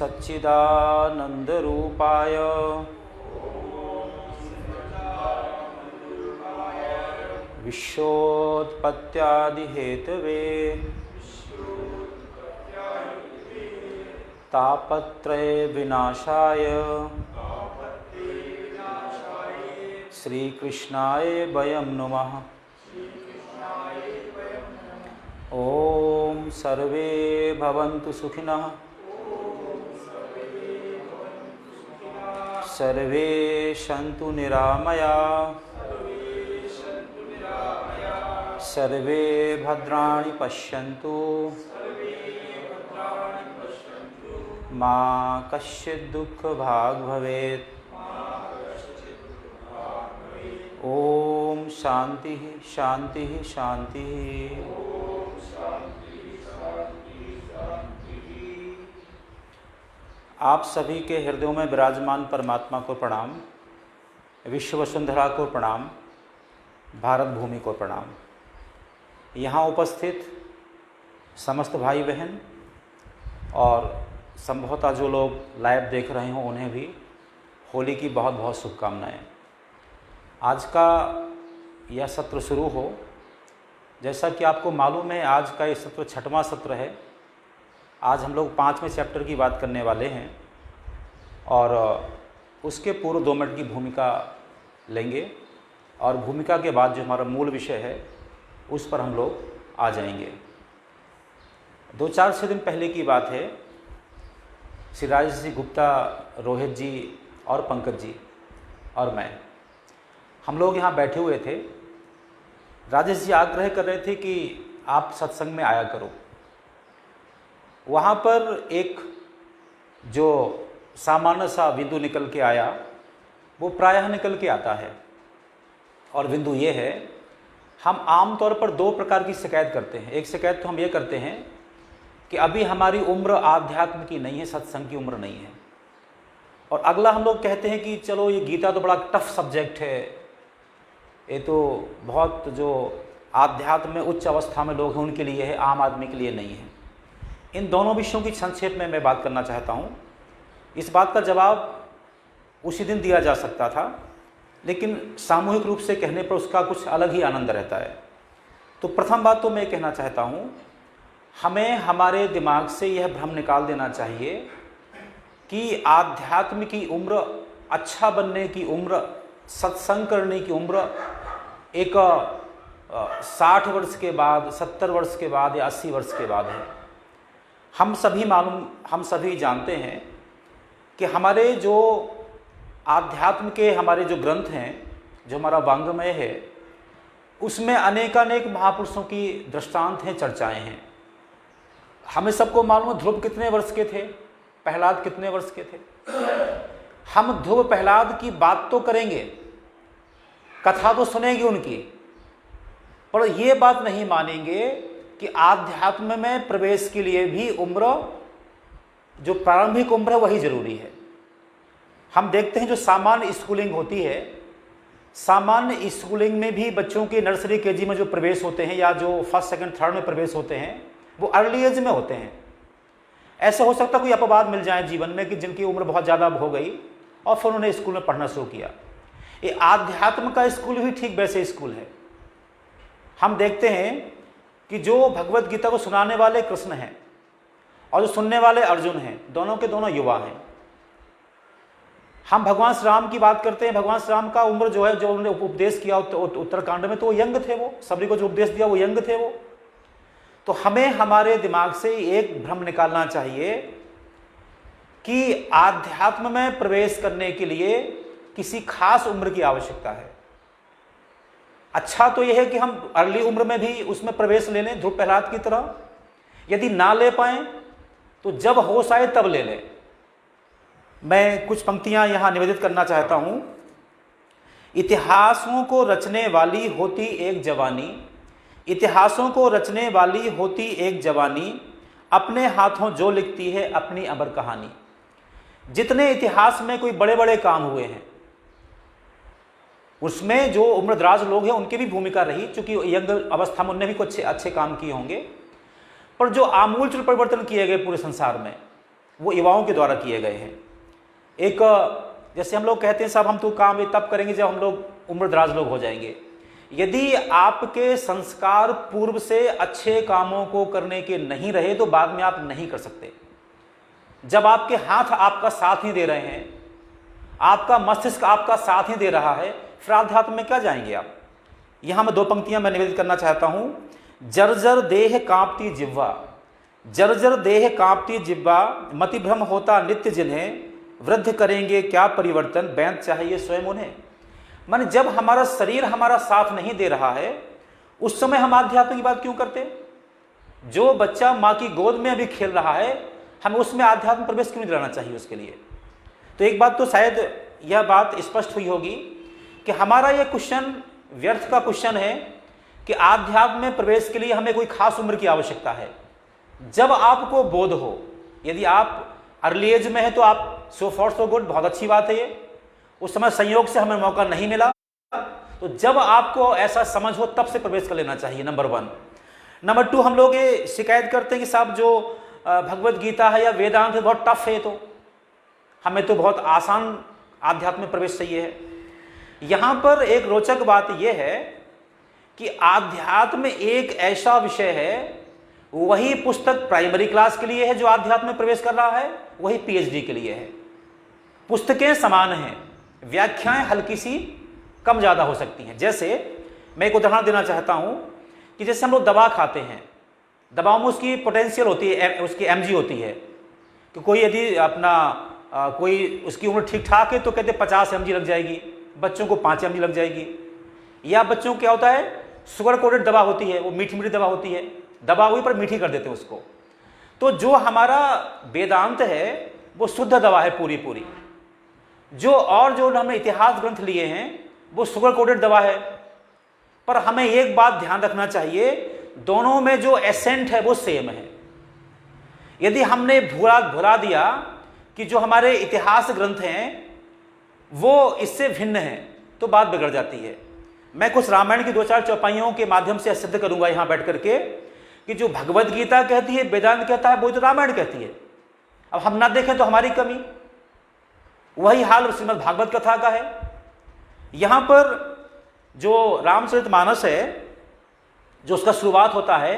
सच्चिदानन्दरूपाय विश्वोत्पत्त्यादिहेतवे तापत्रय विनाशाय श्रीकृष्णाय वयं नमः। ओम सर्वे भवन्तु सुखिनः, सर्वे सन्तु निरामयाः, सर्वे भद्राणि पश्यन्तु, मा कश्चित् दुःखभाग् भवेत्। ओम शांति शांति शांति। आप सभी के हृदयों में विराजमान परमात्मा को प्रणाम, विश्व वसुंधरा को प्रणाम, भारत भूमि को प्रणाम। यहाँ उपस्थित समस्त भाई बहन और संभवतः जो लोग लाइव देख रहे हों उन्हें भी होली की बहुत बहुत शुभकामनाएं। आज का यह सत्र शुरू हो, जैसा कि आपको मालूम है आज का ये सत्र 6वां सत्र है। आज हम लोग 5वें चैप्टर की बात करने वाले हैं और उसके पूर्व 2 मिनट की भूमिका लेंगे और भूमिका के बाद जो हमारा मूल विषय है उस पर हम लोग आ जाएंगे। 2-4 दिन पहले की बात है, श्री राजेश जी गुप्ता, रोहित जी और पंकज जी और मैं, हम लोग यहाँ बैठे हुए थे। राजेश जी आग्रह कर रहे थे कि आप सत्संग में आया करो। वहाँ पर एक जो सामान्य सा बिंदु निकल के आया, वो प्रायः निकल के आता है और बिंदु ये है, हम आम तौर पर 2 प्रकार की शिकायत करते हैं। एक शिकायत तो हम ये करते हैं कि अभी हमारी उम्र आध्यात्म की नहीं है, सत्संग की उम्र नहीं है। और अगला हम लोग कहते हैं कि चलो ये गीता तो बड़ा टफ सब्जेक्ट है, ये तो बहुत जो आध्यात्म में उच्च अवस्था में लोग हैं उनके लिए है, आम आदमी के लिए नहीं है। इन दोनों विषयों की संक्षेप में मैं बात करना चाहता हूँ। इस बात का जवाब उसी दिन दिया जा सकता था, लेकिन सामूहिक रूप से कहने पर उसका कुछ अलग ही आनंद रहता है। तो प्रथम बात तो मैं कहना चाहता हूँ, हमें हमारे दिमाग से यह भ्रम निकाल देना चाहिए कि आध्यात्म की उम्र, अच्छा बनने की उम्र, सत्संग करने की उम्र एक 60 वर्ष के बाद, 70 वर्ष के बाद या 80 वर्ष के बाद है। हम सभी जानते हैं कि हमारे जो आध्यात्म के हमारे जो ग्रंथ हैं, जो हमारा वांग्मय है, उसमें अनेकानेक महापुरुषों की दृष्टांत हैं, चर्चाएं हैं। हमें सबको मालूम है ध्रुव कितने वर्ष के थे, प्रहलाद कितने वर्ष के थे। हम ध्रुव प्रहलाद की बात तो करेंगे, कथा तो सुनेंगे उनकी, पर यह बात नहीं मानेंगे कि आध्यात्म में प्रवेश के लिए भी उम्र, जो प्रारंभिक उम्र है वही जरूरी है। हम देखते हैं जो सामान्य स्कूलिंग होती है, सामान्य स्कूलिंग में भी बच्चों के नर्सरी केजी में जो प्रवेश होते हैं या जो फर्स्ट सेकंड थर्ड में प्रवेश होते हैं वो अर्ली एज में होते हैं। ऐसा हो सकता है कोई अपवाद मिल जाए जीवन में कि जिनकी उम्र बहुत ज़्यादा हो गई और फिर उन्होंने स्कूल में पढ़ना शुरू किया। ये आध्यात्म का स्कूल भी ठीक वैसे स्कूल है। हम देखते हैं कि जो भगवत गीता को सुनाने वाले कृष्ण हैं और जो सुनने वाले अर्जुन हैं, दोनों के दोनों युवा हैं। हम भगवान श्री राम की बात करते हैं, भगवान श्री राम का उम्र जो है, जो उन्होंने उपदेश किया उत्तरकांड में, तो वो यंग थे। वो सभी को जो उपदेश दिया वो यंग थे वो। तो हमें हमारे दिमाग से एक भ्रम निकालना चाहिए कि आध्यात्म में प्रवेश करने के लिए किसी खास उम्र की आवश्यकता है। अच्छा तो यह है कि हम अर्ली उम्र में भी उसमें प्रवेश ले लें, ध्रुव प्रहलाद की तरह। यदि ना ले पाए तो जब होश आए तब ले लें। मैं कुछ पंक्तियां यहां निवेदित करना चाहता हूं। इतिहासों को रचने वाली होती एक जवानी, इतिहासों को रचने वाली होती एक जवानी, अपने हाथों जो लिखती है अपनी अमर कहानी। जितने इतिहास में कोई बड़े बड़े काम हुए हैं उसमें जो उम्रदराज लोग हैं उनकी भी भूमिका रही, चूंकि यंग अवस्था में उनने भी कुछ अच्छे काम किए होंगे, पर जो आमूलचूल परिवर्तन किए गए पूरे संसार में वो युवाओं के द्वारा किए गए हैं। एक जैसे हम लोग कहते हैं साहब हम तो काम ये तब करेंगे जब हम लोग उम्रदराज लोग हो जाएंगे। यदि आपके संस्कार पूर्व से अच्छे कामों को करने के नहीं रहे तो बाद में आप नहीं कर सकते। जब आपके हाथ आपका साथ नहीं दे रहे हैं, आपका मस्तिष्क आपका साथ नहीं दे रहा है, फिर अध्यात्म में क्या जाएंगे आप। यहां मैं 2 पंक्तियां मैं निवेदित करना चाहता हूं। जर्जर देह कांपती जिह्वा, जर्जर देह कांपती जिह्वा, मति भ्रम होता नित्य जिन्हें, वृद्ध करेंगे क्या परिवर्तन, बैंत चाहिए स्वयं उन्हें। माने जब हमारा शरीर हमारा साथ नहीं दे रहा है उस समय हम आध्यात्म की बात क्यों करते। जो बच्चा माँ की गोद में अभी खेल रहा है हमें उसमें आध्यात्म प्रवेश क्यों नहीं दिलाना चाहिए उसके लिए। तो एक बात तो शायद यह बात स्पष्ट हुई होगी कि हमारा यह क्वेश्चन व्यर्थ का क्वेश्चन है कि आध्यात्म में प्रवेश के लिए हमें कोई खास उम्र की आवश्यकता है। जब आपको बोध हो, यदि आप अर्ली एज में है तो आप सो फॉर सो गुड, बहुत अच्छी बात है ये। उस समय संयोग से हमें मौका नहीं मिला, तो जब आपको ऐसा समझ हो तब से प्रवेश कर लेना चाहिए, नंबर 1। नंबर 2, हम लोग ये शिकायत करते हैं कि साहब जो भगवत गीता है या वेदांत है बहुत टफ है, तो हमें तो बहुत आसान आध्यात्म में प्रवेश चाहिए है। यहां पर एक रोचक बात यह है कि आध्यात्म एक ऐसा विषय है, वही पुस्तक प्राइमरी क्लास के लिए है जो आध्यात्म में प्रवेश कर रहा है, वही पीएचडी के लिए है। पुस्तकें समान हैं, व्याख्याएं हल्की सी कम ज्यादा हो सकती हैं। जैसे मैं एक उदाहरण देना चाहता हूं कि जैसे हम लोग दवा खाते हैं, दवाओं में उसकी पोटेंशियल होती है, उसकी एमजी होती है कि कोई यदि अपना कोई उसकी उम्र ठीक ठाक है तो कहते 50 एमजी लग जाएगी, बच्चों को 5 एमजी लग जाएगी। या बच्चों को क्या होता है, शुगर कोटेड दवा होती है, वो मीठी मीठी दवा होती है, दबा हुई पर मीठी कर देते हैं उसको। तो जो हमारा वेदांत है वो शुद्ध दवा है पूरी पूरी। जो हमने इतिहास ग्रंथ लिए हैं वो शुगर कोटेड दवा है। पर हमें एक बात ध्यान रखना चाहिए, दोनों में जो एसेंट है वो सेम है। यदि हमने भुला दिया कि जो हमारे इतिहास ग्रंथ हैं वो इससे भिन्न हैं तो बात बिगड़ जाती है। मैं कुछ रामायण की 2-4 चौपाइयों के माध्यम से सिद्ध करूंगा यहां बैठ करके कि जो भगवत गीता कहती है, वेदांत कहता है, वो तो रामायण कहती है। अब हम ना देखें तो हमारी कमी। वही हाल श्रीमद् भागवत कथा का है। यहां पर जो रामचरितमानस है, जो उसका शुरुआत होता है,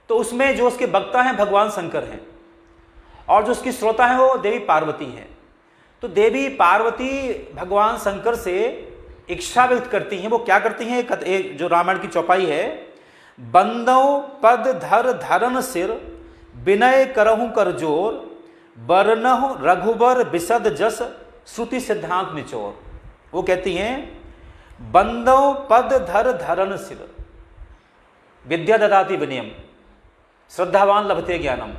तो उसमें जो उसके वक्ता हैं भगवान शंकर हैं और जो उसकी श्रोता है वो देवी पार्वती है। तो देवी पार्वती भगवान शंकर से इच्छा व्यक्त करती हैं। वो क्या करती हैं, जो रामायण की चौपाई है, बंदौ पद धर धरन सिर, विनय करहु कर जोर, बरनहु रघुबर बिसद जस, श्रुति सिद्धांत निचोर। वो कहती हैं बंदौ पद धर धरन सिर, विद्या ददाति विनयम, श्रद्धावान लभते ज्ञानम।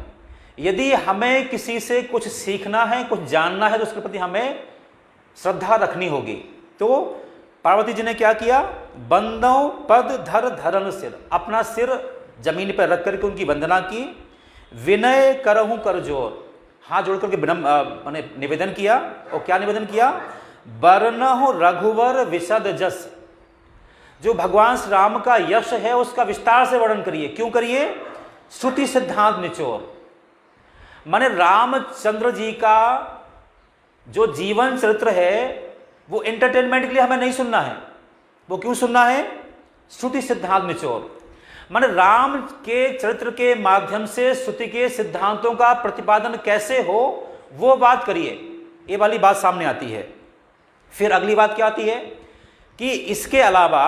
यदि हमें किसी से कुछ सीखना है, कुछ जानना है, तो उसके प्रति हमें श्रद्धा रखनी होगी। तो पार्वती जी ने क्या किया, बंदौ पद धर धरन सिर, अपना सिर जमीन पर रख करके उनकी वंदना की। विनय करहु कर जोर, हाथ जोड़ करके मैंने निवेदन किया। और क्या निवेदन किया, बरनहु रघुवर विशद जस, जो भगवान श्री राम का यश है उसका विस्तार से वर्णन करिए। क्यों करिए, श्रुति सिद्धांत निचोर। माने रामचंद्र जी का जो जीवन चरित्र है वो एंटरटेनमेंट के लिए हमें नहीं सुनना है। वो क्यों सुनना है, श्रुति सिद्धांत निचोर। माने राम के चरित्र के माध्यम से श्रुति के सिद्धांतों का प्रतिपादन कैसे हो वो बात करिए। ये वाली बात सामने आती है। फिर अगली बात क्या आती है कि इसके अलावा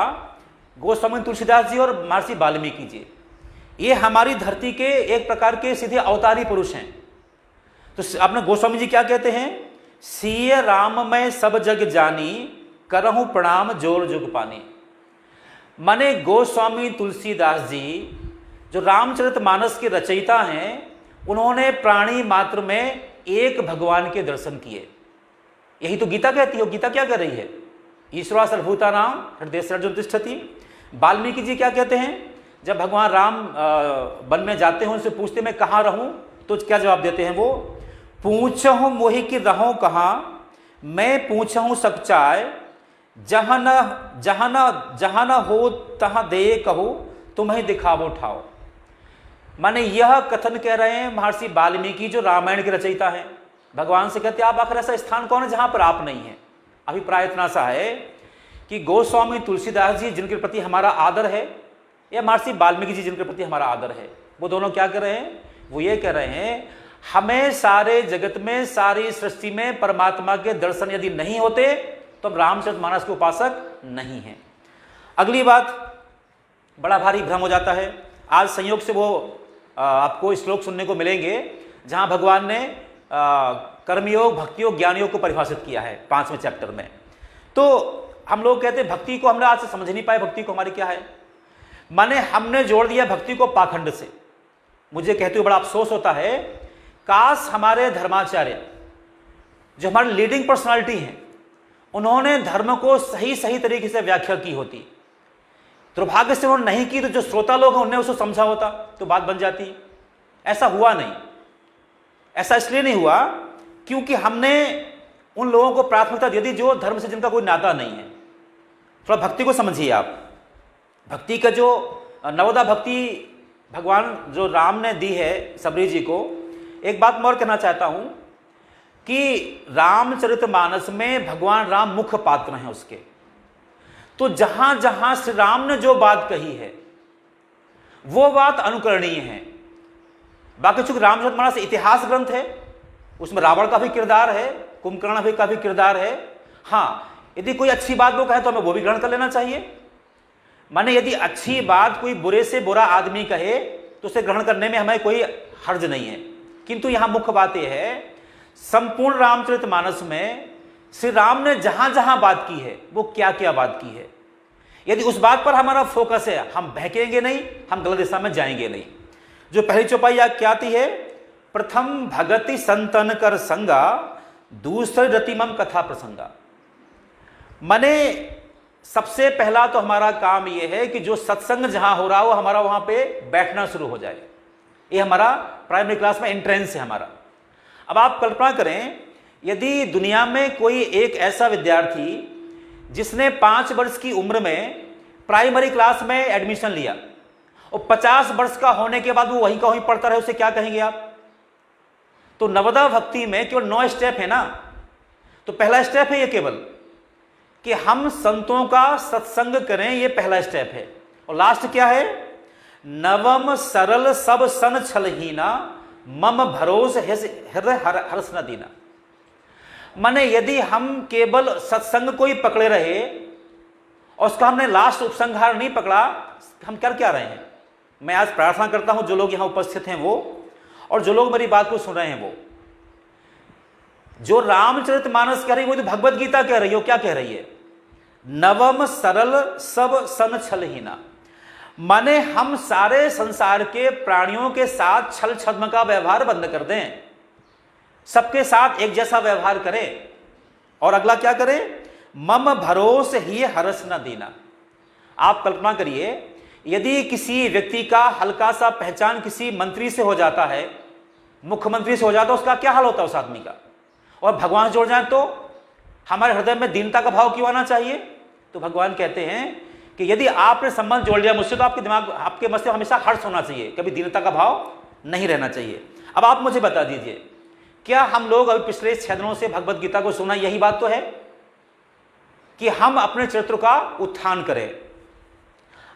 गोस्वामी तुलसीदास जी और महर्षि वाल्मीकि जी, ये हमारी धरती के एक प्रकार के सीधे अवतारी पुरुष हैं। तो अपने गोस्वामी जी क्या कहते हैं, सीय राम मैं सब जग जानी, करहूं प्रणाम जोर जुग पानी। माने गोस्वामी तुलसीदास जी जो रामचरितमानस के रचयिता हैं, उन्होंने प्राणी मात्र में एक भगवान के दर्शन किए। यही तो गीता कहती है। गीता क्या कह रही है, ईश्वरा सर्वभूतानां हृदय सर्वं तिष्ठति। वाल्मीकि जी क्या कहते हैं, जब भगवान राम वन में जाते हैं उनसे पूछते मैं कहाँ रहूं, तो क्या जवाब देते हैं वो, पूछहूं मोहि कि रहूं कहाँ, मैं पूछहूं सच्चाई, जहां न हो तहां दे कहो, तुम्हें दिखावो ठाओ। माने यह कथन कह रहे हैं महर्षि वाल्मीकि जो रामायण के रचयिता हैं। भगवान से कहते आप आखिर ऐसा स्थान कौन है जहां पर आप नहीं है। अभिप्राय इतना सा है कि गोस्वामी तुलसीदास जी जिनके प्रति हमारा आदर है या महर्षि वाल्मीकि जी जिनके प्रति हमारा आदर है, वो दोनों क्या कर रहे हैं, वो ये कह रहे हैं हमें सारे जगत में सारी सृष्टि में परमात्मा के दर्शन यदि नहीं होते तो हम रामचरितमानस के उपासक नहीं हैं। अगली बात, बड़ा भारी भ्रम हो जाता है। आज संयोग से वो आपको श्लोक सुनने को मिलेंगे जहां भगवान ने कर्मयोग, भक्तियोग, ज्ञानयोग को परिभाषित किया है 5वें चैप्टर में। तो हम लोग कहते हैं भक्ति को हमने आज से समझ नहीं पाए, भक्ति को हमारी क्या है, माने हमने जोड़ दिया भक्ति को पाखंड से। मुझे कहते हुए बड़ा अफसोस होता है, काश हमारे धर्माचार्य जो हमारे लीडिंग पर्सनालिटी हैं उन्होंने धर्म को सही सही तरीके से व्याख्या की होती। दुर्भाग्य से उन्होंने नहीं की तो जो श्रोता लोग हैं उन्हें उसको समझा होता तो बात बन जाती। ऐसा हुआ नहीं। ऐसा इसलिए नहीं हुआ क्योंकि हमने उन लोगों को प्राथमिकता दे दी जो धर्म से जिनका कोई नाता नहीं है। थोड़ा भक्ति को समझिए आप। भक्ति का जो नवदा भक्ति भगवान जो राम ने दी है सबरी जी को, एक बात मैं और कहना चाहता हूं कि रामचरितमानस में भगवान राम मुख्य पात्र हैं उसके। तो जहां जहां श्री राम ने जो बात कही है वो बात अनुकरणीय है। बाकी चूंकि रामचरितमानस इतिहास ग्रंथ है, उसमें रावण का भी किरदार है, कुंभकर्ण भी का भी किरदार है। हाँ, यदि कोई अच्छी बात वो कहे तो हमें वो भी ग्रहण कर लेना चाहिए। माने यदि अच्छी बात कोई बुरे से बुरा आदमी कहे तो उसे ग्रहण करने में हमें कोई हर्ज नहीं है। किंतु यहां मुख्य बात यह है, संपूर्ण रामचरितमानस में श्री राम ने जहां जहां बात की है वो क्या क्या बात की है, यदि उस बात पर हमारा फोकस है हम बहकेंगे नहीं, हम गलत दिशा में जाएंगे नहीं। जो पहली चौपाई क्या आती है, प्रथम भगति संतन कर संगा, दूसरे रतिमम कथा प्रसंगा। माने सबसे पहला तो हमारा काम यह है कि जो सत्संग जहां हो रहा हो हमारा वहां पे बैठना शुरू हो जाए। ये हमारा प्राइमरी क्लास में एंट्रेंस है हमारा। अब आप कल्पना करें, यदि दुनिया में कोई एक ऐसा विद्यार्थी जिसने 5 वर्ष की उम्र में प्राइमरी क्लास में एडमिशन लिया और 50 वर्ष का होने के बाद वो वहीं का वहीं पढ़ता रहे, उसे क्या कहेंगे आप? तो नवदा भक्ति में केवल 9 स्टेप है ना। तो पहला स्टेप है ये केवल कि हम संतों का सत्संग करें, ये पहला स्टेप है। और लास्ट क्या है, नवम सरल सब सन छलहीना, मम भरोस हृदय हर्ष न दीना। माने यदि हम केवल सत्संग को ही पकड़े रहे और उसका हमने लास्ट उपसंहार नहीं पकड़ा, हम कर क्या रहे हैं? मैं आज प्रार्थना करता हूं जो लोग यहां उपस्थित हैं वो, और जो लोग मेरी बात को सुन रहे हैं वो, जो रामचरितमानस कह रही है वो तो भगवत गीता कह रही है। वो क्या कह रही है? नवम सरल सब सन छलहीना। माने हम सारे संसार के प्राणियों के साथ छल छद्म का व्यवहार बंद कर दें, सबके साथ एक जैसा व्यवहार करें। और अगला क्या करें? मम भरोस ही हर्ष न दीना। आप कल्पना करिए, यदि किसी व्यक्ति का हल्का सा पहचान किसी मंत्री से हो जाता है, मुख्यमंत्री से हो जाता है, उसका क्या हाल होता है उस आदमी का? और भगवान से जुड़ जाए तो हमारे हृदय में दीनता का भाव क्यों आना चाहिए? तो भगवान कहते हैं कि यदि आपने संबंध जोड़ लिया मुझसे तो आपके दिमाग, आपके मस्तिष्क में हमेशा हर्ष होना चाहिए, कभी दीनता का भाव नहीं रहना चाहिए। अब आप मुझे बता दीजिए, क्या हम लोग अभी पिछले 6 दिनों से भगवत गीता को सुना, यही बात तो है कि हम अपने चरित्र का उत्थान करें।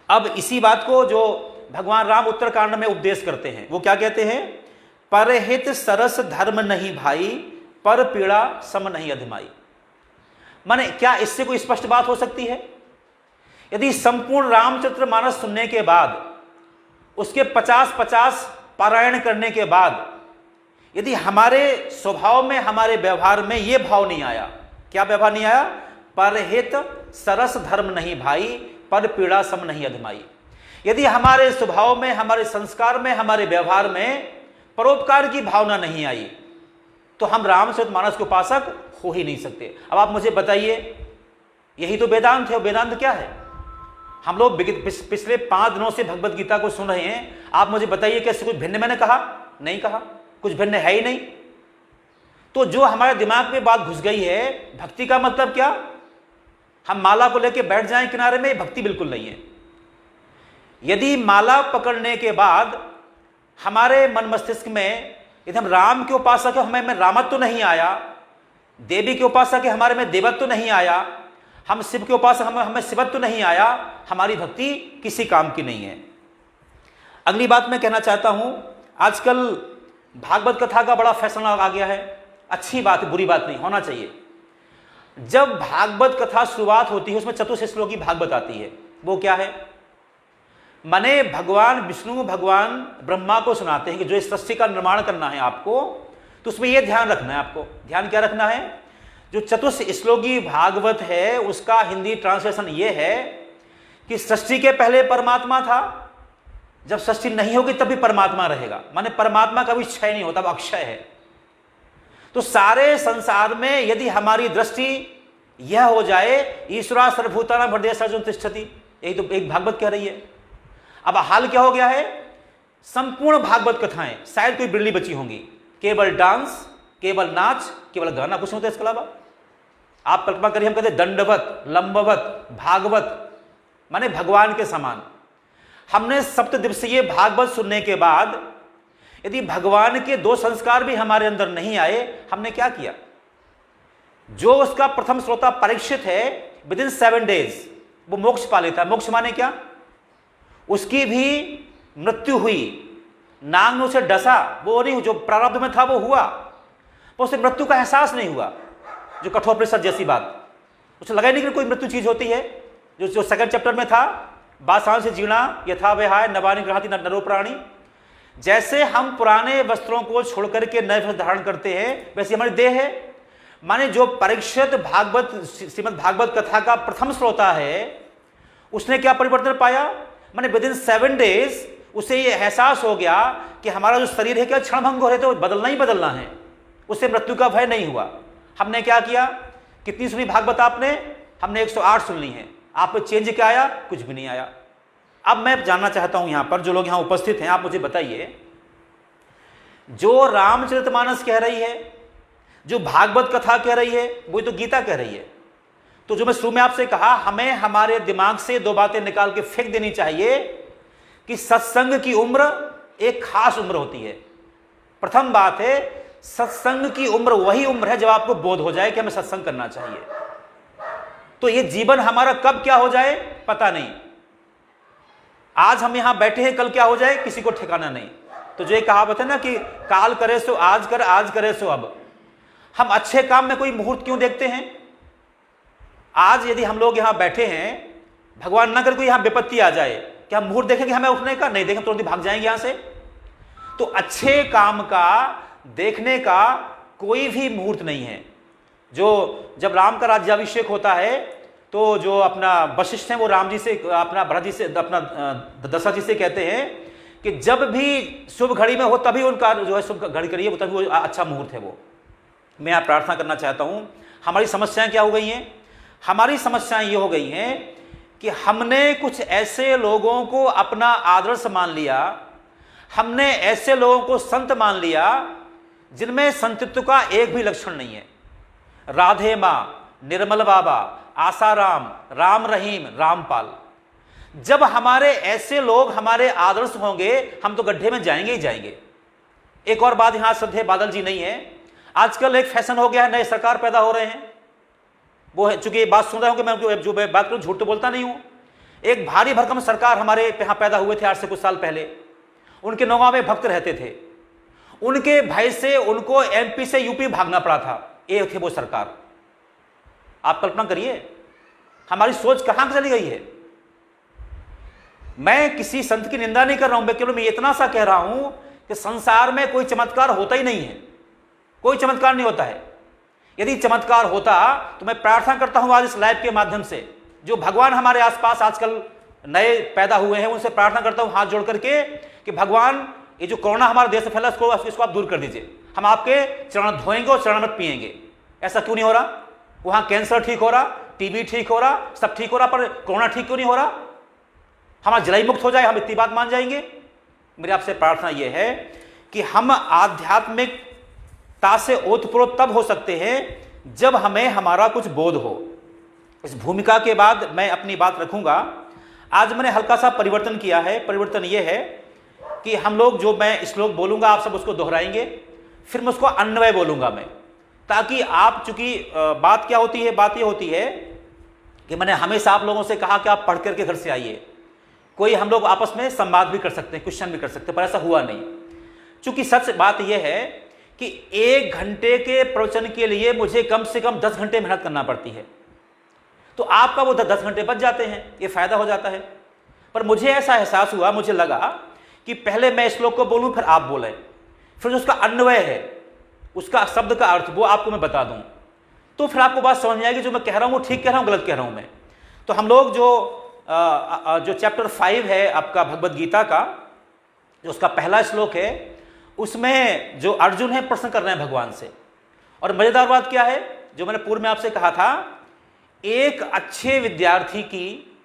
अब इसी बात को जो भगवान राम उत्तरकांड में उपदेश करते हैं, वो क्या कहते हैं? परहित सरस धर्म नहीं भाई, पर पीड़ा सम नहीं अधमाई। माने क्या इससे कोई स्पष्ट बात हो सकती है? यदि संपूर्ण रामचरितमानस सुनने के बाद, उसके 50-50 पारायण करने के बाद, यदि हमारे स्वभाव में, हमारे व्यवहार में यह भाव नहीं आया, क्या व्यवहार नहीं आया? परहित सरस धर्म नहीं भाई, पर पीड़ा सम नहीं अधमाई। यदि हमारे स्वभाव में, हमारे संस्कार में, हमारे व्यवहार में परोपकार की भावना नहीं आई तो हम रामचरितमानस के उपासक हो ही नहीं सकते। अब आप मुझे बताइए, यही तो वेदांत है। वेदांत क्या है? हम लोग पिछले 5 दिनों से भगवत गीता को सुन रहे हैं। आप मुझे बताइए, कैसे कुछ भिन्न मैंने कहा? नहीं कहा, कुछ भिन्न है ही नहीं। तो जो हमारे दिमाग में बात घुस गई है, भक्ति का मतलब क्या? हम माला को लेकर बैठ जाएं किनारे में, भक्ति बिल्कुल नहीं है। यदि माला पकड़ने के बाद हमारे मन मस्तिष्क में यदि हम राम के उपासक है, हमें रामत्व तो नहीं आया, देवी के उपासक है, हमारे में देवत्व तो नहीं आया, हम शिव के उपासक हमें शिवत्व तो नहीं आया, हमारी भक्ति किसी काम की नहीं है। अगली बात मैं कहना चाहता हूं, आजकल भागवत कथा का बड़ा फैशन आ गया है। अच्छी बात है, बुरी बात नहीं, होना चाहिए। जब भागवत कथा शुरुआत होती है उसमें चतुर्थ श्लोकी भागवत आती है। वो क्या है? माने भगवान विष्णु भगवान ब्रह्मा को सुनाते हैं कि जो इस सृष्टि का निर्माण करना है आपको, तो उसमें यह ध्यान रखना है। आपको ध्यान क्या रखना है? जो चतुर्थ श्लोकी भागवत है उसका हिंदी ट्रांसलेशन यह है कि सृष्टि के पहले परमात्मा था, जब सृष्टि नहीं होगी तब भी परमात्मा रहेगा। माने परमात्मा कभी क्षय नहीं होता, वो अक्षय है। तो सारे संसार में यदि हमारी दृष्टि यह हो जाए, ईश्वरा सर्वभूतानां हृदये सर्वं तिष्ठति, यही तो एक भागवत कह रही है। अब हाल क्या हो गया है? संपूर्ण भागवत कथाएं शायद कोई बिरली बची होंगी, केवल डांस, केवल नाच, केवल गाना, कुछ नहीं होता इसके अलावा। आप कल्पना करिए, हम कहते दंडवत, लंबवत, भागवत, माने भगवान के समान। हमने सप्त दिवसीय भागवत सुनने के बाद यदि भगवान के 2 संस्कार भी हमारे अंदर नहीं आए, हमने क्या किया? जो उसका प्रथम श्रोता परीक्षित है, विद इन 7 डेज वो मोक्ष पा लेता है। मोक्ष माने क्या? उसकी भी मृत्यु हुई, नाग ने उसे डसा, वो नहीं, जो प्रारब्ध में था वो हुआ, पर उसे मृत्यु का एहसास नहीं हुआ। जो कठोपनिषद जैसी बात, उसे लगा ही नहीं कि कोई मृत्यु चीज होती है। जो 2nd चैप्टर में था, बासांस जीर्णा यथा विहाय नवानि गृहाति नरो प्राणी। जैसे हम पुराने वस्त्रों को छोड़कर के नए वस्त्र धारण करते हैं, वैसे हमारी देह है। माने जो परीक्षित भागवत श्रीमद् भागवत कथा का प्रथम श्रोता है, उसने क्या परिवर्तन पाया? माने विद इन 7 डेज उसे ये एहसास हो गया कि हमारा जो शरीर है क्या क्षणभंग हो रहे, तो बदलना ही बदलना है। उससे मृत्यु का भय नहीं हुआ। हमने क्या किया? कितनी सुनी भागवत आपने? हमने 108 सुन ली है। आप पे चेंज क्या आया? कुछ भी नहीं आया। अब मैं जानना चाहता हूं यहां पर जो लोग यहां उपस्थित हैं, आप मुझे बताइए, जो रामचरितमानस कह रही है, जो भागवत कथा कह रही है, वो तो गीता कह रही है। तो जो मैं शुरू में आपसे कहा, हमें हमारे दिमाग से 2 बातें निकाल के फेंक देनी चाहिए कि सत्संग की उम्र एक खास उम्र होती है। प्रथम बात है, सत्संग की उम्र वही उम्र है जब आपको बोध हो जाए कि हमें सत्संग करना चाहिए। तो ये जीवन हमारा कब क्या हो जाए पता नहीं। आज हम यहां बैठे हैं, कल क्या हो जाए किसी को ठिकाना नहीं। तो जो ये कहावत है ना कि काल करे सो आज कर, आज करे सो अब। हम अच्छे काम में कोई मुहूर्त क्यों देखते हैं? आज यदि हम लोग यहां बैठे हैं, भगवान ना कर कोई यहां विपत्ति आ जाए, क्या हम मुहूर्त देखेंगे हमें उठने का? नहीं देखेंगे, तुरंत भाग जाएंगे यहां से। तो अच्छे काम का देखने का कोई भी मुहूर्त नहीं है। जो जब राम का राज्याभिषेक होता है, तो जो अपना वशिष्ठ है वो राम जी से, अपना भरत जी से, अपना दशरथ जी से कहते हैं कि जब भी शुभ घड़ी में हो तभी उनका जो है शुभ घड़ी करिए, तभी वो अच्छा मुहूर्त है वो। मैं आप प्रार्थना करना चाहता हूं, हमारी समस्याएं क्या हो गई हैं? हमारी समस्याएं ये हो गई हैं कि हमने कुछ ऐसे लोगों को अपना आदर्श मान लिया, हमने ऐसे लोगों को संत मान लिया जिनमें संतत्व का एक भी लक्षण नहीं है। राधे माँ, निर्मल बाबा, आसाराम, राम रहीम, रामपाल। जब हमारे ऐसे लोग हमारे आदर्श होंगे, हम तो गड्ढे में जाएंगे ही जाएंगे। एक और बात, यहां श्रद्धेय बादल जी नहीं है, आजकल एक फैशन हो गया है, नए सरकार पैदा हो रहे हैं। वो है, चूंकि ये बात सुन रहे हो कि मैं जो बात करूं झूठ तो बोलता नहीं हूं। एक भारी भरकम सरकार हमारे यहाँ पैदा हुए थे आज से कुछ साल पहले। उनके नौगांव में भक्त रहते थे, उनके भय से उनको MP से UP भागना पड़ा था। ये थे वो सरकार। आप कल्पना करिए हमारी सोच कहां चली गई है। मैं किसी संत की निंदा नहीं कर रहा हूं, मैं केवल मैं इतना सा कह रहा हूं कि संसार में कोई चमत्कार होता ही नहीं है, कोई चमत्कार नहीं होता है। यदि चमत्कार होता तो मैं प्रार्थना करता हूं आज इस लाइव के माध्यम से, जो भगवान हमारे आसपास आजकल नए पैदा हुए हैं उनसे प्रार्थना करता हूं हाथ जोड़ करके कि भगवान ये जो कोरोना हमारे देश में फैला इसको आप दूर कर दीजिए। हम आपके चरण धोएंगे और चरणामृत पिएंगे। ऐसा क्यों नहीं हो रहा? वहां कैंसर ठीक हो रहा, TB ठीक हो रहा, सब ठीक हो रहा, पर कोरोना ठीक क्यों नहीं हो रहा? हमारा जलाई मुक्त हो जाए, हम इतनी बात मान जाएंगे? मेरी आपसे प्रार्थना यह है कि हम आध्यात्मिकता से ओतप्रोत तब हो सकते हैं जब हमें हमारा कुछ बोध हो। इस भूमिका के बाद मैं अपनी बात रखूंगा। आज मैंने हल्का सा परिवर्तन किया है। परिवर्तन यह है कि हम लोग जो मैं श्लोक बोलूँगा आप सब उसको दोहराएंगे, फिर मैं उसको अन्वय बोलूँगा मैं, ताकि आप, चूंकि बात क्या होती है, बात ये होती है कि मैंने हमेशा आप लोगों से कहा कि आप पढ़ करके घर से आइए, कोई हम लोग आपस में संवाद भी कर सकते हैं, क्वेश्चन भी कर सकते हैं, पर ऐसा हुआ नहीं। चूंकि सच बात यह है कि 1 घंटे के प्रवचन के लिए मुझे कम से कम 10 घंटे मेहनत करना पड़ती है, तो आपका वो 10 घंटे बच जाते हैं, ये फायदा हो जाता है। पर मुझे ऐसा एहसास हुआ, मुझे लगा कि पहले मैं श्लोक को बोलूं, फिर आप बोलें, फिर उसका अन्वय है, उसका शब्द का अर्थ वो आपको मैं बता दूं, तो फिर आपको बात समझ में आएगी जो मैं कह रहा हूं वो ठीक कह रहा हूं, गलत कह रहा हूं मैं। तो हम लोग जो चैप्टर 5 है आपका भगवद गीता का, जो उसका पहला श्लोक है, उसमें जो अर्जुन है प्रश्न कर रहे हैं भगवान से। और मजेदार बात क्या है, जो मैंने पूर्व में आपसे कहा था, एक अच्छे विद्यार्थी की,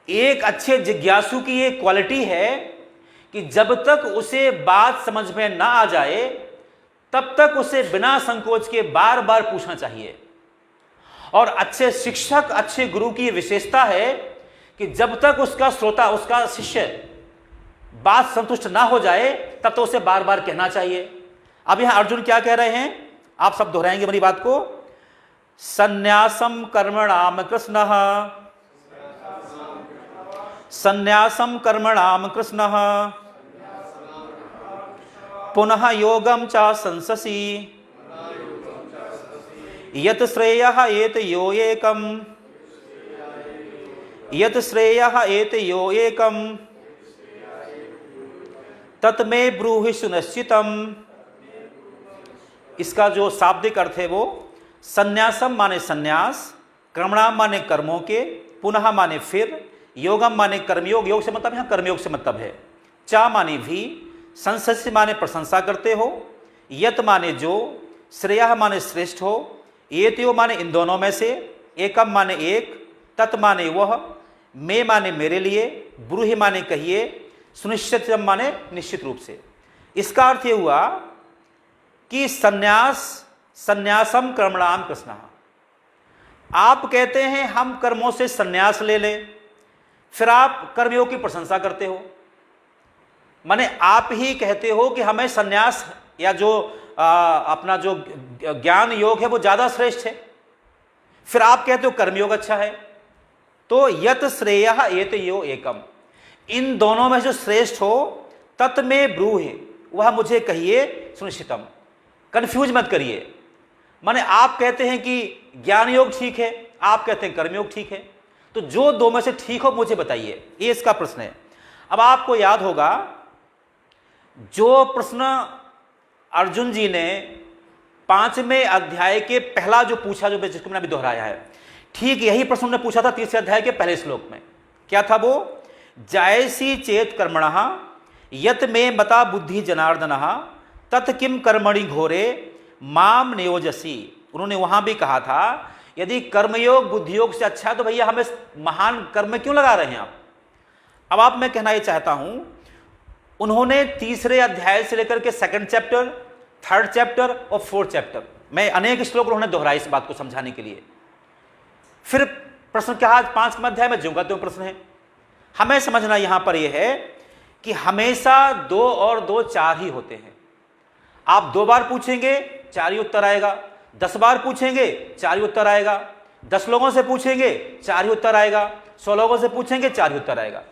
एक अच्छे जिज्ञासु की ये क्वालिटी है कि जब तक उसे बात समझ में ना आ जाए तब तक उसे बिना संकोच के बार बार पूछना चाहिए। और अच्छे शिक्षक, अच्छे गुरु की विशेषता है कि जब तक उसका श्रोता, उसका शिष्य बात संतुष्ट ना हो जाए तब तो उसे बार बार कहना चाहिए। अब यहां अर्जुन क्या कह रहे हैं, आप सब दोहराएंगे मेरी बात को। संन्यासम कर्मणाम कृष्णः, संन्यासम कर्मणाम कृष्णः, पुनः योगम च संससि, यत् श्रेयः एतयो एकम्, यत् श्रेयः एतयो एकम्, तत्मे ब्रूहि सुनिश्चितम्। इसका जो शाब्दिक अर्थ है वो संन्यासम माने संन्यास, कर्मणाम माने कर्मों के, पुनः माने फिर, योगम माने कर्मयोग, योग से मतलब यहाँ कर्मयोग से मतलब है, चा माने भी, संसस्य माने प्रशंसा करते हो, यत माने जो, श्रेयः माने श्रेष्ठ हो, एतयो माने इन दोनों में से, एकम माने एक, तत् माने वह, मे माने मेरे लिए, ब्रूहि माने कहिए, सुनिश्चित माने निश्चित रूप से। इसका अर्थ यह हुआ कि संन्यासम कर्मणाम कृष्णः, आप कहते हैं हम कर्मों से संन्यास ले लें, फिर आप कर्मयोग की प्रशंसा करते हो, माने आप ही कहते हो कि हमें संन्यास या जो अपना जो ज्ञान योग है वो ज्यादा श्रेष्ठ है, फिर आप कहते हो कर्मयोग अच्छा है। तो यत श्रेयः एतयो एकम, इन दोनों में जो श्रेष्ठ हो, तत् में ब्रूहि, वह मुझे कहिए, सुनिश्चितम, कंफ्यूज मत करिए। माने आप कहते हैं कि ज्ञान योग ठीक है, आप कहते हैं कर्मयोग ठीक है, तो जो दो में से ठीक हो मुझे बताइए, ये इसका प्रश्न है। अब आपको याद होगा जो प्रश्न अर्जुन जी ने 5वें अध्याय के पहला जो पूछा, जो जिसको मैंने अभी दोहराया है, ठीक यही प्रश्न उन्होंने पूछा था 3रे अध्याय के पहले श्लोक में। क्या था वो? जायसी चेत कर्मणः यत में मता बुद्धि जनार्दनः तत् किम कर्मणि घोरे माम नियोजसी। उन्होंने वहां भी कहा था यदि कर्मयोग बुद्धियोग से अच्छा है तो भैया हमें महान कर्म में क्यों लगा रहे हैं आप। अब आप, मैं कहना ये चाहता हूं, उन्होंने 3रे अध्याय से लेकर के 2nd चैप्टर, 3rd चैप्टर और 4th चैप्टर में अनेक श्लोक उन्होंने दोहराए इस बात को समझाने के लिए। फिर प्रश्न क्या आज 5वें अध्याय में ज्यों का त्यों प्रश्न है। हमें समझना यहां पर यह है कि हमेशा 2 और 2 4 ही होते हैं। आप 2 बार पूछेंगे 4 ही उत्तर आएगा, 10 बार पूछेंगे 4 ही उत्तर आएगा, 10 लोगों से पूछेंगे 4 ही उत्तर आएगा, 100 लोगों से पूछेंगे 4 ही उत्तर आएगा।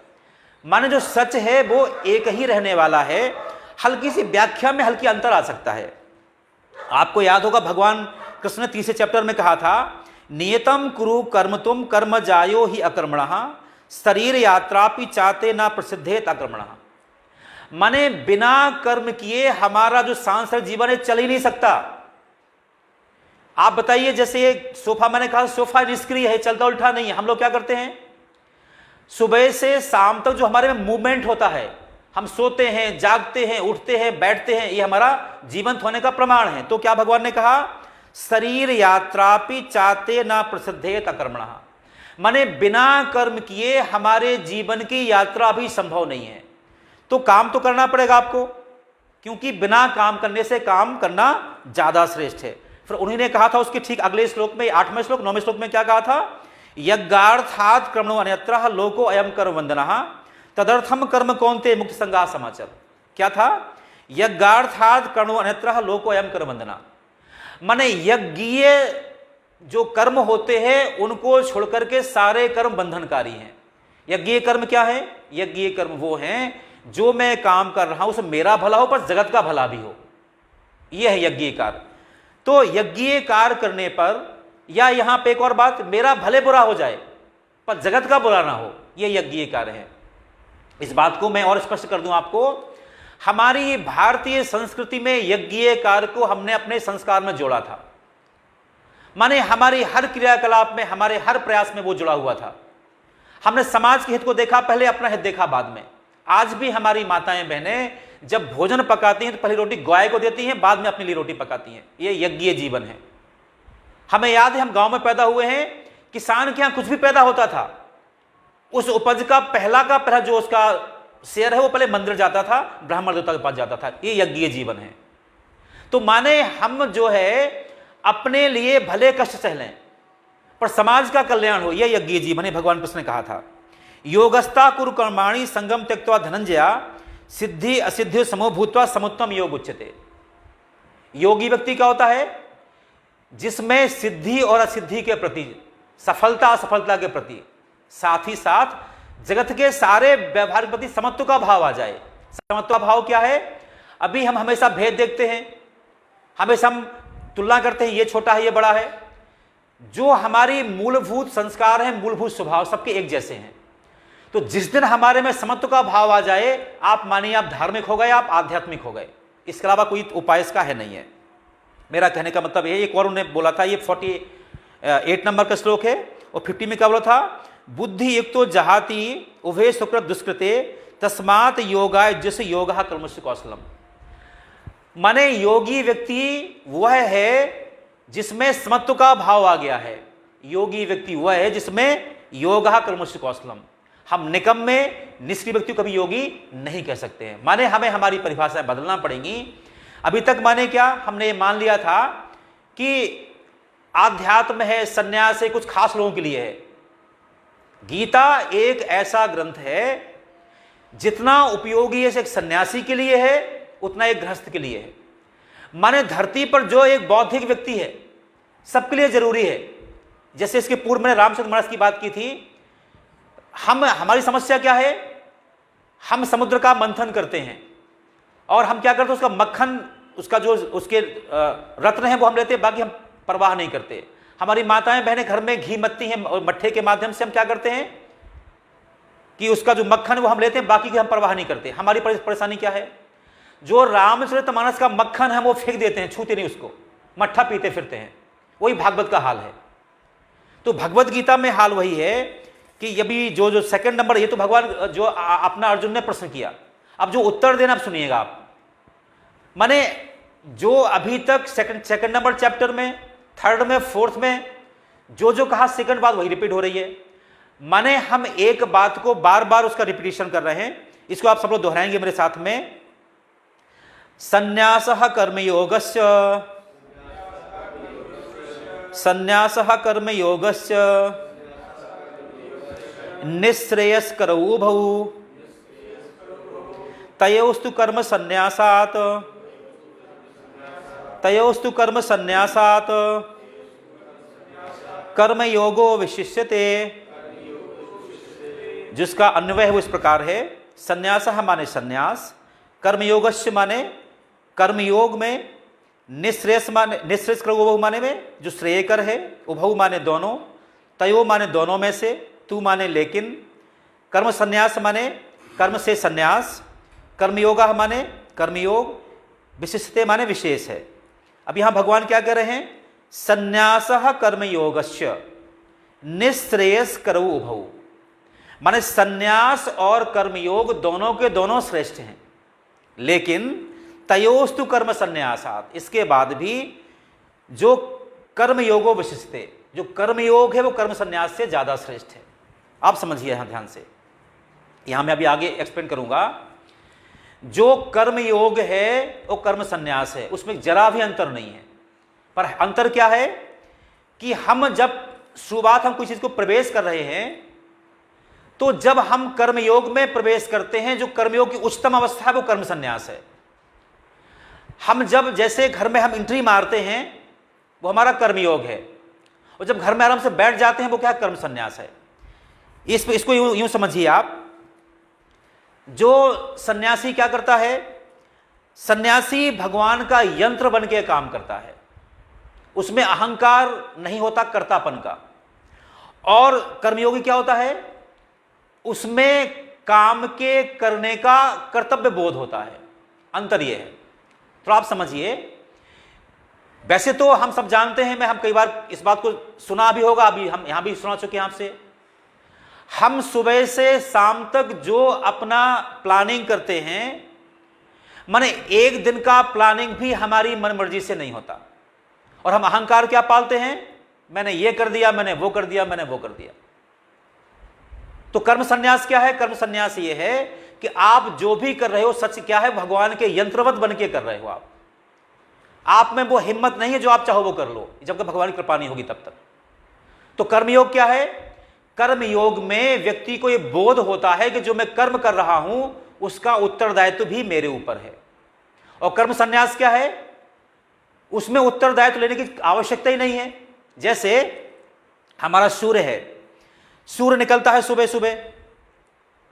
माने जो सच है वो एक ही रहने वाला है, हल्की सी व्याख्या में हल्की अंतर आ सकता है। आपको याद होगा भगवान कृष्ण ने 3रे चैप्टर में कहा था, नियतम कुरु कर्म तुम कर्म जायो ही अकर्मणः शरीर यात्रापि चाते ना प्रसिद्धेत अकर्मणः। माने बिना कर्म किए हमारा जो सांसारिक जीवन है चल ही नहीं सकता। आप बताइए, जैसे ये सोफा, मैंने कहा सोफा निष्क्रिय है, चलता उल्टा नहीं है। हम लोग क्या करते हैं, सुबह से शाम तक जो हमारे में मूवमेंट होता है, हम सोते हैं, जागते हैं, उठते हैं, बैठते हैं, ये हमारा जीवंत होने का प्रमाण है। तो क्या भगवान ने कहा, शरीर यात्रापि चाते ना प्रसिद्धेत अकर्मणः। माने बिना कर्म किए हमारे जीवन की यात्रा भी संभव नहीं है। तो काम तो करना पड़ेगा आपको, क्योंकि बिना काम करने से काम करना ज्यादा श्रेष्ठ है। फिर उन्होंने कहा था उसके ठीक अगले श्लोक में, 8वें श्लोक 9वें श्लोक में क्या कहा था, यज्ञार्थात् कर्मणो अन्यत्र लोको अयम कर्म वंदनः तदर्थम कर्म कौन्ते मुक्त संगा समाचार। क्या था? यज्ञार्थात् कर्णो अन्यत्र लोको अयम कर्म वंदना। माने यज्ञीय जो कर्म होते हैं उनको छोड़कर के सारे कर्म बंधनकारी हैं। यज्ञीय कर्म क्या है? यज्ञीय कर्म वो हैं जो मैं काम कर रहा हूं उसमें मेरा भला हो पर जगत का भला भी हो, यह है यज्ञीय कार्य। तो यज्ञीय कार्य करने पर, या यहां पे एक और बात, मेरा भले बुरा हो जाए पर जगत का बुरा ना हो, यह यज्ञीय कार्य है। इस बात को मैं और स्पष्ट कर दूं आपको, हमारी भारतीय संस्कृति में यज्ञीय कार्य को हमने अपने संस्कार में जोड़ा था। माने हमारी हर क्रियाकलाप में, हमारे हर प्रयास में वो जुड़ा हुआ था। हमने समाज के हित को देखा पहले, अपना हित देखा बाद में। आज भी हमारी माताएं बहनें जब भोजन पकाती हैं तो पहली रोटी गाय को देती हैं, बाद में अपने लिए रोटी पकाती हैं। ये यज्ञीय जीवन है। हमें याद है, हम गांव में पैदा हुए हैं, किसान के यहां कुछ भी पैदा होता था, उस उपज का पहला जो उसका शेयर है वो पहले मंदिर जाता था, ब्राह्मण देवता के पास जाता था। ये यज्ञीय जीवन है। तो माने हम जो है अपने लिए भले कष्ट सह लें पर समाज का कल्याण हो, यह यज्ञीय जीवन है। भगवान कृष्ण ने कहा था, योगस्ता कुरु कर्माणि संगम त्यक्त्वा धनंजया सिद्धि असिद्धि समो भूत्वा समुत्तम योग उच्यते। योगी व्यक्ति क्या होता है? जिसमें सिद्धि और असिद्धि के प्रति, सफलता असफलता के प्रति, साथ ही साथ जगत के सारे व्यवहार के प्रति समत्व का भाव आ जाए। समत्व का भाव क्या है? अभी हम हमेशा भेद देखते हैं, हमेशा हम तुलना करते हैं, ये छोटा है ये बड़ा है। जो हमारी मूलभूत संस्कार हैं, मूलभूत स्वभाव सबके एक जैसे हैं। तो जिस दिन हमारे में समत्व का भाव आ जाए, आप मानिए आप धार्मिक हो गए, आप आध्यात्मिक हो गए। इसके अलावा कोई उपाय इसका है नहीं है। मेरा कहने का मतलब ये, एक और उन्होंने बोला था, ये 48 नंबर का श्लोक है और 50 में क्या बोला था? बुद्धि युक्तो जहाति उभे सुकृत दुष्कृते तस्मात् योगाय जिस योगा कर्मसु कौशलम। माने योगी व्यक्ति वह है जिसमें समत्व का भाव आ गया है। योगी व्यक्ति वह है जिसमें योगा कर्मसु कौशलम। हम निकम्मे निष्क्रिय व्यक्ति को कभी योगी नहीं कह सकते हैं। माने हमें हमारी परिभाषाएं बदलना पड़ेंगी। अभी तक माने क्या, हमने ये मान लिया था कि आध्यात्म है, सन्यास है, कुछ खास लोगों के लिए है। गीता एक ऐसा ग्रंथ है जितना उपयोगी एक सन्यासी के लिए है उतना एक गृहस्थ के लिए है। माने धरती पर जो एक बौद्धिक व्यक्ति है सबके लिए जरूरी है। जैसे इसके पूर्व मैंने रामचंद्र मानस की बात की थी। हमारी समस्या क्या है? हम समुद्र का मंथन करते हैं और हम क्या करते हैं, उसका मक्खन, उसका जो उसके रत्न है वो हम लेते हैं, बाकी हम परवाह नहीं करते। हमारी माताएं बहनें घर में घी मत्ती हैं और मट्ठे के माध्यम से हम क्या करते हैं कि उसका जो मक्खन वो हम लेते हैं, बाकी की हम परवाह नहीं करते। हमारी परेशानी क्या है? जो रामचरितमानस का मक्खन है वो फेंक देते हैं, छूते नहीं उसको, मट्ठा पीते फिरते हैं। वही भागवत का हाल है। तो भगवत गीता में हाल वही है कि अभी जो सेकंड नंबर, ये तो भगवान जो अपना अर्जुन ने प्रश्न किया, अब जो उत्तर देना आप सुनिएगा आप। माने जो अभी तक सेकंड नंबर चैप्टर में, थर्ड में, फोर्थ में जो कहा, सेकंड बात वही रिपीट हो रही है। माने हम एक बात को बार बार उसका रिपीटिशन कर रहे हैं। इसको आप सब लोग दोहराएंगे मेरे साथ में। संन्यासः कर्मयोगस्य, संन्यासः कर्मयोगस्य निःश्रेयस्करौ उभौ तयोस्तु कर्म संन्यासात्, तयोस्तु कर्म संन्यासात् कर्मयोगो विशिष्यते। जिसका अन्वय है वो इस प्रकार है, संन्यासः माने संन्यास, कर्मयोगस्य माने कर्मयोग में, निःश्रेयस माने निःश्रेयस करो उभौ माने में जो श्रेयकर है, उभौ माने दोनों, तयो माने दोनों में से, तू माने लेकिन, कर्म संन्यास माने कर्म से संन्यास, कर्मयोगा माने कर्मयोग, विशिष्टते माने विशेष है। अब यहां भगवान क्या कह रहे हैं? संन्यासः कर्मयोगस्य निःश्रेयस करो उभौ। माने संन्यास और कर्मयोग दोनों के दोनों श्रेष्ठ हैं, लेकिन तयोस्तु कर्म संन्यासात्, इसके बाद भी जो कर्मयोगो विशिष्टते, जो कर्मयोग है वो कर्म संन्यास से ज्यादा श्रेष्ठ है। आप समझिए यहां ध्यान से, यहां मैं अभी आगे एक्सप्लेन करूंगा। जो कर्मयोग है वो कर्म संन्यास है, उसमें जरा भी अंतर नहीं है। पर अंतर क्या है कि हम जब शुरुआत हम कोई चीज को प्रवेश कर रहे हैं तो जब हम कर्मयोग में प्रवेश करते हैं, जो कर्मयोग की उच्चतम अवस्था है वो कर्म संन्यास है। हम जब जैसे घर में हम एंट्री मारते हैं वो हमारा कर्मयोग है, और जब घर में आराम से बैठ जाते हैं वो क्या कर्म संन्यास है। इसको यूं समझिए आप, जो सन्यासी क्या करता है, सन्यासी भगवान का यंत्र बन के काम करता है, उसमें अहंकार नहीं होता कर्तापन का। और कर्मयोगी क्या होता है, उसमें काम के करने का कर्तव्य बोध होता है। अंतर यह है, तो आप समझिए। वैसे तो हम सब जानते हैं, हम कई बार इस बात को सुना भी होगा, अभी हम यहां भी सुना चुके हैं आपसे। हम सुबह से शाम तक जो अपना प्लानिंग करते हैं, माने एक दिन का प्लानिंग भी हमारी मन मर्जी से नहीं होता, और हम अहंकार क्या पालते हैं, मैंने ये कर दिया, मैंने वो कर दिया, मैंने वो कर दिया। तो कर्म संन्यास क्या है? कर्म संन्यास ये है कि आप जो भी कर रहे हो सच क्या है, भगवान के यंत्रवत बन के कर रहे हो। आप में वो हिम्मत नहीं है जो आप चाहो वो कर लो, जब तक भगवान की कृपा नहीं होगी तब तक। तो कर्मयोग क्या है? कर्मयोग में व्यक्ति को यह बोध होता है कि जो मैं कर्म कर रहा हूं उसका उत्तरदायित्व भी मेरे ऊपर है। और कर्म संन्यास क्या है? उसमें उत्तरदायित्व लेने की आवश्यकता ही नहीं है। जैसे हमारा सूर्य है, सूर्य निकलता है सुबह सुबह,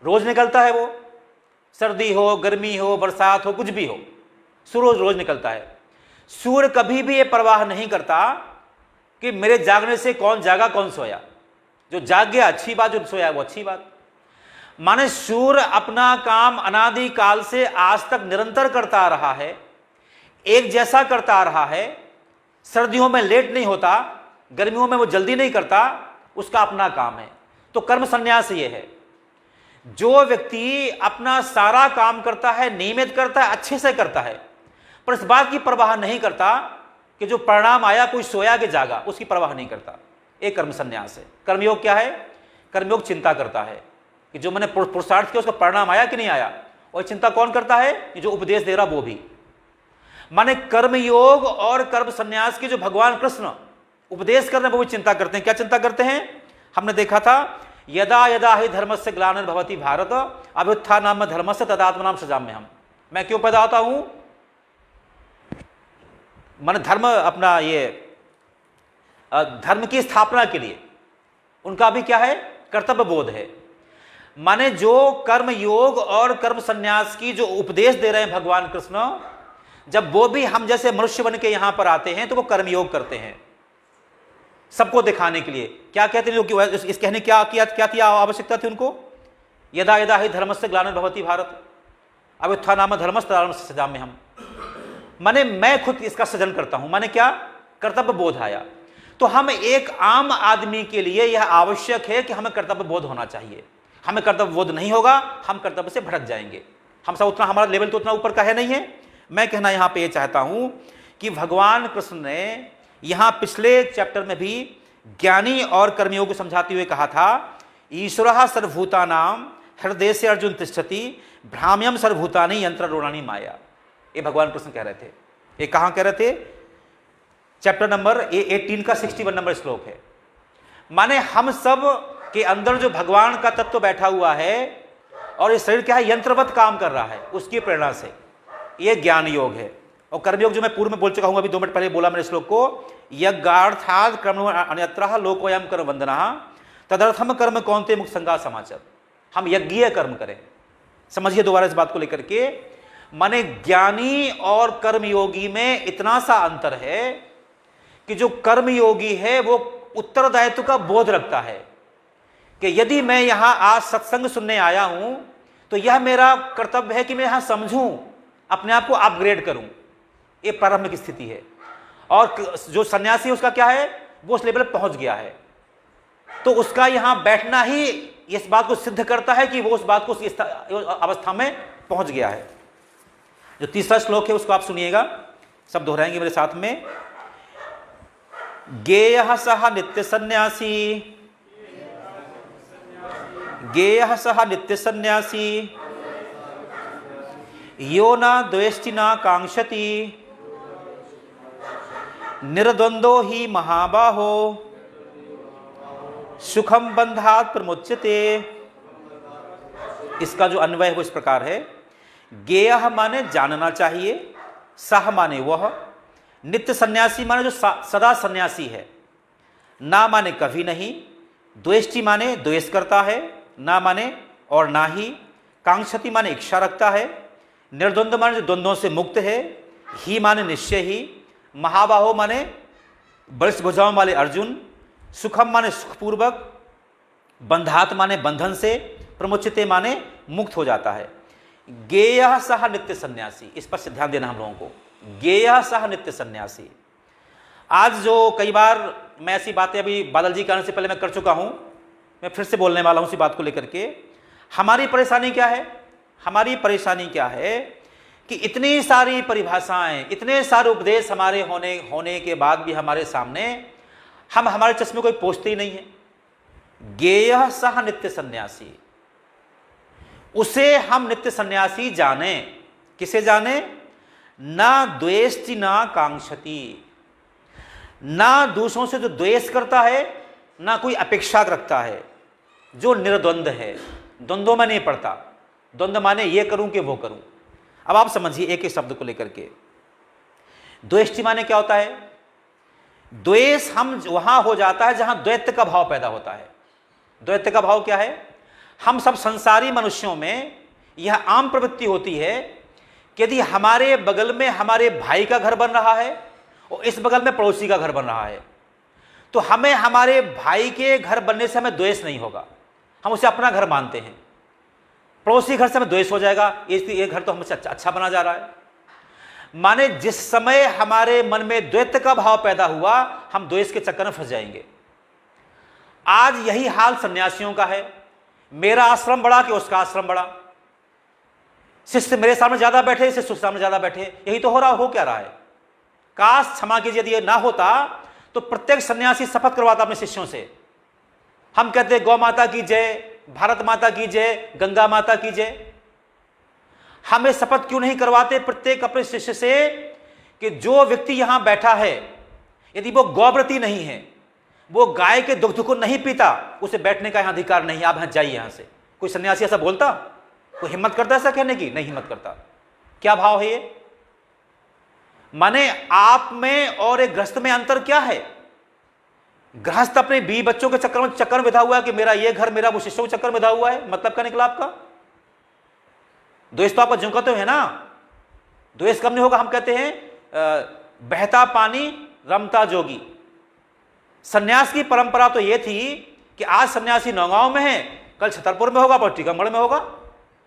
रोज निकलता है, वो सर्दी हो, गर्मी हो, बरसात हो, कुछ भी हो, सूर्य रोज निकलता है। सूर्य कभी भी ये परवाह नहीं करता कि मेरे जागने से कौन जागा कौन सोया। जो जाग गया अच्छी बात, जो सोया वो अच्छी बात। माने सूर्य अपना काम अनादि काल से आज तक निरंतर करता आ रहा है, एक जैसा करता आ रहा है। सर्दियों में लेट नहीं होता, गर्मियों में वो जल्दी नहीं करता, उसका अपना काम है। तो कर्म संन्यास ये है, जो व्यक्ति अपना सारा काम करता है, नियमित करता है, अच्छे से करता है, पर इस बात की परवाह नहीं करता कि जो परिणाम आया कोई सोया कि जागा, उसकी परवाह नहीं करता, एक कर्म संन्यास है। कर्मयोग क्या है? कर्मयोग चिंता करता है कि जो मैंने पुरुषार्थ किया उसका परिणाम आया कि नहीं आया। और चिंता कौन करता है? कि जो उपदेश दे रहा वो भी। माने कर्मयोग और कर्म संन्यास की जो भगवान कृष्ण उपदेश कर रहे हैं वो भी चिंता करते हैं। क्या चिंता करते हैं? हमने देखा था, यदा यदा ही धर्मस्य ग्लानिर्भवति भारत अभ्युत्थानाम धर्मस्य तदात्मनाम सृजाम्यहम्। मैं क्यों पैदा होता हूं? माने धर्म, अपना ये धर्म की स्थापना के लिए। उनका भी क्या है? कर्तव्य बोध है। माने जो कर्म योग और कर्म संन्यास की जो उपदेश दे रहे हैं भगवान कृष्ण, जब वो भी हम जैसे मनुष्य बन के यहां पर आते हैं तो वो कर्मयोग करते हैं सबको दिखाने के लिए। क्या कहते हैं इस कहने क्या थी आवश्यकता थी उनको? यदा यदा ही धर्मस्य ग्लानिर्भवति भारत अभ्युत्थानाम धर्मस्य तदात्मनाम सृजाम्यहम्। माने मैं खुद इसका सृजन करता हूं। माने क्या? कर्तव्य बोध आया। तो हम एक आम आदमी के लिए यह आवश्यक है कि हमें कर्तव्य बोध होना चाहिए। हमें कर्तव्य बोध नहीं होगा, हम कर्तव्य से भटक जाएंगे। हम सब उतना, हमारा लेवल तो उतना ऊपर का है नहीं है। मैं कहना यहां पे ये चाहता हूं कि भगवान कृष्ण ने यहां पिछले चैप्टर में भी ज्ञानी और कर्मयोग को समझाते हुए कहा था, ईश्वरः सर्वभूतानां हृदय से अर्जुन तिष्ठति भ्राम्यम सर्वभूतानि यंत्र रोणानी माया। ये भगवान कृष्ण कह रहे थे। ये कहां कह रहे थे? चैप्टर नंबर 18 का 61 नंबर श्लोक है। माने हम सब के अंदर जो भगवान का तत्व बैठा हुआ है और ये शरीर क्या है? यंत्रवत काम कर रहा है, उसकी प्रेरणा से। ये ज्ञान योग है। और कर्मयोग जो मैं पूर्व में बोल चुका हूं, अभी 2 मिनट पहले बोला मैंने श्लोक को, यज्ञार्थात् कर्म अन्यत्रः लोकोऽयं कर्म बन्धनः तदर्थम कर्म कौन्तेय मुक्त संगा समाचर। हम यज्ञीय कर्म करें। समझिए दोबारा इस बात को लेकर के। माने ज्ञानी और कर्मयोगी में इतना सा अंतर है कि जो कर्मयोगी है वो उत्तरदायित्व का बोध रखता है कि यदि मैं यहां आज सत्संग सुनने आया हूं तो यह मेरा कर्तव्य है कि मैं यहां समझूं, अपने आप को अपग्रेड करूं। ये प्रारंभिक स्थिति है। और जो सन्यासी है उसका क्या है? वो उस लेवल पर पहुंच गया है, तो उसका यहां बैठना ही इस बात को सिद्ध करता है कि वो उस बात को उस अवस्था में पहुंच गया है। जो तीसरा श्लोक है उसको आप सुनिएगा, सब दोहराएंगे मेरे साथ में। गेयः सः नित्य सन्यासी, गेयः सः नित्य सन्यासी यो न द्वेष्टि न कांक्षति निर्द्वंद्वो हि महाबाहो सुखम बंधात् प्रमुच्यते। इसका जो अन्वय है वो इस प्रकार है, ज्ञेयः माने जानना चाहिए, सह माने वह, नित्य सन्यासी माने जो सदा सन्यासी है, ना माने कभी नहीं, द्वेष्टि माने द्वेष करता है, ना माने और ना ही, कांक्षति माने इच्छा रखता है, निर्द्वंद्व माने जो द्वंद्वों से मुक्त है, ही माने निश्चय ही, महाबाहो माने बलिष्ठ भुजाओं वाले अर्जुन, सुखम माने सुखपूर्वक, बंधात माने बंधन से, प्रमुचिते माने मुक्त हो जाता है। ज्ञेयः सह नित्य सन्यासी, इस पर ध्यान देना हम लोगों को, ज्ञेयः सह नित्य सन्यासी। आज जो कई बार मैं ऐसी बातें अभी बादल जी के आने से पहले मैं कर चुका हूं, मैं फिर से बोलने वाला हूं इसी बात को लेकर के। हमारी परेशानी क्या है? हमारी परेशानी क्या है कि इतनी सारी परिभाषाएं, इतने सारे उपदेश हमारे होने के बाद भी हमारे सामने हम हमारे चश्मे कोई पोंछते ही नहीं है। ज्ञेयः सह नित्य सन्यासी, उसे हम नित्य सन्यासी जाने। किसे जाने? ना द्वेष्टि ना कांक्षति, ना दूसरों से जो द्वेष करता है, ना कोई अपेक्षा रखता है, जो निर्द्वंद है, द्वंद्वों में नहीं पड़ता। द्वंद्व माने ये करूं कि वो करूं। अब आप समझिए एक एक शब्द को लेकर के। द्वेष्टि माने क्या होता है? द्वेष हम वहां हो जाता है जहां द्वैत का भाव पैदा होता है। द्वैत का भाव क्या है? हम सब संसारी मनुष्यों में यह आम प्रवृत्ति होती है कि यदि हमारे बगल में हमारे भाई का घर बन रहा है और इस बगल में पड़ोसी का घर बन रहा है, तो हमें हमारे भाई के घर बनने से हमें द्वेष नहीं होगा, हम उसे अपना घर मानते हैं। पड़ोसी घर से हमें द्वेष हो जाएगा, ये घर तो हमसे अच्छा बना जा रहा है। माने जिस समय हमारे मन में द्वैत का भाव पैदा हुआ, हम द्वेष के चक्कर में फंस जाएंगे। आज यही हाल सन्यासियों का है। मेरा आश्रम बड़ा कि उसका आश्रम बड़ा, शिष्य मेरे सामने ज्यादा बैठे, शिष्य उसके सामने ज्यादा बैठे, यही तो हो क्या रहा है। काश, क्षमा कीजिए, यदि ये ना होता तो प्रत्येक सन्यासी शपथ करवाता अपने शिष्यों से। हम कहते हैं गौ माता की जय, भारत माता की जय, गंगा माता की जय। हमें शपथ क्यों नहीं करवाते प्रत्येक अपने शिष्य से कि जो व्यक्ति यहां बैठा है, यदि वो गौव्रती नहीं है, वो गाय के दुग्ध को नहीं पीता, उसे बैठने का यहां अधिकार नहीं, आप यहां जाइए यहां से। कोई सन्यासी ऐसा बोलता? कोई हिम्मत करता ऐसा कहने की? नहीं हिम्मत करता। क्या भाव है ये? माने आप में और एक गृहस्थ में अंतर क्या है? गृहस्थ अपने बीवी बच्चों के चक्कर में बिता हुआ है कि मेरा ये घर, मेरा वो शिष्यों के चक्कर में बिता हुआ है। मतलब क्या निकला आपका? द्वेष तो आपका झुका तो है ना, द्वेष कब नहीं होगा। हम कहते हैं बहता पानी रमता जोगी। सन्यास की परंपरा तो यह थी कि आज सन्यासी नौगांव में है, कल छतरपुर में होगा, पर टीकमगढ़ में होगा।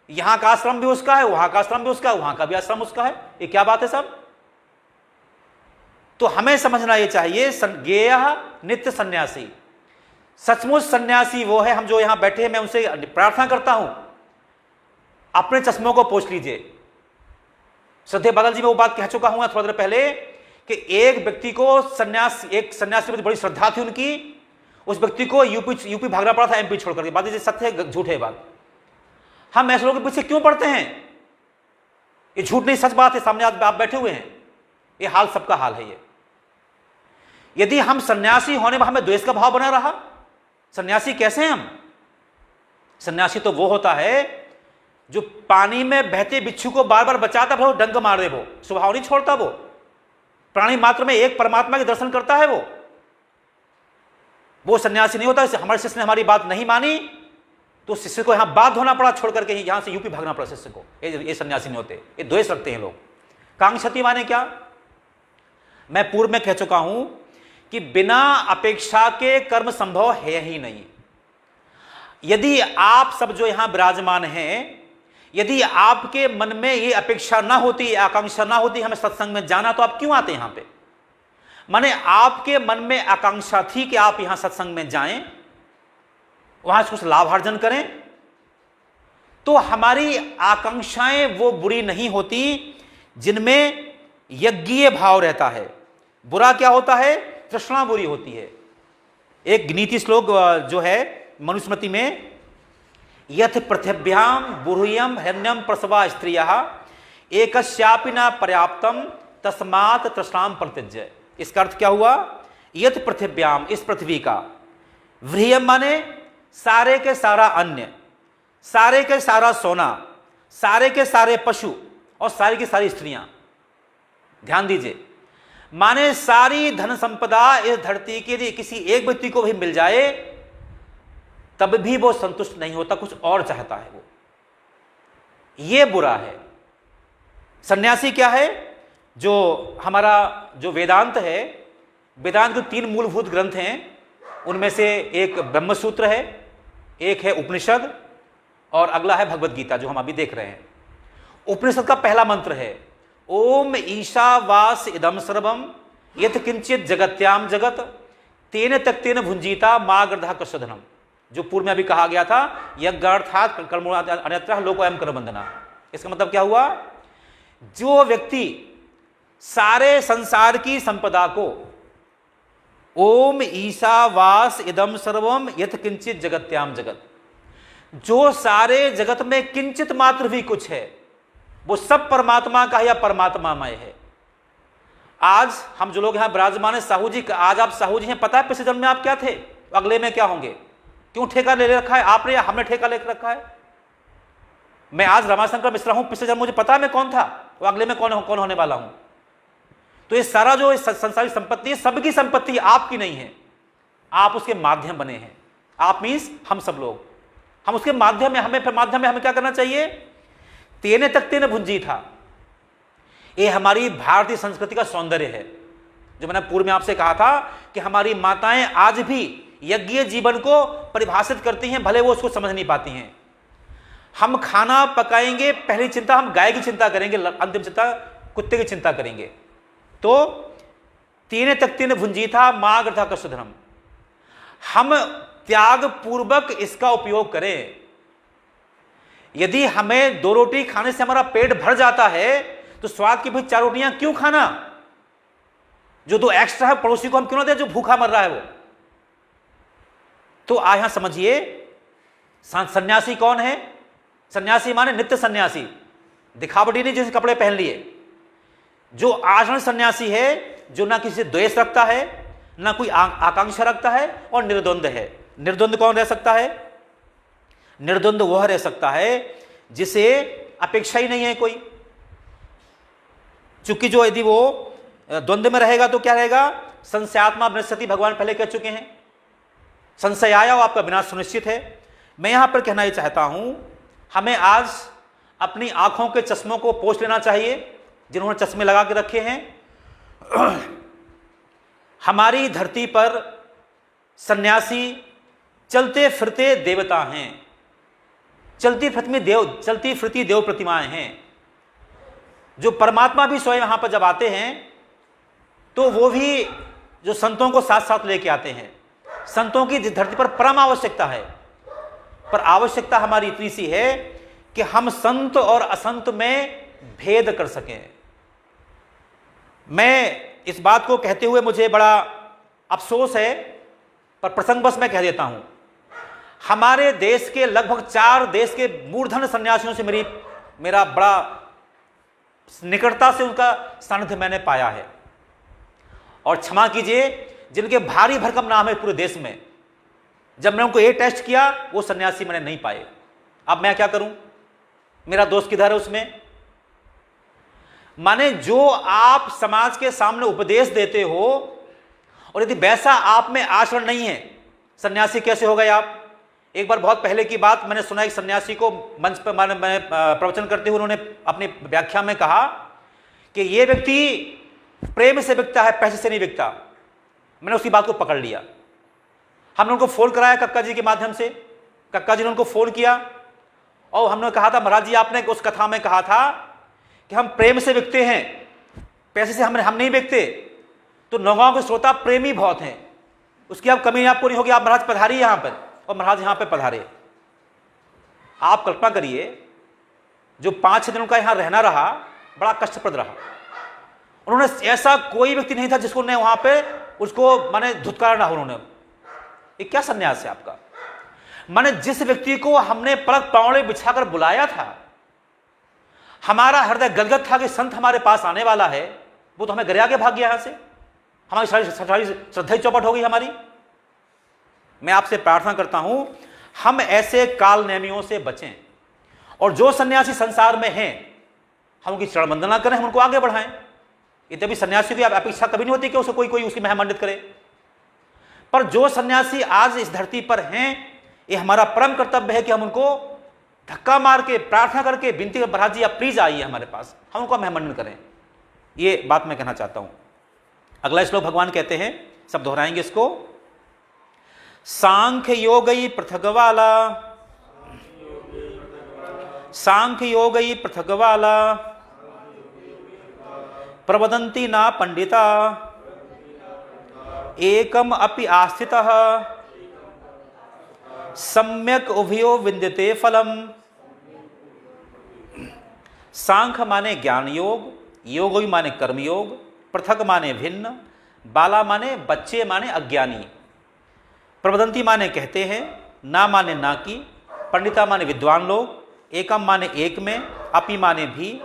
यहां का आश्रम भी उसका है, वहां का आश्रम भी उसका है, वहां का भी आश्रम उसका है। ये क्या बात है सब? तो हमें समझना यह चाहिए, ज्ञेयः नित्य सन्यासी। सचमुच सन्यासी वो है, हम जो यहां बैठे हैं, मैं उनसे प्रार्थना करता हूं, अपने चश्मों को पोंछ लीजिए। श्रद्धेय बादल जी, मैं वो बात कह चुका हूं थोड़ा देर पहले कि एक व्यक्ति को एक सन्यासी में बड़ी श्रद्धा थी उनकी, उस व्यक्ति को यूपी भागना पड़ा था, एमपी छोड़ करके। बात ये सत्य है झूठ है बात? हम ऐसे लोगों के पीछे क्यों पड़ते हैं? ये झूठ नहीं, सच बात है, सामने आप बैठे हुए हैं। ये हाल सबका हाल है। ये यदि हम सन्यासी होने में हमें द्वेष का भाव बना रहा, सन्यासी कैसे हैं हम? सन्यासी तो वो होता है जो पानी में बहते बिच्छू को बार बार बचाता, वो डंक मार दे, वो स्वभाव नहीं छोड़ता। वो प्राणी मात्र में एक परमात्मा के दर्शन करता है। वो सन्यासी नहीं होता। हमारे शिष्य ने हमारी बात नहीं मानी तो शिष्य को यहां बात होना पड़ा, छोड़ करके यहां से यूपी भागना पड़ा शिष्य को। ये सन्यासी नहीं होते, ये द्वेष रखते हैं लोग। कांक्षति माने क्या? मैं पूर्व में कह चुका हूं कि बिना अपेक्षा के कर्म संभव है ही नहीं। यदि आप सब जो यहां विराजमान हैं, यदि आपके मन में ये अपेक्षा ना होती, आकांक्षा ना होती हमें सत्संग में जाना, तो आप क्यों आते यहां पे? माने आपके मन में आकांक्षा थी कि आप यहां सत्संग में जाएं, वहां से कुछ लाभार्जन करें, तो हमारी आकांक्षाएं वो बुरी नहीं होती जिनमें यज्ञीय भाव रहता है। बुरा क्या होता है? तृष्णा बुरी होती है। एक नीति श्लोक जो है मनुस्मृति में, यथ पृथिव्याम बुरुयम हिरण्यम प्रसवा स्त्रियः एकस्यापि न पर्याप्तम तस्मात् तृष्णाम परित्यज्य। इसका अर्थ क्या हुआ? यथ पृथिव्याम, इस पृथ्वी का, व्रियम माने सारे के सारा अन्य, सारे के सारा सोना, सारे के सारे पशु और सारी की सारी स्त्रियां। ध्यान दीजिए, माने सारी धन संपदा इस धरती के लिए किसी एक व्यक्ति को भी मिल जाए तब भी वो संतुष्ट नहीं होता, कुछ और चाहता है वो। ये बुरा है। सन्यासी क्या है? जो हमारा जो वेदांत है, वेदांत के 3 मूलभूत ग्रंथ हैं, उनमें से एक ब्रह्मसूत्र है, एक है उपनिषद और अगला है भगवत गीता, जो हम अभी देख रहे हैं। उपनिषद का पहला मंत्र है ओम ईशावास इदम सर्वम यत किंचित जगत्याम जगत तेन तक्तेन भुंजीता मा गर्धा कशधनम, जो पूर्व में अभी कहा गया था यज्ञार्थात् कर्मणो अन्यत्र लोको अयं करबंधना। इसका मतलब क्या हुआ? जो व्यक्ति सारे संसार की संपदा को ओम ईशावास इदम सर्वम यत किंचित जगत्याम जगत, जो सारे जगत में किंचित मात्र भी कुछ है वो सब परमात्मा का या परमात्मामय है। आज हम जो लोग यहां विराजमान है, साहू जी, आज आप साहू जी हैं, पता है पिछले जन्म में आप क्या थे, अगले में क्या होंगे? क्यों ठेका ले रखा है आपने या हमने ठेका ले रखा है? मैं आज रमाशंकर मिश्रा हूं, पिछले जन्म मुझे पता है मैं कौन था, वो अगले में कौन होने वाला हूं। तो ये सारा जो संसारिक संपत्ति है, सबकी संपत्ति आपकी नहीं है, आप उसके माध्यम बने हैं। आप मीन्स हम सब लोग, हम उसके माध्यम में, हमें क्या करना चाहिए? तेने तकते न भुंजी था। ये हमारी भारतीय संस्कृति का सौंदर्य है, जो मैंने पूर्व में आपसे कहा था कि हमारी माताएं आज भी यज्ञ जीवन को परिभाषित करती हैं, भले वो उसको समझ नहीं पाती हैं। हम खाना पकाएंगे, पहली चिंता हम गाय की चिंता करेंगे, अंतिम चिंता कुत्ते की चिंता करेंगे। तो तीन तख्ती ने भुंजी था मां गर्था कशधनम। हम त्याग पूर्वक इसका उपयोग करें। यदि हमें 2 रोटी खाने से हमारा पेट भर जाता है तो स्वाद की भाई 4 रोटियां क्यों खाना? जो 2 एक्स्ट्रा है पड़ोसी को हम क्यों ना दे जो भूखा मर रहा है वो? तो आज यहां समझिए सन्यासी कौन है? सन्यासी माने नित्य सन्यासी, दिखावटी नहीं जैसे कपड़े पहन लिए। जो आचरण सन्यासी है, जो ना किसी से द्वेष रखता है, ना कोई आकांक्षा रखता है और निर्द्वंद है। निर्द्वंद कौन रह सकता है? निर्द्वंद वह रह सकता है जिसे अपेक्षा ही नहीं है कोई। चूंकि जो यदि वो द्वंद्व में रहेगा तो क्या रहेगा? संशयात्मा विनश्यति, भगवान पहले कह चुके हैं। संशय आया वो आपका विनाश सुनिश्चित है। मैं यहां पर कहना ही चाहता हूं, हमें आज अपनी आंखों के चश्मों को पोंछ लेना चाहिए, जिन्होंने चश्मे लगा के रखे हैं। हमारी धरती पर सन्यासी चलते फिरते देवता हैं, चलती फिरती देव प्रतिमाएं हैं। जो परमात्मा भी स्वयं यहां पर जब आते हैं तो वो भी जो संतों को साथ साथ लेके आते हैं। संतों की धरती पर परम आवश्यकता है, पर आवश्यकता हमारी इतनी सी है कि हम संत और असंत में भेद कर सकें। मैं इस बात को कहते हुए मुझे बड़ा अफसोस है, पर प्रसंगवश मैं कह देता हूं, हमारे देश के लगभग 4 देश के मूर्धन्य सन्यासियों से मेरा बड़ा निकटता से उनका सानिध्य मैंने पाया है। और क्षमा कीजिए, जिनके भारी भरकम नाम है पूरे देश में, जब मैंने उनको ये टेस्ट किया वो सन्यासी मैंने नहीं पाए। अब मैं क्या करूं? मेरा दोस्त किधर है उसमें? माने जो आप समाज के सामने उपदेश देते हो और यदि वैसा आप में आचरण नहीं है, सन्यासी कैसे हो गए आप? एक बार बहुत पहले की बात मैंने सुना, एक सन्यासी को मंच पर मैं प्रवचन करते हुए उन्होंने अपनी व्याख्या में कहा कि ये व्यक्ति प्रेम से बिकता है, पैसे से नहीं बिकता। मैंने उसकी बात को पकड़ लिया। हमने उनको फोन कराया कक्का जी के माध्यम से, कक्का जी ने उनको फोन किया और हमने कहा था महाराज जी आपने उस कथा में कहा था कि हम प्रेम से बिकते हैं, पैसे से हम नहीं बिकते। तो नौगांव के श्रोता प्रेमी बहुत हैं, उसकी अब कमी आपको नहीं होगी। आप महाराज पधारिए यहाँ पर, और महाराज यहाँ पे पधारे। आप कल्पना करिए, जो 5-6 दिन उनका यहाँ रहना रहा बड़ा कष्टप्रद रहा। उन्होंने ऐसा कोई व्यक्ति नहीं था जिसको ने वहां पे उसको माने धुतकारा ना हो। उन्होंने, ये क्या सन्यास है आपका? माने जिस व्यक्ति को हमने पलक पावड़े बिछाकर बुलाया था, हमारा हृदय गदगद था कि संत हमारे पास आने वाला है, वो तो हमें गरिया के भाग गया यहां से। हमारी सारी श्रद्धा ही चौपट हो गई हमारी। मैं आपसे प्रार्थना करता हूं, हम ऐसे काल नेमियों से बचें, और जो सन्यासी संसार में हैं हम उनकी चरण वंदना करें, हम उनको आगे बढ़ाएं। यद्यपि सन्यासी की अपेक्षा कभी नहीं होती कि उसे कोई उसकी महिमान्वित करे, पर जो सन्यासी आज इस धरती पर हैं, ये हमारा परम कर्तव्य है कि हम उनको धक्का मार के प्रार्थना करके विनती कर, महाराज जी आप प्लीज आइए हमारे पास, हम उनको महिमान्वित करें। ये बात मैं कहना चाहता हूं। अगला श्लोक भगवान कहते हैं, सब दोहराएंगे इसको। सांख्य योगई पृथगवाला, सांख्य योगई पृथगवाला, प्रवदन्ति ना पंडिता, एकम अपि आस्थितः, सम्यक उभयो विद्यते फलम। सांख्य माने ज्ञान योग, योगी माने कर्मयोग, पृथक माने भिन्न, बाला माने बच्चे माने अज्ञानी, प्रवदंती माने कहते हैं, ना माने ना की, पंडिता माने विद्वान लोग, एकम माने एक में, अपि माने भी,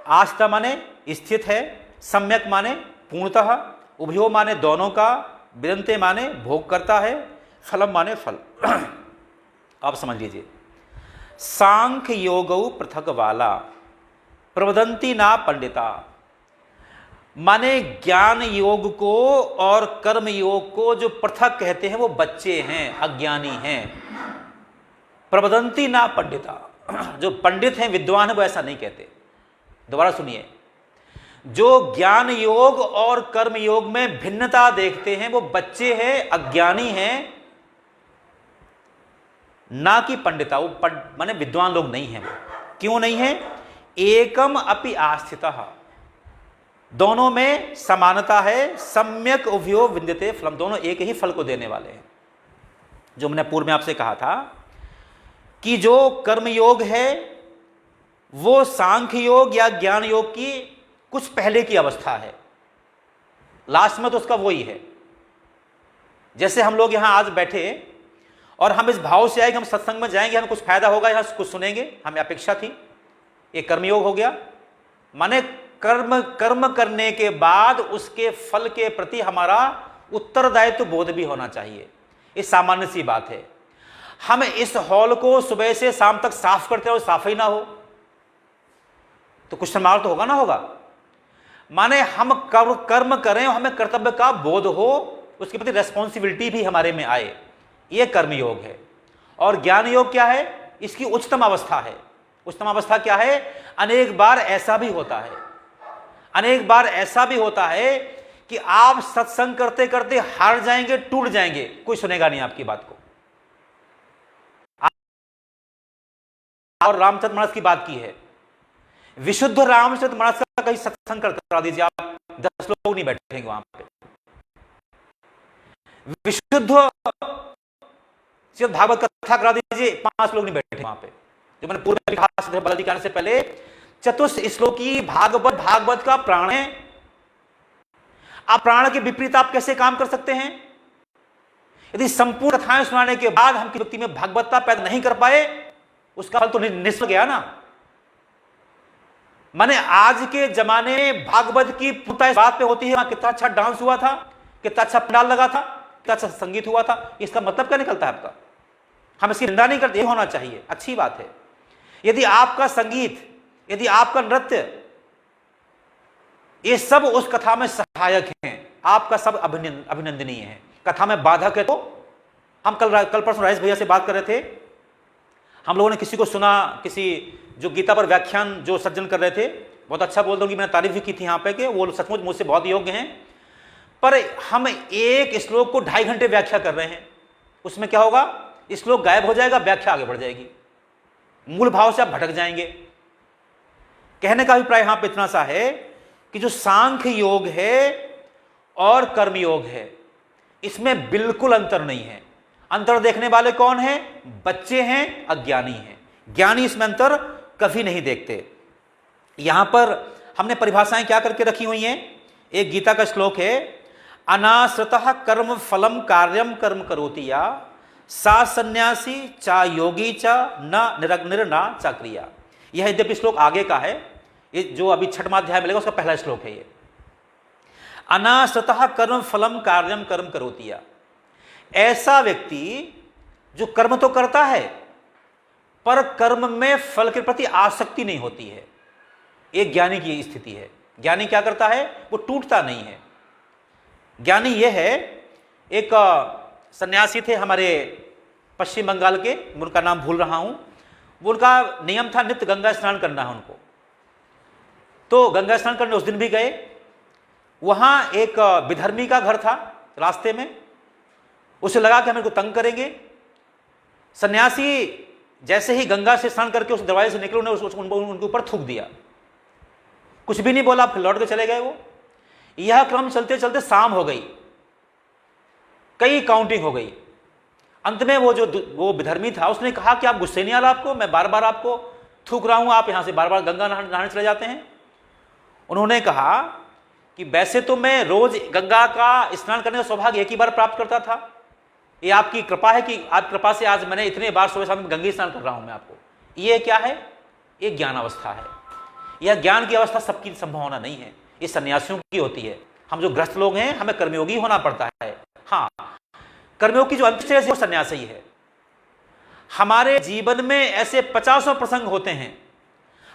आस्था माने स्थित है, सम्यक माने पूर्णतः, उभयो माने दोनों का, विदंते माने भोग करता है, फलम माने फल। आप समझ लीजिए, सांख्य योगौ पृथक वाला, प्रवदंती ना पंडिता, माने ज्ञान योग को और कर्म योग को जो पृथक कहते हैं वो बच्चे हैं, अज्ञानी हैं। प्रवदंती ना पंडिता, जो पंडित हैं विद्वान है वो ऐसा नहीं कहते। दोबारा सुनिए, जो ज्ञान योग और कर्म योग में भिन्नता देखते हैं वो बच्चे हैं, अज्ञानी हैं, ना कि पंडिता, वो माने विद्वान लोग नहीं हैं। वो क्यों नहीं है? एकम अपि आस्थितः, दोनों में समानता है, सम्यक उभयो विद्यते फलम, दोनों एक ही फल को देने वाले हैं। जो मैंने पूर्व में आपसे कहा था कि जो कर्म योग है वो सांख्य योग या ज्ञान योग की कुछ पहले की अवस्था है, लास्ट में तो उसका वही है। जैसे हम लोग यहां आज बैठे और हम इस भाव से आए कि हम सत्संग में जाएंगे, हमें कुछ फायदा होगा, यहां कुछ सुनेंगे, हमें अपेक्षा थी, ये कर्मयोग हो गया। माने कर्म करने के बाद उसके फल के प्रति हमारा उत्तरदायित्व बोध भी होना चाहिए। ये सामान्य सी बात है। हम इस हॉल को सुबह से शाम तक साफ करते हो, साफ ही ना हो तो कुछ संभाल तो होगा ना होगा। माने हम कर्म करें, हमें कर्तव्य का बोध हो, उसके प्रति रेस्पॉन्सिबिलिटी भी हमारे में आए, यह कर्म योग है। और ज्ञान योग क्या है? इसकी उच्चतम अवस्था है। उच्चतम अवस्था क्या है? अनेक बार ऐसा भी होता है, अनेक बार ऐसा भी होता है कि आप सत्संग करते करते हार जाएंगे, टूट जाएंगे, कोई सुनेगा नहीं आपकी बात को। और रामचरित मानस की बात की है, विशुद्ध रामचरित मानस का कहीं सत्संग करा दीजिए, आप 10 लोग नहीं बैठेंगे वहां पे। विशुद्ध भागवत कथा करा दीजिए, 5 लोग नहीं बैठे वहां पे। जो मैंने पूर्व में कहा बदल दिखाने से पहले, चतुर्थ श्लोकी भागवत का प्राण है। आप प्राण के विपरीत आप कैसे काम कर सकते हैं? यदि संपूर्ण कथाएं सुनाने के बाद हम व्यक्ति में भागवतता पैदा नहीं कर पाए, उसका फल तो निष्फल गया ना। माने आज के जमाने में भागवत की पूर्णता इस बात पे होती है वहां कितना अच्छा डांस हुआ था, कितना अच्छा पंडाल लगा था, कितना अच्छा संगीत हुआ था। इसका मतलब क्या निकलता है आपका? हम इसकी निंदा नहीं करते, होना चाहिए, अच्छी बात है। यदि आपका संगीत, यदि आपका नृत्य, ये सब उस कथा में सहायक हैं, आपका सब अभिनंदनीय है, कथा में बाधक है तो हम कल परसों राजेश भैया से बात कर रहे थे। हम लोगों ने किसी को सुना, किसी जो गीता पर व्याख्यान जो सज्जन कर रहे थे, बहुत अच्छा बोल दूंगी, मैंने तारीफ भी की थी यहाँ पे कि वो सचमुच मुझसे बहुत योग्य हैं। पर हम एक श्लोक को 2.5 घंटे व्याख्या कर रहे हैं, उसमें क्या होगा? श्लोक गायब हो जाएगा, व्याख्या आगे बढ़ जाएगी, मूल भाव से आप भटक जाएंगे। कहने का अभिप्राय यहां पर इतना सा है कि जो सांख्य योग है और कर्म योग है, इसमें बिल्कुल अंतर नहीं है। अंतर देखने वाले कौन है? बच्चे हैं, अज्ञानी हैं। ज्ञानी इसमें अंतर कभी नहीं देखते। यहां पर हमने परिभाषाएं क्या करके रखी हुई हैं? एक गीता का श्लोक है, अनाश्रितः कर्म फलम कार्यम कर्म करोति या सा सन्यासी चा योगी चा न निरग्निर्ना चा क्रिया। यह यद्यपि श्लोक आगे का है, ये जो अभी 6वां अध्याय मिलेगा उसका पहला श्लोक है ये। अनाश्रितः कर्म फलम कार्यम कर्म करोति या, ऐसा व्यक्ति जो कर्म तो करता है पर कर्म में फल के प्रति आसक्ति नहीं होती है। एक ज्ञानी की स्थिति है। ज्ञानी क्या करता है, वो टूटता नहीं है। ज्ञानी यह है, एक सन्यासी थे हमारे पश्चिम बंगाल के, उनका नाम भूल रहा हूं, वो उनका नियम था नित्य गंगा स्नान करना है उनको। तो गंगा स्नान करने उस दिन भी गए। वहां एक विधर्मी का घर था रास्ते में, उसे लगा कि हम इनको तंग करेंगे। सन्यासी जैसे ही गंगा से स्नान करके उस दरवाजे से निकले, उन्होंने उनके ऊपर थूक दिया। कुछ भी नहीं बोला, फिर लौट के चले गए वो। यह क्रम चलते चलते शाम हो गई, कई काउंटिंग हो गई। अंत में वो विधर्मी था, उसने कहा कि आप गुस्से नहीं आ रहा आपको, मैं बार बार आपको थूक रहा हूं, आप यहां से बार बार गंगा नहाने चले जाते हैं। उन्होंने कहा कि वैसे तो मैं रोज गंगा का स्नान करने का सौभाग्य एक ही बार प्राप्त करता था, ये आपकी कृपा है कि आप कृपा से आज मैंने इतने बार सुबह शाम गंगा स्नान कर रहा हूं मैं आपको। ये क्या है, एक ज्ञान अवस्था है। यह ज्ञान की अवस्था सबकी संभावना नहीं है, ये सन्यासियों की होती है। हम जो ग्रस्त लोग हैं, हमें कर्मयोगी होना पड़ता है। हाँ, कर्मयोग की जो अंतिम वो सन्यासी है। हमारे जीवन में ऐसे 50 प्रसंग होते हैं,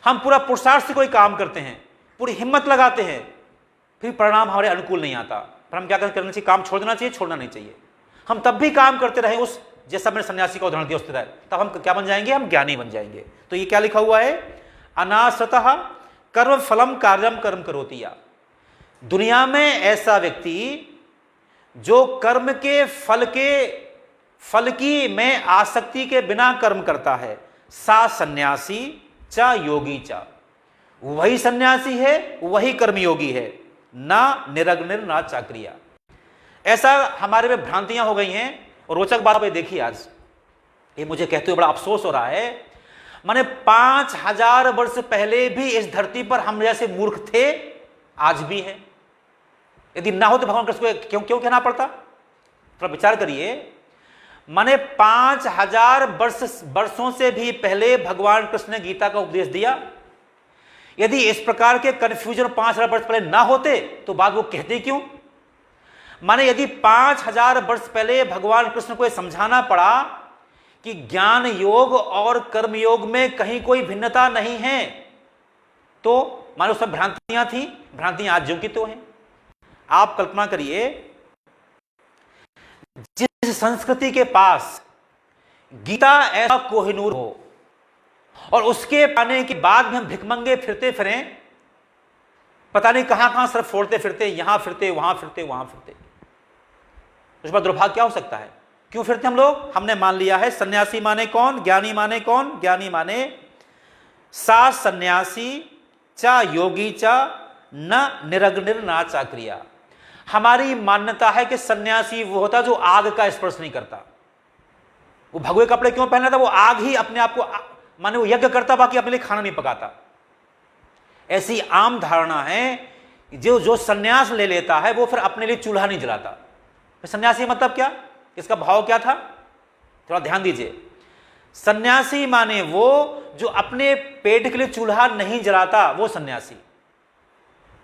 हम पूरा पुरुषार्थ से कोई काम करते हैं, पूरी हिम्मत लगाते हैं, फिर परिणाम हमारे अनुकूल नहीं आता। पर हम क्या करना चाहिए, काम छोड़ देना चाहिए, छोड़ना नहीं चाहिए। हम तब भी काम करते रहे, उस जैसा मैंने सन्यासी का उदाहरण दिया उस तरह, तब हम क्या बन जाएंगे, हम ज्ञानी बन जाएंगे। तो ये क्या लिखा हुआ है, अनासतः कर्म फलम कार्यम कर्म करोतिया। दुनिया में ऐसा व्यक्ति जो कर्म के फल की में आसक्ति के बिना कर्म करता है, सा सन्यासी चा योगी चा, वही सन्यासी है, वही कर्मयोगी है, ना निरग्निर ना चाक्रिया। ऐसा हमारे में भ्रांतियां हो गई हैं। और रोचक बात देखिए, आज ये मुझे कहते हुए बड़ा अफसोस हो रहा है, माने 5000 वर्ष पहले भी इस धरती पर हम जैसे मूर्ख थे, आज भी है। यदि ना हो तो भगवान कृष्ण को क्यों कहना पड़ता, थोड़ा विचार करिए। माने 5000 वर्षों से भी पहले भगवान कृष्ण ने गीता का उपदेश दिया। यदि इस प्रकार के कंफ्यूजन 5000 वर्ष पहले ना होते तो बात वो कहते क्यों। माने यदि 5000 वर्ष पहले भगवान कृष्ण को यह समझाना पड़ा कि ज्ञान योग और कर्म योग में कहीं कोई भिन्नता नहीं है, तो मानो सब भ्रांतियां थी, भ्रांतियां आज जो की तो हैं। आप कल्पना करिए, जिस संस्कृति के पास गीता ऐसा कोहिनूर हो और उसके पाने के बाद भी हम भिखमंगे फिरते फिरें, पता नहीं कहां सर फोड़ते फिरते, यहां फिरते वहां फिरते वहां फिरते, उस पर दुर्भाग्य क्या हो सकता है। क्यों फिरते हम लोग, हमने मान लिया है सन्यासी माने कौन, ज्ञानी माने कौन, ज्ञानी माने सा सन्यासी चा योगी चा न निरग्निर ना चाक्रिया। हमारी मान्यता है कि सन्यासी वो होता जो आग का स्पर्श नहीं करता। वो भगवे कपड़े क्यों पहना था, वो आग ही अपने आप को, माने वो यज्ञ करता, बाकी अपने लिए खाना नहीं पकाता। ऐसी आम धारणा है, जो सन्यास ले लेता है वो फिर अपने लिए चूल्हा नहीं जलाता। सन्यासी मतलब क्या, इसका भाव क्या था, थोड़ा ध्यान दीजिए। सन्यासी माने वो जो अपने पेट के लिए चूल्हा नहीं जलाता, वो सन्यासी।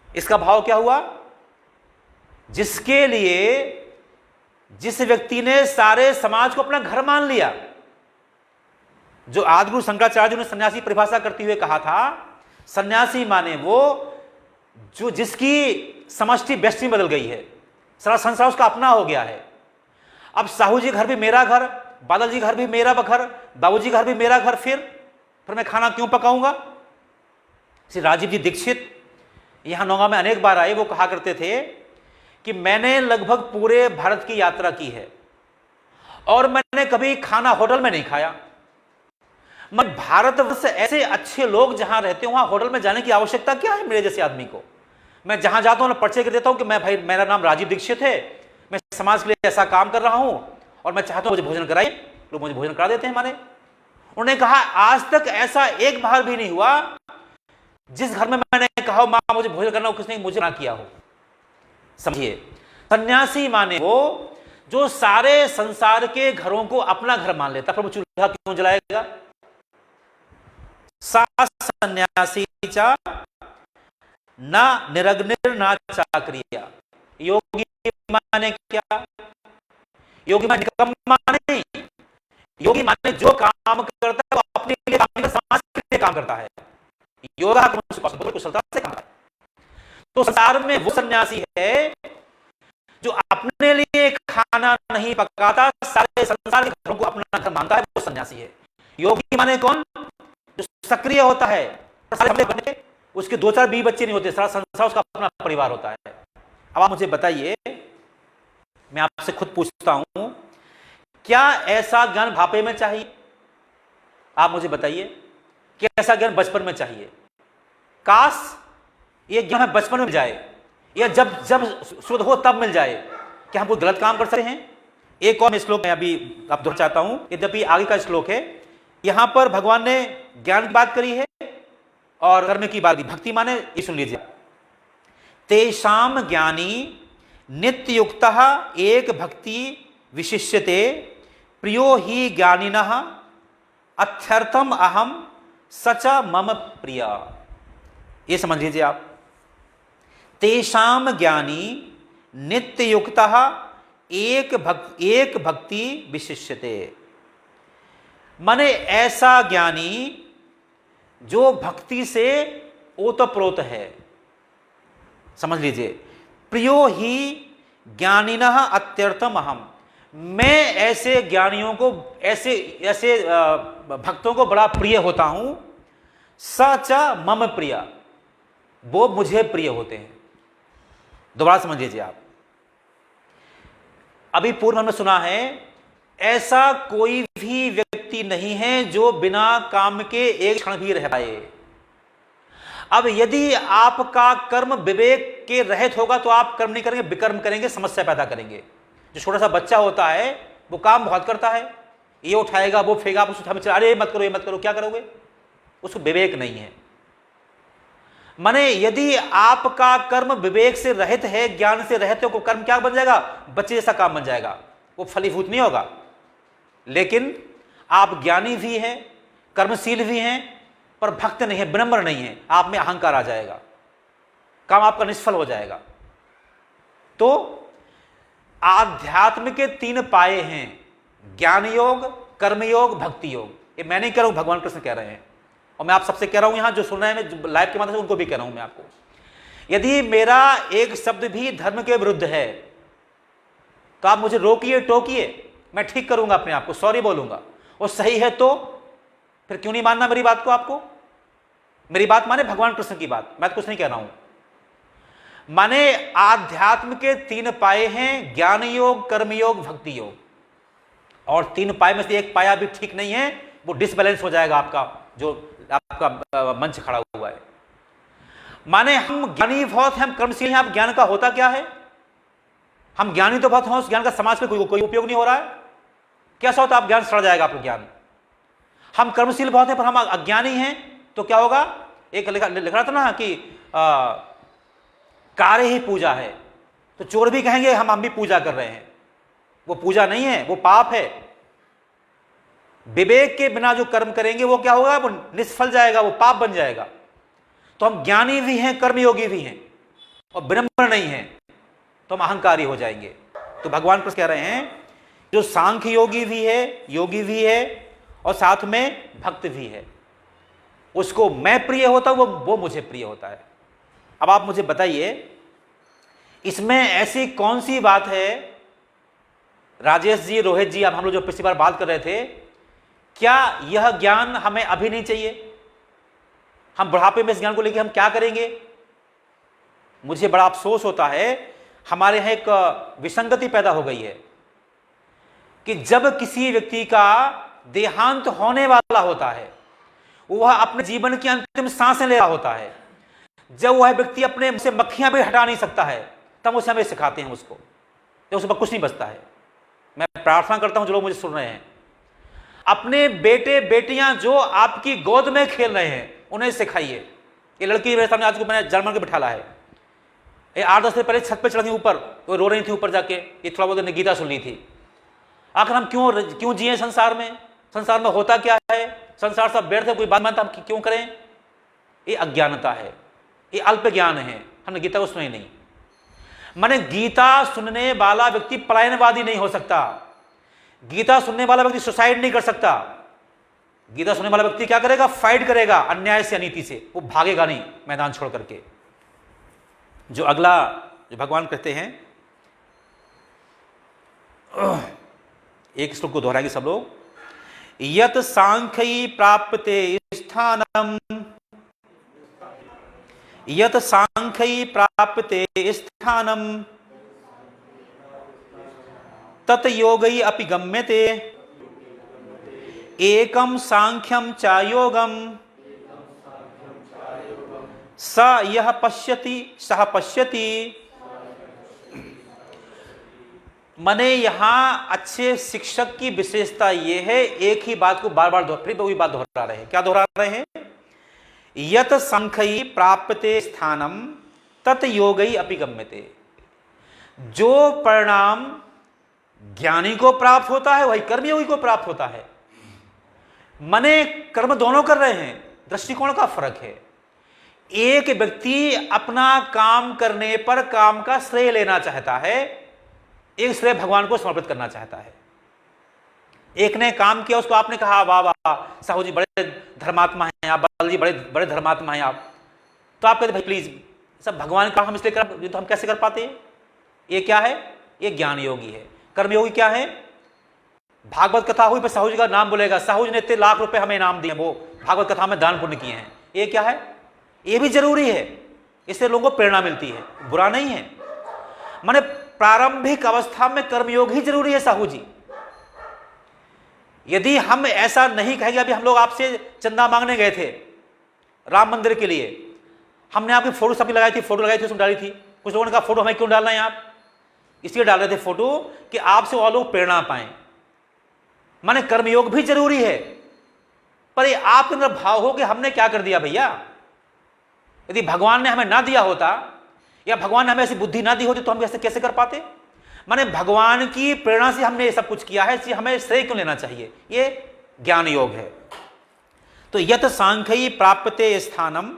इसका भाव क्या हुआ, जिसके लिए, जिस व्यक्ति ने सारे समाज को अपना घर मान लिया। जो आदिगुरु शंकराचार्य ने सन्यासी परिभाषा करते हुए कहा था, सन्यासी माने वो जो जिसकी समष्टि व्यष्टि बदल गई है, सारा संसार उसका अपना हो गया है। अब साहू जी घर भी मेरा घर, बादल जी घर भी मेरा घर, बाबू जी घर भी मेरा घर, फिर मैं खाना क्यों पकाऊंगा। श्री राजीव जी दीक्षित यहां नौगांव में अनेक बार आए, वो कहा करते थे कि मैंने लगभग पूरे भारत की यात्रा की है और मैंने कभी खाना होटल में नहीं खाया। मैं भारतवर्ष ऐसे अच्छे लोग जहां रहते हैं, वहां होटल में जाने की आवश्यकता क्या है मेरे जैसे आदमी को। मैं जहां जाता हूं पर्चे कर देता हूं कि मैं भाई मेरा नाम राजीव दीक्षित है, मैं समाज के लिए ऐसा काम कर रहा हूं और मैं चाहता हूं मुझे भोजन कराइए, लोग मुझे भोजन करा देते हैं हमारे। उन्होंने कहा आज तक ऐसा एक बार भी नहीं हुआ जिस घर में मैंने कहा मां मुझे भोजन करना हो, किसने मुझे ना किया हो। समझिए, सन्यासी माने वो जो सारे संसार के घरों को अपना घर मान लेता, प्रभु चूल्हा क्यों जलाएगा। सा सन्यासी चा ना निरग्निर ना चाक्रिया। योगी माने क्या, योगी माने निकम्मा नहीं, माने जो काम करता है वो अपने लिए काम नहीं, समाज के लिए काम करता है। योगा कुशलता से काम करता है। तो संसार में वो सन्यासी है जो अपने लिए खाना नहीं पकाता, सारे संसार के घरों को अपना घर मानता है, वो सन्यासी है। योगी माने कौन? जो सक्रिय होता है, उसके 2-4 बीवी बच्चे नहीं होते, सारा संसार उसका अपना परिवार होता है। अब आप मुझे बताइए, मैं आपसे खुद पूछता हूं, क्या ऐसा ज्ञान भापे में चाहिए? आप मुझे बताइए, क्या ऐसा ज्ञान बचपन में चाहिए? काश ये ज्ञान हमें बचपन में मिल जाए, या जब जब शुद्ध हो तब मिल जाए। क्या हम कोई गलत काम कर सकते हैं? एक और श्लोक मैं अभी आप दोहरा चाहता हूं, यद्यपि आगे का श्लोक है। यहां पर भगवान ने ज्ञान की बात करी है और कर्म की बात की। भक्ति माने ये सुन लीजिए, तेषाम ज्ञानी नित्ययुक्तः एक भक्ति विशिष्यते प्रियो ही ज्ञानिनः अर्थर्थम अहम सच मम प्रिया। ये समझ लीजिए आप, तेषाम ज्ञानी नित्ययुक्तः एक भक्ति विशिष्यते, माने ऐसा ज्ञानी जो भक्ति से ओतप्रोत है। समझ लीजिए, प्रियो ही ज्ञानिनः अत्यर्थम अहम, मैं ऐसे ज्ञानियों को, ऐसे भक्तों को बड़ा प्रिय होता हूं। सच मम प्रिया, वो मुझे प्रिय होते हैं। दोबारा समझ लीजिए आप, अभी पूर्व हमने सुना है, ऐसा कोई भी व्यक्ति नहीं है जो बिना काम के एक क्षण भी रह पाए। अब यदि आपका कर्म विवेक के रहित होगा तो आप कर्म नहीं करेंगे, विकर्म करेंगे, समस्या पैदा करेंगे। जो छोटा सा बच्चा होता है वो काम बहुत करता है, ये उठाएगा वो फेंगा, आप उसको अरे मत करो, ये मत करो, क्या करोगे? उसको विवेक नहीं है। माने यदि आपका कर्म विवेक से रहित है, ज्ञान से रहित है, तो कर्म क्या बन जाएगा? बच्चे जैसा काम बन जाएगा, वो फलीभूत नहीं होगा। लेकिन आप ज्ञानी भी हैं, कर्मशील भी हैं, पर भक्त नहीं है, विनम्र नहीं है, आप में अहंकार आ जाएगा, काम आपका निष्फल हो जाएगा। तो आध्यात्म के 3 पाए हैं, ज्ञान योग, कर्मयोग, भक्ति योग। ये मैं नहीं कह रहा हूं, भगवान कृष्ण कह रहे हैं, और मैं आप सबसे कह रहा हूं, यहां जो सुन रहे हैं लाइव के माध्यम से, उनको भी कह रहा हूं मैं आपको। यदि मेरा एक शब्द भी धर्म के विरुद्ध है तो आप मुझे रोकिए, टोकिए, मैं ठीक करूंगा अपने आप को, सॉरी बोलूंगा। और सही है तो फिर क्यों नहीं मानना मेरी बात को? आपको मेरी बात माने भगवान कृष्ण की बात, मैं तो कुछ नहीं कह रहा हूं। माने आध्यात्म के 3 पाए हैं, ज्ञान योग, कर्मयोग, भक्ति योग, और 3 पाए में से एक पाया भी ठीक नहीं है, वो डिसबैलेंस हो जाएगा आपका, जो आपका मंच खड़ा हुआ है। माने हम ज्ञानी बहुत हैं, हम कर्मशील हैं, आप ज्ञान का होता क्या है? हम ज्ञानी तो बहुत हैं, उस ज्ञान का समाज में कोई उपयोग नहीं हो रहा है। कैसा होता? आप ज्ञान सड़ जाएगा आपका ज्ञान। हम कर्मशील बहुत हैं पर हम अज्ञानी हैं, तो क्या होगा? एक लिखा रहा था ना कि कार्य ही पूजा है, तो चोर भी कहेंगे हम भी पूजा कर रहे हैं। वो पूजा नहीं है, वो पाप है। विवेक के बिना जो कर्म करेंगे वो क्या होगा? वो निष्फल जाएगा, वो पाप बन जाएगा। तो हम ज्ञानी भी हैं, कर्मयोगी भी हैं, और विनम्र नहीं हैं, तो हम अहंकारी हो जाएंगे। तो भगवान कृष्ण कह रहे हैं, जो सांख्य योगी भी है, योगी भी है, और साथ में भक्त भी है, उसको मैं प्रिय होता हूं, वो मुझे प्रिय होता है। अब आप मुझे बताइए, इसमें ऐसी कौन सी बात है, राजेश जी, रोहित जी, अब हम लोग जो पिछली बार बात कर रहे थे, क्या यह ज्ञान हमें अभी नहीं चाहिए? हम बुढ़ापे में इस ज्ञान को लेकर हम क्या करेंगे? मुझे बड़ा अफसोस होता है, हमारे यहां एक विसंगति पैदा हो गई है कि जब किसी व्यक्ति का देहांत होने वाला होता है, वह अपने जीवन की अंतिम सांसें ले रहा होता है, जब वह व्यक्ति अपने मुंह से मक्खियां भी हटा नहीं सकता है, तब उसे हमें सिखाते हैं उसको, तो उसके बाद कुछ नहीं बचता है। मैं प्रार्थना करता हूं जो लोग मुझे सुन रहे हैं, अपने बेटे बेटियां जो आपकी गोद में खेल रहे हैं उन्हें सिखाइए। ये लड़की मेरे सामने आज को मैंने जन्म के बिठाला है, ये 8-10 दिन पहले छत पे चढ़ गई ऊपर, वो रो रही थी ऊपर जाके, ये थोड़ा बहुत गीता सुन ली थी। आखिर हम क्यों जिए संसार में? संसार में होता क्या है? संसार सब व्यर्थ है, कोई बात मानता, हम क्यों करें? ये अज्ञानता है, ये अल्प ज्ञान है, हमने गीता को सुनी नहीं। माने गीता सुनने वाला व्यक्ति पलायनवादी नहीं हो सकता। गीता सुनने वाला व्यक्ति सुसाइड नहीं कर सकता। गीता सुनने वाला व्यक्ति क्या करेगा? फाइट करेगा अन्याय से, अनीति से, वो भागेगा नहीं मैदान छोड़ करके। जो अगला जो भगवान कहते हैं, एक श्लोक को दोहराएंगे सब लोग। यत सांख्यी प्राप्ते स्थानम, यत सांख्यी प्राप्ते स्थानम तत योगई अपि गम्यते, एकम सांख्यम च योगम स यह पश्यति सह पश्यति। मने यहां अच्छे शिक्षक की विशेषता यह है, एक ही बात को बार बार फिर वही बात दोहरा रहे हैं। क्या दोहरा रहे हैं? यत सांख्यी प्राप्ते स्थानम तत योगई अपि गम्यते। जो परिणाम ज्ञानी को प्राप्त होता है वही कर्मयोगी को प्राप्त होता है। मने कर्म दोनों कर रहे हैं, दृष्टिकोण का फर्क है। एक व्यक्ति अपना काम करने पर काम का श्रेय लेना चाहता है, एक श्रेय भगवान को समर्पित करना चाहता है। एक ने काम किया, उसको आपने कहा वाह वाह साहू जी बड़े धर्मात्मा हैं आप, बाल जी बड़े बड़े धर्मात्मा हैं आप, तो आप कहते भाई प्लीज सब भगवान का हम इसलिए कर, तो हम कैसे कर पाते हैं? ये क्या है? ये ज्ञान योगी है। कर्मयोगी क्या है? भागवत कथा हुई पर साहू जी का नाम बोलेगा, साहू जी ने इतने लाख रुपए हमें इनाम दिए, वो भागवत कथा में दान पुण्य किए हैं। ये क्या है? ये भी जरूरी है, इससे लोगों को प्रेरणा मिलती है, बुरा नहीं है। माने प्रारंभिक अवस्था में कर्मयोग ही जरूरी है साहू जी। यदि हम ऐसा नहीं कहेंगे, अभी हम लोग आपसे चंदा मांगने गए थे राम मंदिर के लिए, हमने आपकी फोटो सबकी लगाई थी, फोटो लगाई थी, उसमें डाली थी। कुछ लोगों ने कहा फोटो हमें क्यों डालना है आप? इसलिए डाल रहे थे फोटो कि आपसे और लोग प्रेरणा पाएं। माने कर्मयोग भी जरूरी है, पर ये आपके अंदर भाव हो कि हमने क्या कर दिया भैया। यदि भगवान ने हमें ना दिया होता या भगवान ने हमें ऐसी बुद्धि ना दी होती तो हम ऐसे कैसे कर पाते? माने भगवान की प्रेरणा से हमने ये सब कुछ किया है, इसलिए हमें श्रेय क्यों लेना चाहिए? ये ज्ञान योग है। तो यत सांख्यी प्राप्ते स्थानम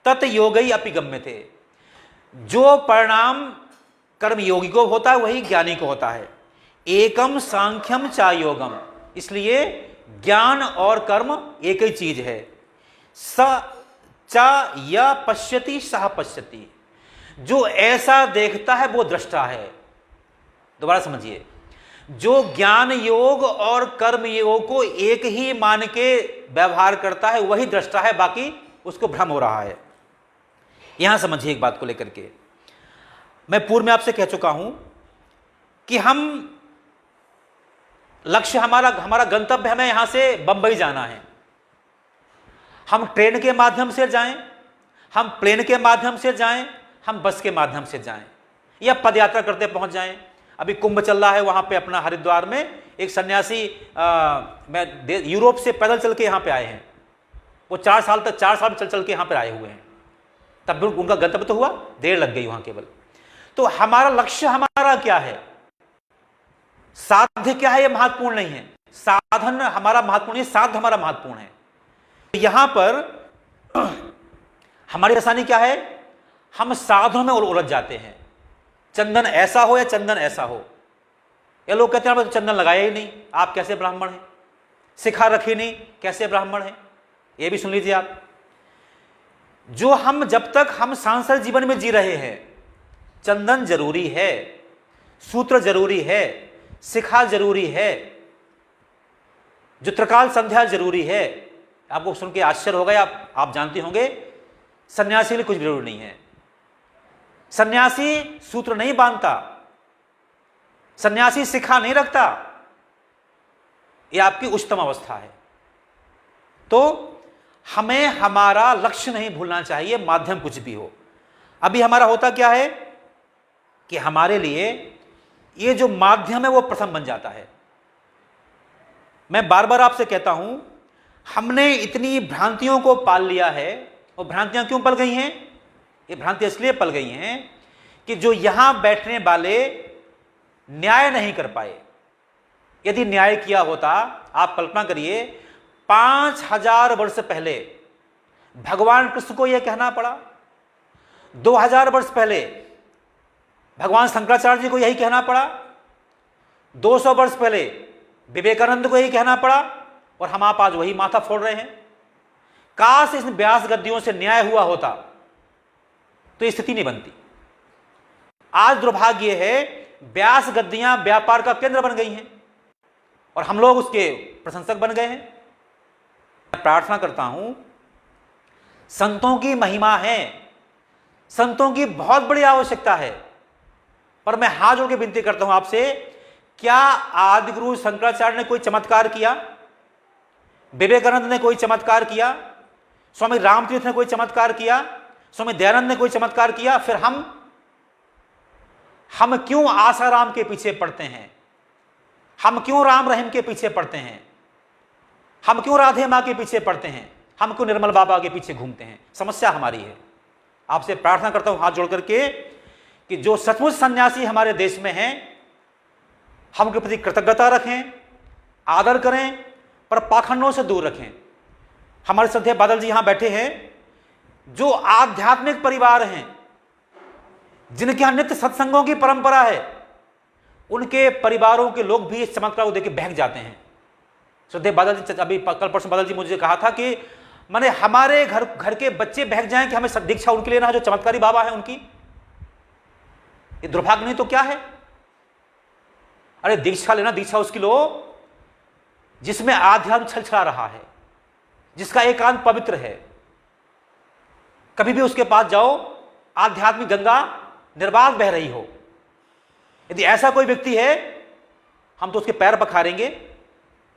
तत योगई अपि गम्यते। जो परिणाम कर्म योगी को होता है वही ज्ञानी को होता है। एकम सांख्यम चा योगम, इसलिए ज्ञान और कर्म एक ही चीज है। स चा या पश्यति सह पश्यति, जो ऐसा देखता है वो दृष्टा है। दोबारा समझिए, जो ज्ञान योग और कर्म योग को एक ही मान के व्यवहार करता है वही दृष्टा है, बाकी उसको भ्रम हो रहा है। यहां समझिए एक बात को लेकर के, मैं पूर्व में आपसे कह चुका हूं कि हम लक्ष्य हमारा गंतव्य, हमें यहां से बंबई जाना है। हम ट्रेन के माध्यम से जाएं, हम प्लेन के माध्यम से जाएं, हम बस के माध्यम से जाएं, या पद यात्रा करते पहुंच जाएं। अभी कुंभ चल रहा है, वहां पे अपना हरिद्वार में एक सन्यासी यूरोप से पैदल चल के यहां पे आए हैं। वो 4 साल चल चल के यहां पर आए हुए हैं, तब भी उनका गंतव्य तो हुआ, देर लग गई वहां केवल। तो हमारा लक्ष्य हमारा क्या है, साध्य क्या है, यह महत्वपूर्ण नहीं है। साधन हमारा महत्वपूर्ण है, साध्य हमारा महत्वपूर्ण है। यहां पर हमारी परेशानी क्या है, हम साधनों में उलझ जाते हैं। चंदन ऐसा हो या चंदन ऐसा हो, ये लोग कहते हैं तो चंदन लगाया ही नहीं, आप कैसे ब्राह्मण हैं? शिखा रखी नहीं, कैसे ब्राह्मण हैं? ये भी सुन लीजिए आप। जो हम जब तक हम सांसारिक जीवन में जी रहे हैं, चंदन जरूरी है, सूत्र जरूरी है, शिखा जरूरी है, जो त्रिकाल संध्या जरूरी है। आपको सुन के आश्चर्य होगा, आप जानते होंगे सन्यासी के लिए कुछ जरूरी नहीं है। सन्यासी सूत्र नहीं बांधता, सन्यासी शिखा नहीं रखता, यह आपकी उच्चतम अवस्था है। तो हमें हमारा लक्ष्य नहीं भूलना चाहिए, माध्यम कुछ भी हो। अभी हमारा होता क्या है कि हमारे लिए ये जो माध्यम है वो प्रथम बन जाता है। मैं बार बार आपसे कहता हूं, हमने इतनी भ्रांतियों को पाल लिया है। और भ्रांतियां क्यों पल गई हैं? ये भ्रांतियां इसलिए पल गई हैं कि जो यहां बैठने वाले न्याय नहीं कर पाए। यदि न्याय किया होता, आप कल्पना करिए 5000 वर्ष पहले भगवान कृष्ण को यह कहना पड़ा, 2000 वर्ष पहले भगवान शंकराचार्य जी को यही कहना पड़ा, 200 वर्ष पहले विवेकानंद को यही कहना पड़ा और हम आप आज वही माथा फोड़ रहे हैं। काश इन व्यास गद्दियों से न्याय हुआ होता तो ये स्थिति नहीं बनती। आज दुर्भाग्य है, व्यास गद्दियां व्यापार का केंद्र बन गई हैं और हम लोग उसके प्रशंसक बन गए हैं। मैं प्रार्थना करता हूं, संतों की महिमा है, संतों की बहुत बड़ी आवश्यकता है, पर मैं हाथ जोड़ के विनती करता हूं आपसे, क्या आदिगुरु शंकराचार्य ने कोई चमत्कार किया? विवेकानंद ने कोई चमत्कार किया? स्वामी रामतीर्थ ने कोई चमत्कार किया? स्वामी दयानंद ने कोई चमत्कार किया? फिर हम क्यों आसाराम के पीछे पड़ते हैं? हम क्यों राम रहीम के पीछे पड़ते हैं? हम क्यों राधे मां के पीछे पड़ते हैं? हम क्यों निर्मल बाबा के पीछे घूमते हैं? समस्या हमारी है। आपसे प्रार्थना करता हूं हाथ जोड़ करके कि जो सचमुच सन्यासी हमारे देश में हैं, हम उनके प्रति कृतज्ञता रखें, आदर करें, पर पाखंडों से दूर रखें। हमारे श्रद्धेय बादल जी यहां बैठे हैं, जो आध्यात्मिक परिवार हैं, जिनके यहां नित्य सत्संगों की परंपरा है, उनके परिवारों के लोग भी इस चमत्कार को देख के बहक जाते हैं। श्रद्धेय बादल जी, अभी कल परसों बादल जी मुझे कहा था कि माने हमारे घर के बच्चे बहक जाएं कि हमें दीक्षा उनके लेना है जो चमत्कारी बाबा है उनकी। ये दुर्भाग्य नहीं तो क्या है? अरे दीक्षा लेना, दीक्षा उसकी लो जिसमें आध्यात्म छलछला रहा है, जिसका एकांत पवित्र है। कभी भी उसके पास जाओ, आध्यात्मिक गंगा निर्बाध बह रही हो। यदि ऐसा कोई व्यक्ति है, हम तो उसके पैर पखारेंगे,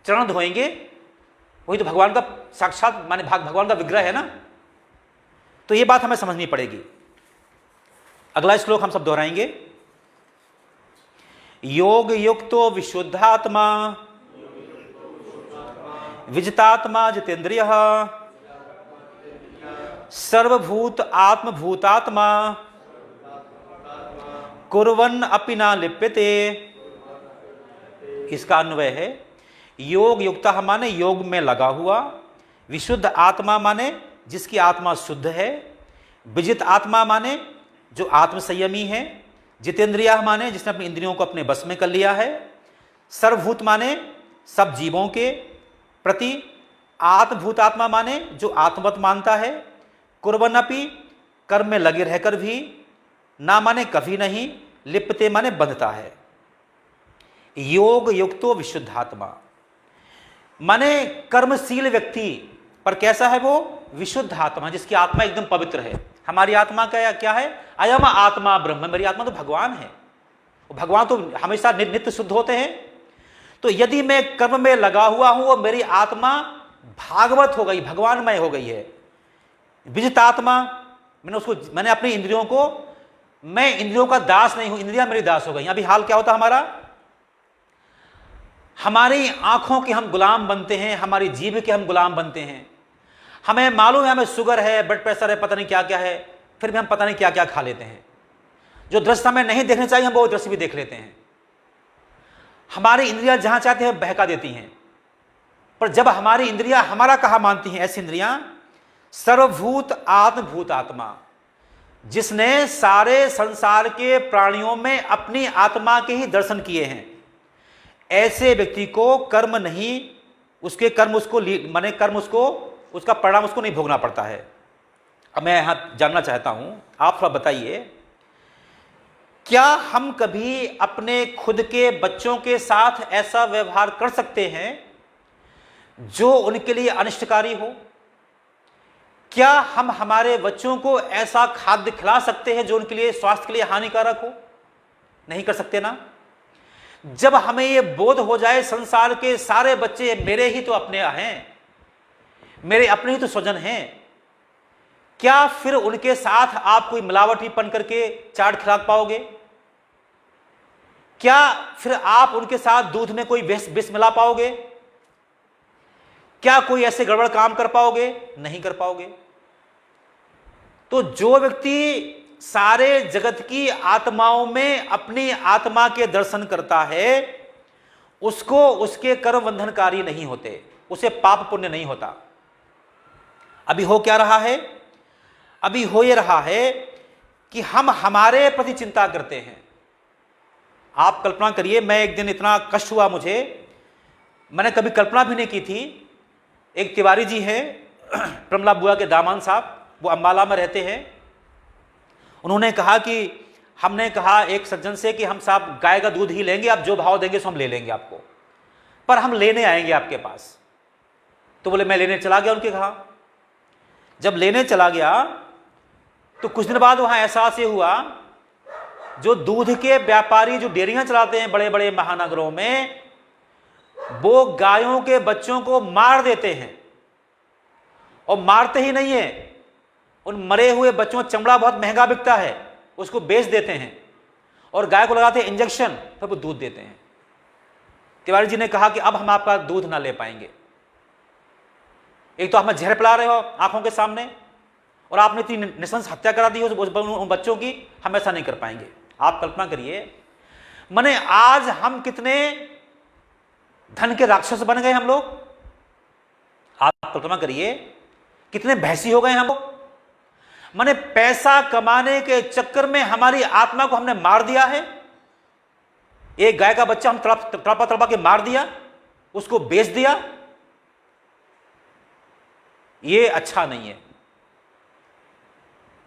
चरण धोएंगे। वही तो भगवान का साक्षात माने भगवान का विग्रह है ना। तो यह बात हमें समझनी पड़ेगी। अगला श्लोक हम सब दोहराएंगे। योग युक्तो विशुद्धात्मा विजितात्मा जितेंद्रियः सर्वभूत आत्मभूतात्मा कुर्वन् अपि न लिप्यते। इसका अन्वय है, योग युक्तः माने योग में लगा हुआ, विशुद्ध आत्मा माने जिसकी आत्मा शुद्ध है, विजित आत्मा माने जो आत्मसंयमी है, जितेंद्रियः माने जिसने अपनी इंद्रियों को अपने बस में कर लिया है, सर्वभूत माने सब जीवों के प्रति, आत्मभूतात्मा माने जो आत्मवत मानता है, कुर्वन्नपि कर्म में लगे रहकर भी, ना माने कभी नहीं, लिप्यते माने बंधता है। योग युक्तो विशुद्धात्मा माने कर्मशील व्यक्ति, पर कैसा है वो? विशुद्ध आत्मा, जिसकी आत्मा एकदम पवित्र है। हमारी आत्मा का क्या है? अयम आत्मा ब्रह्म। मेरी आत्मा तो भगवान है। भगवान तो हमेशा नित्य शुद्ध होते हैं। तो यदि मैं कर्म में लगा हुआ हूं और मेरी आत्मा भागवत हो गई, भगवानमय हो गई है, विजित आत्मा, मैंने अपनी इंद्रियों को, मैं इंद्रियों का दास नहीं हूं, इंद्रियां मेरी दास हो गई। अभी हाल क्या होता हमारा? हमारी आंखों के हम गुलाम बनते हैं, हमारी जीभ के हम गुलाम बनते हैं। हमें मालूम है हमें शुगर है, ब्लड प्रेशर है, पता नहीं क्या क्या है, फिर भी हम पता नहीं क्या क्या खा लेते हैं। जो दृश्य हमें नहीं देखने चाहिए हम वो दृश्य भी देख लेते हैं। हमारी इंद्रियां जहां चाहते हैं बहका देती हैं। पर जब हमारी इंद्रियां हमारा कहा मानती हैं, ऐसी इंद्रियां सर्वभूत आत्मभूत आत्मा, जिसने सारे संसार के प्राणियों में अपनी आत्मा के ही दर्शन किए हैं, ऐसे व्यक्ति को कर्म नहीं, उसके कर्म उसको माने कर्म उसको, उसका परिणाम उसको नहीं भोगना पड़ता है। अब मैं यहां जानना चाहता हूं, आप थोड़ा बताइए, क्या हम कभी अपने खुद के बच्चों के साथ ऐसा व्यवहार कर सकते हैं जो उनके लिए अनिष्टकारी हो? क्या हम हमारे बच्चों को ऐसा खाद्य खिला सकते हैं जो उनके लिए स्वास्थ्य के लिए हानिकारक हो? नहीं कर सकते ना। जब हमें यह बोध हो जाए संसार के सारे बच्चे मेरे ही तो अपने हैं, मेरे अपने ही तो स्वजन हैं, क्या फिर उनके साथ आप कोई मिलावटीपन करके चाट खिला पाओगे? क्या फिर आप उनके साथ दूध में कोई विष मिला पाओगे? क्या कोई ऐसे गड़बड़ काम कर पाओगे? नहीं कर पाओगे। तो जो व्यक्ति सारे जगत की आत्माओं में अपनी आत्मा के दर्शन करता है, उसको उसके कर्म बंधनकारी नहीं होते, उसे पाप पुण्य नहीं होता। अभी हो क्या रहा है? अभी हो ये रहा है कि हम हमारे प्रति चिंता करते हैं। आप कल्पना करिए, मैं एक दिन इतना कष्ट हुआ मुझे, मैंने कभी कल्पना भी नहीं की थी। एक तिवारी जी हैं, प्रमला बुआ के दामाद साहब, वो अम्बाला में रहते हैं। उन्होंने कहा कि हमने कहा एक सज्जन से कि हम साहब गाय का दूध ही लेंगे, आप जो भाव देंगे सो हम ले लेंगे आपको, पर हम लेने आएंगे आपके पास। तो बोले मैं लेने चला गया उनके कहा। जब लेने चला गया तो कुछ दिन बाद वहां एहसास ये हुआ, जो दूध के व्यापारी जो डेयरियां चलाते हैं बड़े बड़े महानगरों में, वो गायों के बच्चों को मार देते हैं। और मारते ही नहीं है, उन मरे हुए बच्चों का चमड़ा बहुत महंगा बिकता है, उसको बेच देते हैं और गाय को लगाते हैं इंजेक्शन, फिर वो दूध देते हैं। तिवारी जी ने कहा कि अब हम आपका दूध ना ले पाएंगे। एक तो हमें जहर पिला रहे हो आंखों के सामने, और आपने इतनी नृशंस हत्या करा दी उन बच्चों की, हम ऐसा नहीं कर पाएंगे। आप कल्पना करिए, माने आज हम कितने धन के राक्षस बन गए हम लोग। आप कल्पना करिए कितने भैंसी हो गए हम लोग। माने पैसा कमाने के चक्कर में हमारी आत्मा को हमने मार दिया है। एक गाय का बच्चा हम तड़पा तड़पा के मार दिया, उसको बेच दिया। ये अच्छा नहीं है।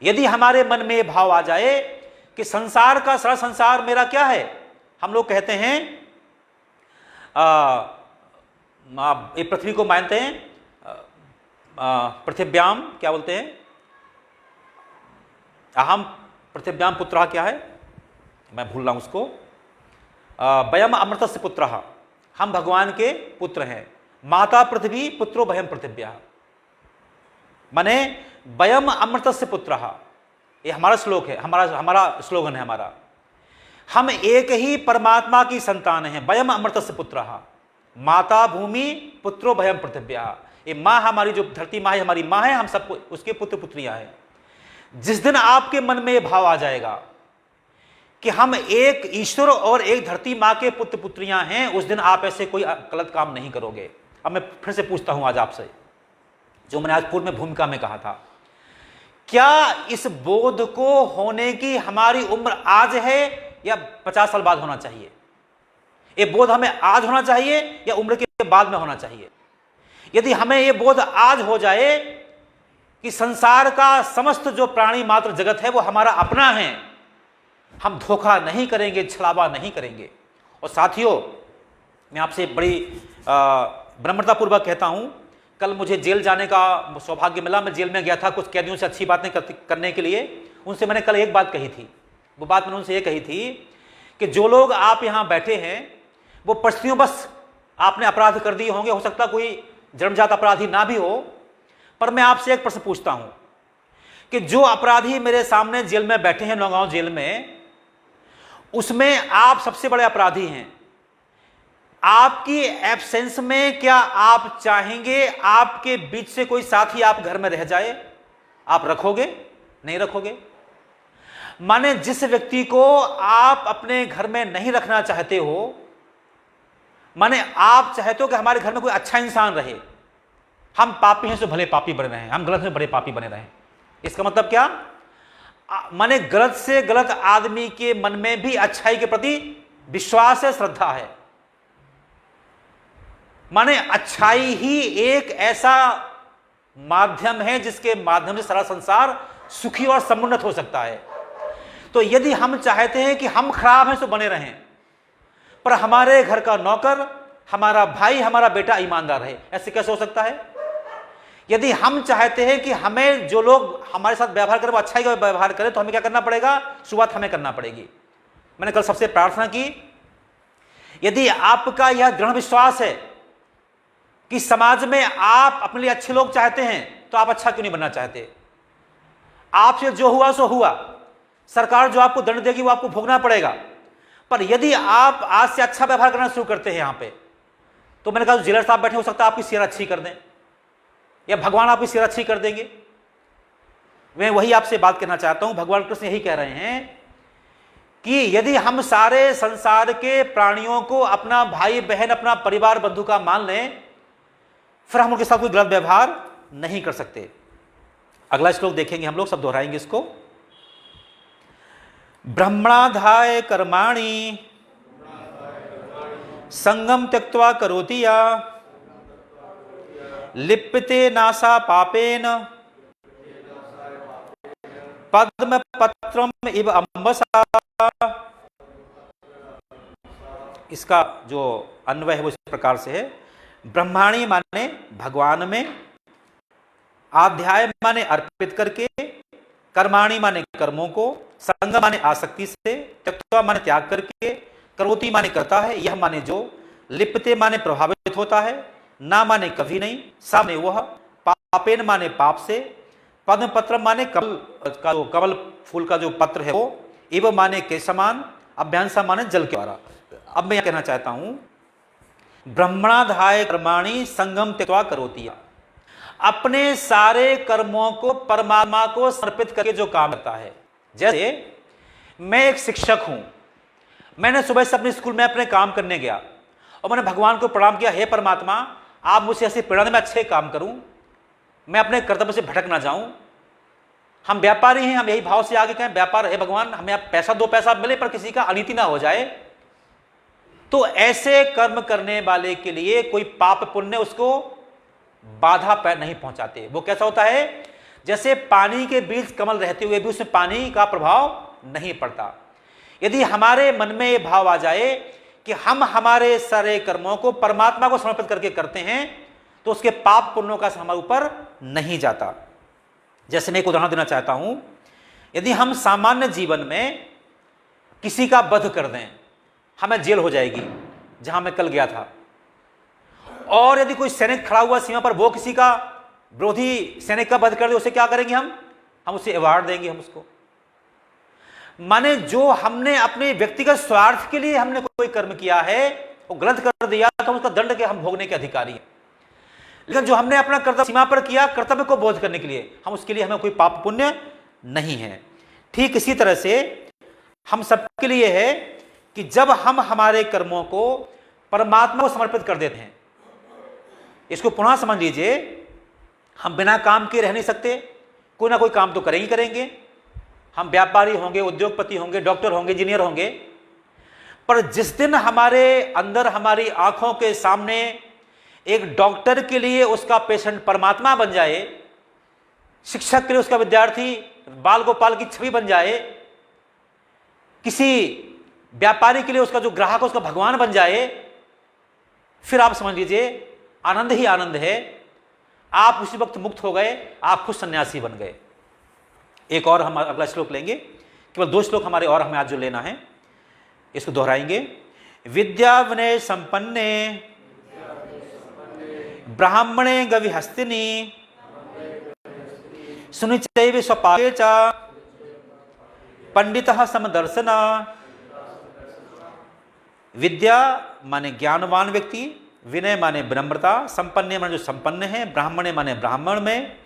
यदि हमारे मन में यह भाव आ जाए कि संसार का सारा संसार मेरा क्या है, हम लोग कहते हैं ये पृथ्वी को मानते हैं, पृथिव्याम क्या बोलते हैं, अहम पृथिव्याम पुत्रः क्या है, मैं भूल रहा हूं उसको, वयम अमृतस्य पुत्रः, हम भगवान के पुत्र हैं। माता पृथ्वी पुत्रो भयम पृथिव्या, माने वयम अमृतस्य पुत्रः, ये हमारा श्लोक है, हमारा स्लोगन है हमारा। हम एक ही परमात्मा की संतान हैं। वयम अमृतस्य पुत्रः, माता भूमि पुत्रो भयम पृथिव्या, ये माँ हमारी जो धरती माँ है, हमारी माँ है, हम सबको उसके पुत्र पुत्रियां हैं। जिस दिन आपके मन में यह भाव आ जाएगा कि हम एक ईश्वर और एक धरती माँ के पुत्र पुत्रियां हैं, उस दिन आप ऐसे कोई गलत काम नहीं करोगे। अब मैं फिर से पूछता हूं आज आपसे, जो मैंने आज पूर्व में भूमिका में कहा था, क्या इस बोध को होने की हमारी उम्र आज है या 50 साल बाद होना चाहिए? ये बोध हमें आज होना चाहिए या उम्र के बाद में होना चाहिए? यदि हमें यह बोध आज हो जाए कि संसार का समस्त जो प्राणी मात्र जगत है वो हमारा अपना है, हम धोखा नहीं करेंगे, छलावा नहीं करेंगे। और साथियों, मैं आपसे बड़ी विनम्रतापूर्वक कहता हूं, कल मुझे जेल जाने का सौभाग्य मिला। मैं जेल में गया था कुछ कैदियों से अच्छी बातें करने के लिए। उनसे मैंने कल एक बात कही थी। वो बात मैंने उनसे ये कही थी कि जो लोग आप यहां बैठे हैं वो परिस्थितियों बस आपने अपराध कर दिए होंगे, हो सकता कोई जन्मजात अपराधी ना भी हो, पर मैं आपसे एक प्रश्न पूछता हूं कि जो अपराधी मेरे सामने जेल में बैठे हैं, नौगांव जेल में, उसमें आप सबसे बड़े अपराधी हैं। आपकी एब्सेंस में क्या आप चाहेंगे आपके बीच से कोई साथी आप घर में रह जाए? आप रखोगे? नहीं रखोगे। माने जिस व्यक्ति को आप अपने घर में नहीं रखना चाहते हो, माने आप चाहते हो कि हमारे घर में कोई अच्छा इंसान रहे, हम पापी हैं तो भले पापी बने रहे, हम गलत हैं बड़े पापी बने रहे। इसका मतलब क्या? माने गलत से गलत आदमी के मन में भी अच्छाई के प्रति विश्वास है, श्रद्धा है। माने अच्छाई ही एक ऐसा माध्यम है जिसके माध्यम से सारा संसार सुखी और समुन्नत हो सकता है। तो यदि हम चाहते हैं कि हम खराब हैं तो बने रहें, पर हमारे घर का नौकर, हमारा भाई, हमारा बेटा ईमानदार रहे, ऐसे कैसे हो सकता है? यदि हम चाहते हैं कि हमें जो लोग हमारे साथ व्यवहार करें वो अच्छाई का व्यवहार करें, तो हमें क्या करना पड़ेगा? शुरुआत हमें करना पड़ेगी। मैंने कल सबसे प्रार्थना की, यदि आपका यह दृढ़ विश्वास है कि समाज में आप अपने लिए अच्छे लोग चाहते हैं, तो आप अच्छा क्यों नहीं बनना चाहते? आपसे जो हुआ सो हुआ, सरकार जो आपको दंड देगी वो आपको भोगना पड़ेगा। पर यदि आप आज से अच्छा व्यवहार करना शुरू करते हैं यहां पे, तो मैंने कहा जेलर साहब बैठे, हो सकता है आपकी सेहत अच्छी कर दें, या भगवान आपकी सेहत अच्छी कर देंगे। मैं वही आपसे बात कहना चाहता हूं। भगवान कृष्ण यही कह रहे हैं कि यदि हम सारे संसार के प्राणियों को अपना भाई बहन, अपना परिवार बंधु का मान लें, फिर हम उनके साथ कोई गलत व्यवहार नहीं कर सकते। अगला श्लोक देखेंगे हम लोग, सब दोहराएंगे इसको। ब्रह्मणाधाय कर्माणि संगम त्यक्त्वा करोति या लिप्यते नासा पापेन पद्म पत्रम इव अम्बसा। इसका जो अन्वय है वो इस प्रकार से है। ब्रह्माणी माने भगवान में, आध्याय माने अर्पित करके, कर्माणी माने कर्मों को, संगम माने आसक्ति से, त्यक्त्वा माने त्याग करके, करोति माने करता है, यह माने जो, लिप्यते माने प्रभावित होता है, ना माने कभी नहीं, सा माने वह, पापेन माने पाप से, पद्म पत्र माने कमल का जो कमल फूल का जो पत्र है वो, इव माने के समान, अभ्यांसा माने जल के द्वारा। अब मैं यह कहना चाहता हूं, ब्रह्मणाधाय कर्माणि संगम त्यक्त्वा करोति या, अपने सारे कर्मों को परमात्मा को समर्पित करके जो काम करता है। जैसे मैं एक शिक्षक हूं, मैंने सुबह से अपने स्कूल में अपने काम करने गया और मैंने भगवान को प्रणाम किया, हे परमात्मा आप मुझे ऐसी प्रेरणा दें मैं अच्छे काम करूं, मैं अपने कर्तव्य से भटक ना जाऊं। हम व्यापारी हैं, हम यही भाव से आगे कहें व्यापार है भगवान, हमें आप पैसा दो पैसा मिले पर किसी का अनिति ना हो जाए। तो ऐसे कर्म करने वाले के लिए कोई पाप पुण्य उसको बाधा नहीं पहुंचाते। वो कैसा होता है, जैसे पानी के बीच कमल रहते हुए भी उसमें पानी का प्रभाव नहीं पड़ता। यदि हमारे मन में ये भाव आ जाए कि हम हमारे सारे कर्मों को परमात्मा को समर्पित करके करते हैं तो उसके पाप पुण्यों का हमारे ऊपर नहीं जाता। जैसे मैं एक उदाहरण देना चाहता हूं, यदि हम सामान्य जीवन में किसी का वध कर दें, हमें जेल हो जाएगी, जहां मैं कल गया था। और यदि कोई सैनिक खड़ा हुआ सीमा पर, वो किसी का विरोधी सैनिक का वध कर दे, उसे क्या करेंगे हम उसे अवार्ड देंगे, हम उसको। माने जो हमने अपने व्यक्तिगत स्वार्थ के लिए हमने कोई कर्म किया है वो गलत कर दिया तो उसका दंड के हम भोगने के अधिकारी हैं। लेकिन जो हमने अपना कर्तव्य सीमा पर किया कर्तव्य को बोध करने के लिए, हम उसके लिए हमें कोई पाप पुण्य नहीं है। ठीक इसी तरह से हम सबके लिए है कि जब हम हमारे कर्मों को परमात्मा को समर्पित कर देते हैं, इसको पुनः समझ लीजिए, हम बिना काम के रह नहीं सकते, कोई ना कोई काम तो करेंगे करेंगे। हम व्यापारी होंगे, उद्योगपति होंगे, डॉक्टर होंगे, इंजीनियर होंगे, पर जिस दिन हमारे अंदर हमारी आंखों के सामने एक डॉक्टर के लिए उसका पेशेंट परमात्मा बन जाए, शिक्षक के लिए उसका विद्यार्थी बाल गोपाल की छवि बन जाए, किसी व्यापारी के लिए उसका जो ग्राहक उसका भगवान बन जाए, फिर आप समझ लीजिए आनंद ही आनंद है। आप उसी वक्त मुक्त हो गए, आप खुद सन्यासी बन गए। एक और हम अगला श्लोक लेंगे, केवल 2 श्लोक हमारे और हमें आज जो लेना है, इसको दोहराएंगे। विद्या विनय संपन्ने ब्राह्मणे गविहस्तिनी सुनिचैव स्वपाके च पंडितः समदर्शना। विद्या माने ज्ञानवान व्यक्ति, विनय माने विनम्रता, संपन्न माने जो संपन्न है, ब्राह्मणे माने ब्राह्मण में,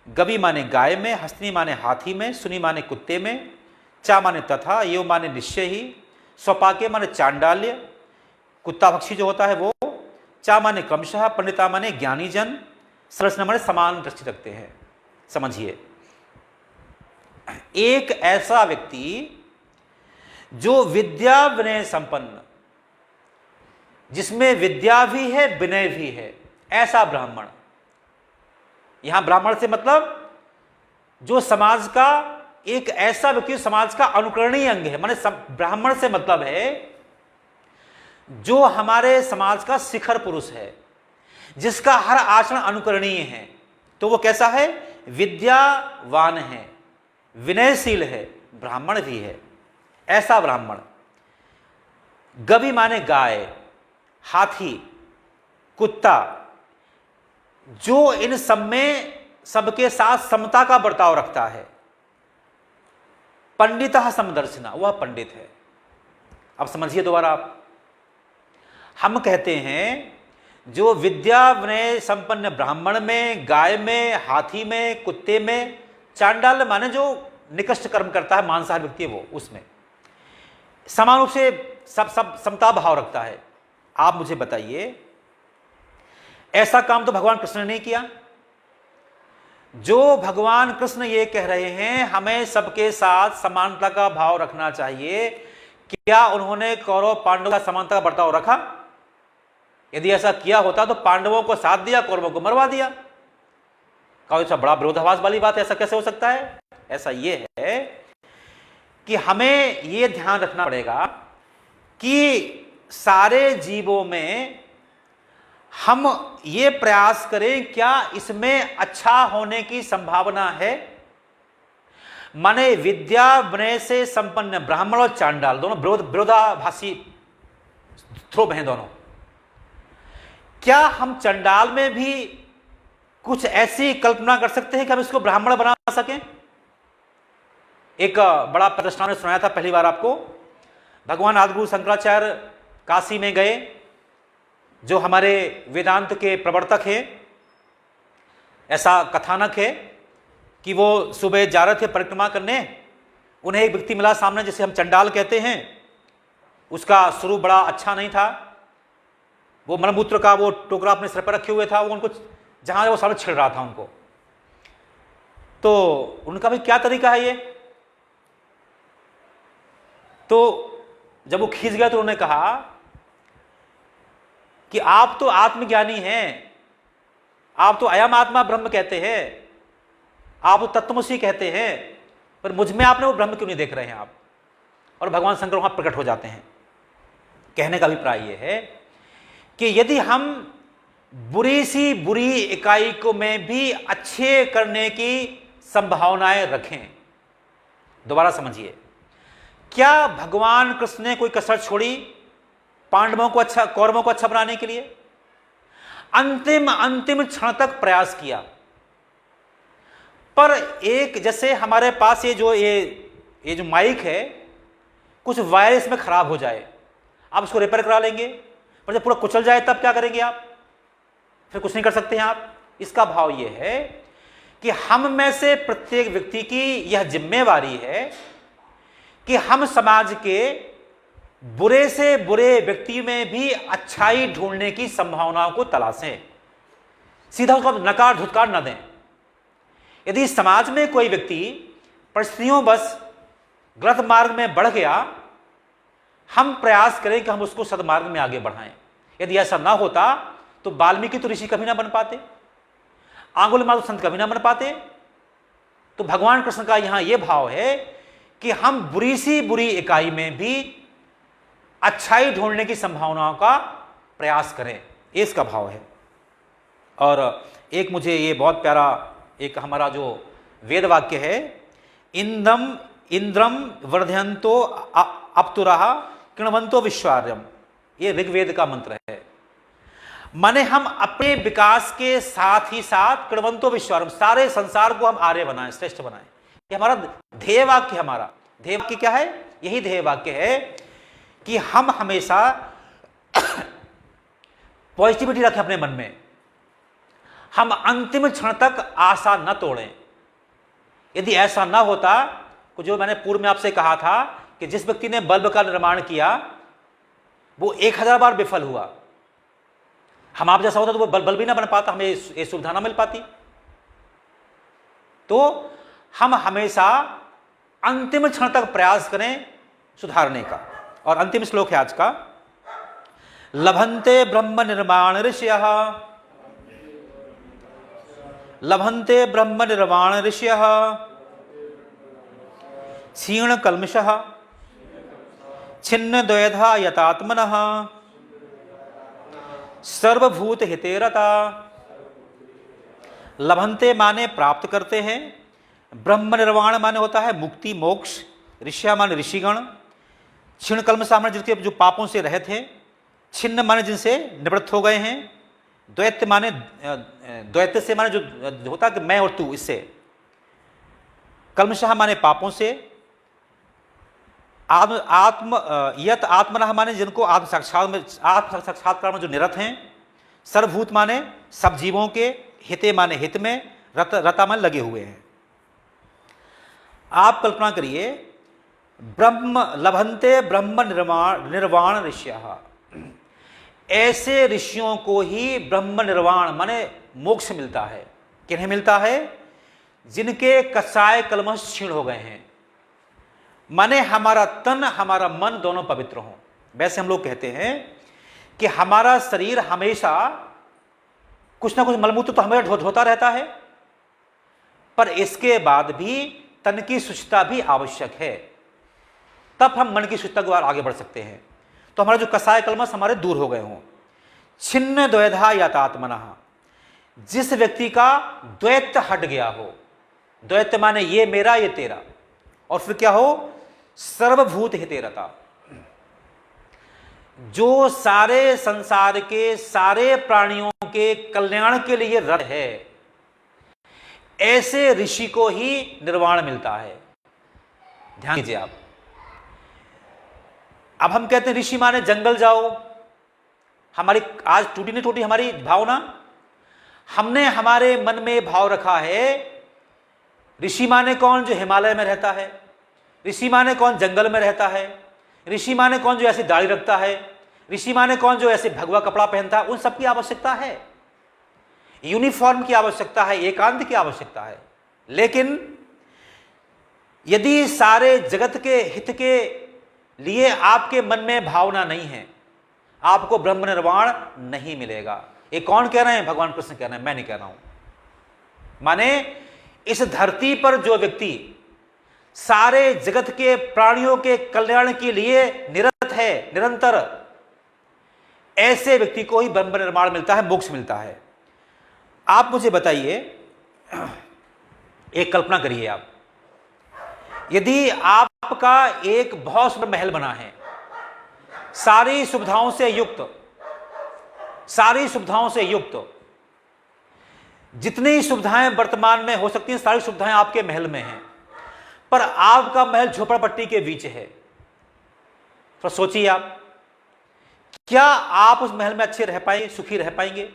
गवि माने गाय में, हस्तिनी माने हाथी में, सुनी माने कुत्ते में, चा माने तथा, यो माने निश्चय ही, स्वपाके माने चांडाल्य कुत्ता भक्षी जो होता है वो, चा माने क्रमशः, पंडिता माने ज्ञानी जन, सरसना माने समान दृष्टि रखते हैं। समझिए, एक ऐसा व्यक्ति जो विद्या विनय संपन्न, जिसमें विद्या भी है विनय भी है, ऐसा ब्राह्मण। यहां ब्राह्मण से मतलब जो समाज का एक ऐसा व्यक्ति, समाज का अनुकरणीय अंग है। माने ब्राह्मण से मतलब है जो हमारे समाज का शिखर पुरुष है, जिसका हर आचरण अनुकरणीय है। तो वो कैसा है, विद्यावान है, विनयशील है, ब्राह्मण भी है, ऐसा ब्राह्मण। गवि माने गाय, हाथी, कुत्ता, जो इन सब में सबके साथ समता का बर्ताव रखता है। पंडितः समदर्शना, वह पंडित है। अब समझिए दोबारा आप, हम कहते हैं जो विद्या विनय संपन्न ब्राह्मण में, गाय में, हाथी में, कुत्ते में, चांडाल माने जो निकृष्ट कर्म करता है, मांसाहारी व्यक्ति है वो, उसमें समान रूप से सब समता भाव रखता है। आप मुझे बताइए, ऐसा काम तो भगवान कृष्ण ने नहीं किया। जो भगवान कृष्ण ये कह रहे हैं हमें सबके साथ समानता का भाव रखना चाहिए, क्या उन्होंने कौरव पांडव का समानता का बर्ताव रखा? यदि ऐसा किया होता तो पांडवों को साथ दिया, कौरवों को मरवा दिया। कहा ऐसा बड़ा विरोधाभास वाली बात है, ऐसा कैसे हो सकता है? ऐसा ये है कि हमें यह ध्यान रखना पड़ेगा कि सारे जीवों में हम ये प्रयास करें क्या इसमें अच्छा होने की संभावना है। माने विद्या विनय से संपन्न ब्राह्मण और चांडाल दोनों विरोधाभासी ध्रुव हैं दोनों। क्या हम चंडाल में भी कुछ ऐसी कल्पना कर सकते हैं कि हम इसको ब्राह्मण बना सकें? एक बड़ा प्रदर्शन सुनाया था पहली बार आपको। भगवान आदिगुरु शंकराचार्य काशी में गए, जो हमारे वेदांत के प्रवर्तक हैं। ऐसा कथानक है कि वो सुबह जा रहे थे परिक्रमा करने, उन्हें एक व्यक्ति मिला सामने जिसे हम चंडाल कहते हैं। उसका स्वरूप बड़ा अच्छा नहीं था, वो मलमूत्र का वो टोकरा अपने सिर पर रखे हुए था, वो उनको जहां वो सामने छिड़ रहा था उनको। तो उनका भाई क्या तरीका है ये? तो जब वो खींच गया तो उन्होंने कहा कि आप तो आत्मज्ञानी हैं, आप तो अयम आत्मा ब्रह्म कहते हैं, आप तो तत्वमसी कहते हैं, पर मुझ में आपने वो ब्रह्म क्यों नहीं देख रहे हैं आप? और भगवान शंकर वहां प्रकट हो जाते हैं। कहने का अभिप्राय यह है कि यदि हम बुरी सी बुरी इकाई को में भी अच्छे करने की संभावनाएं रखें। दोबारा समझिए, क्या भगवान कृष्ण ने कोई कसर छोड़ी पांडवों को अच्छा, कौरवों को अच्छा बनाने के लिए? अंतिम क्षण तक प्रयास किया। पर एक जैसे हमारे पास ये जो माइक है, कुछ वायर इसमें खराब हो जाए, आप उसको रिपेयर करा लेंगे, पर जब पूरा कुचल जाए तब क्या करेंगे आप? फिर कुछ नहीं कर सकते हैं आप। इसका भाव यह है कि हम में से प्रत्येक व्यक्ति की यह जिम्मेवारी है कि हम समाज के बुरे से बुरे व्यक्ति में भी अच्छाई ढूंढने की संभावनाओं को तलाशें, सीधा उसका नकार धुतकार न दें। यदि समाज में कोई व्यक्ति परिस्थितियों बस गलत मार्ग में बढ़ गया, हम प्रयास करें कि हम उसको सदमार्ग में आगे बढ़ाएं। यदि ऐसा ना होता तो वाल्मीकि तो ऋषि कभी ना बन पाते, आंगुलिमाल संत कभी ना बन पाते। तो भगवान कृष्ण का यहां यह भाव है कि हम बुरी सी बुरी इकाई में भी अच्छाई ढूंढने की संभावनाओं का प्रयास करें, इसका भाव है। और एक मुझे ये बहुत प्यारा एक हमारा जो वेद वाक्य है, इंद्रम वर्धयंतो अप्तुरः कृण्वन्तो विश्वार्यम, ये ऋग्वेद का मंत्र है। माने हम अपने विकास के साथ ही साथ कृण्वन्तो विश्वार्यम, सारे संसार को हम आर्य बनाएं, श्रेष्ठ बनाएं। ये हमारा ध्येय वाक्य, हमारा ध्येय वाक्य क्या है? यही ध्येय वाक्य है कि हम हमेशा पॉजिटिविटी रखें अपने मन में, हम अंतिम क्षण तक आशा न तोड़ें। यदि ऐसा ना होता, तो जो मैंने पूर्व में आपसे कहा था कि जिस व्यक्ति ने बल्ब का निर्माण किया वो 1000 बार विफल हुआ, हम आप जैसा होता तो वो बल्ब भी ना बन पाता, हमें ये सुविधा ना मिल पाती। तो हम हमेशा अंतिम क्षण तक प्रयास करें सुधारने का। और अंतिम श्लोक है आज का, लभन्ते ब्रह्म निर्माण ऋषयः, लभन्ते ब्रह्म निर्वाण ऋषयः क्षीण कल्मषः छिन्न द्वैधा यतात्मनः सर्वभूत हिते रता। लभन्ते माने प्राप्त करते हैं, ब्रह्म निर्वाण माने होता है मुक्ति मोक्ष, ऋषिया माने ऋषिगण, क्षीण कल्मषः माने जिनके जो पापों से रहित हैं, छिन्न माने जिनसे निवृत्त हो गए हैं, द्वैत माने द्वैत से माने जो होता है कि मैं और तू, इससे, कल्मषः माने पापों से, यत आत्मनः माने जिनको आत्म साक्षात्कार में जो निरत हैं, सर्वभूत माने सब जीवों के, हिते माने हित में, रता माने लगे हुए हैं। आप कल्पना करिए, ब्रह्म लभन्ते ब्रह्म निर्वाण ऋषयः, ऐसे ऋषियों को ही ब्रह्म निर्वाण माने मोक्ष मिलता है। किन्हें मिलता है? जिनके कसाय कलमश क्षीण हो गए हैं, माने हमारा तन हमारा मन दोनों पवित्र हों। वैसे हम लोग कहते हैं कि हमारा शरीर हमेशा कुछ ना कुछ मलमूत्र तो हमें ढोता रहता है, पर इसके बाद भी तन की शुचिता भी आवश्यक है, तब हम मन की शुचिता के बाद आगे बढ़ सकते हैं। तो हमारा जो कसाय कलमश हमारे दूर हो गए हों। छिन्न द्वैधा यातात्मनः, जिस व्यक्ति का द्वैत हट गया हो, द्वैत माने ये मेरा ये तेरा, और फिर क्या हो, सर्वभूत हितेरता, जो सारे संसार के सारे प्राणियों के कल्याण के लिए रत है, ऐसे ऋषि को ही निर्वाण मिलता है। ध्यान दीजिए आप। अब हम कहते हैं ऋषि माने जंगल जाओ, हमारी आज टूटी नहीं टूटी हमारी भावना। हमने हमारे मन में भाव रखा है ऋषि माने कौन, जो हिमालय में रहता है, ऋषि माने कौन जंगल में रहता है, ऋषि माने कौन जो ऐसी दाढ़ी रखता है, ऋषि माने कौन जो ऐसे भगवा कपड़ा पहनता है। उन सब की आवश्यकता है, यूनिफॉर्म की आवश्यकता है, एकांत की आवश्यकता है। लेकिन यदि सारे जगत के हित के लिए आपके मन में भावना नहीं है, आपको ब्रह्म निर्वाण नहीं मिलेगा। ये कौन कह रहे हैं? भगवान कृष्ण कह रहे हैं, मैं नहीं कह रहा हूं। माने इस धरती पर जो व्यक्ति सारे जगत के प्राणियों के कल्याण के लिए निरत है, निरंतर, ऐसे व्यक्ति को ही ब्रह्म निर्वाण मिलता है, मोक्ष मिलता है। आप मुझे बताइए, एक कल्पना करिए आप, यदि आपका एक बहुत सुंदर महल बना है, सारी सुविधाओं से युक्त, सारी सुविधाओं से युक्त, जितनी सुविधाएं वर्तमान में हो सकती हैं सारी सुविधाएं आपके महल में हैं, पर आपका महल झोपड़पट्टी के बीच है। तो सोचिए आप, क्या आप उस महल में अच्छे रह पाएंगे, सुखी रह पाएंगे?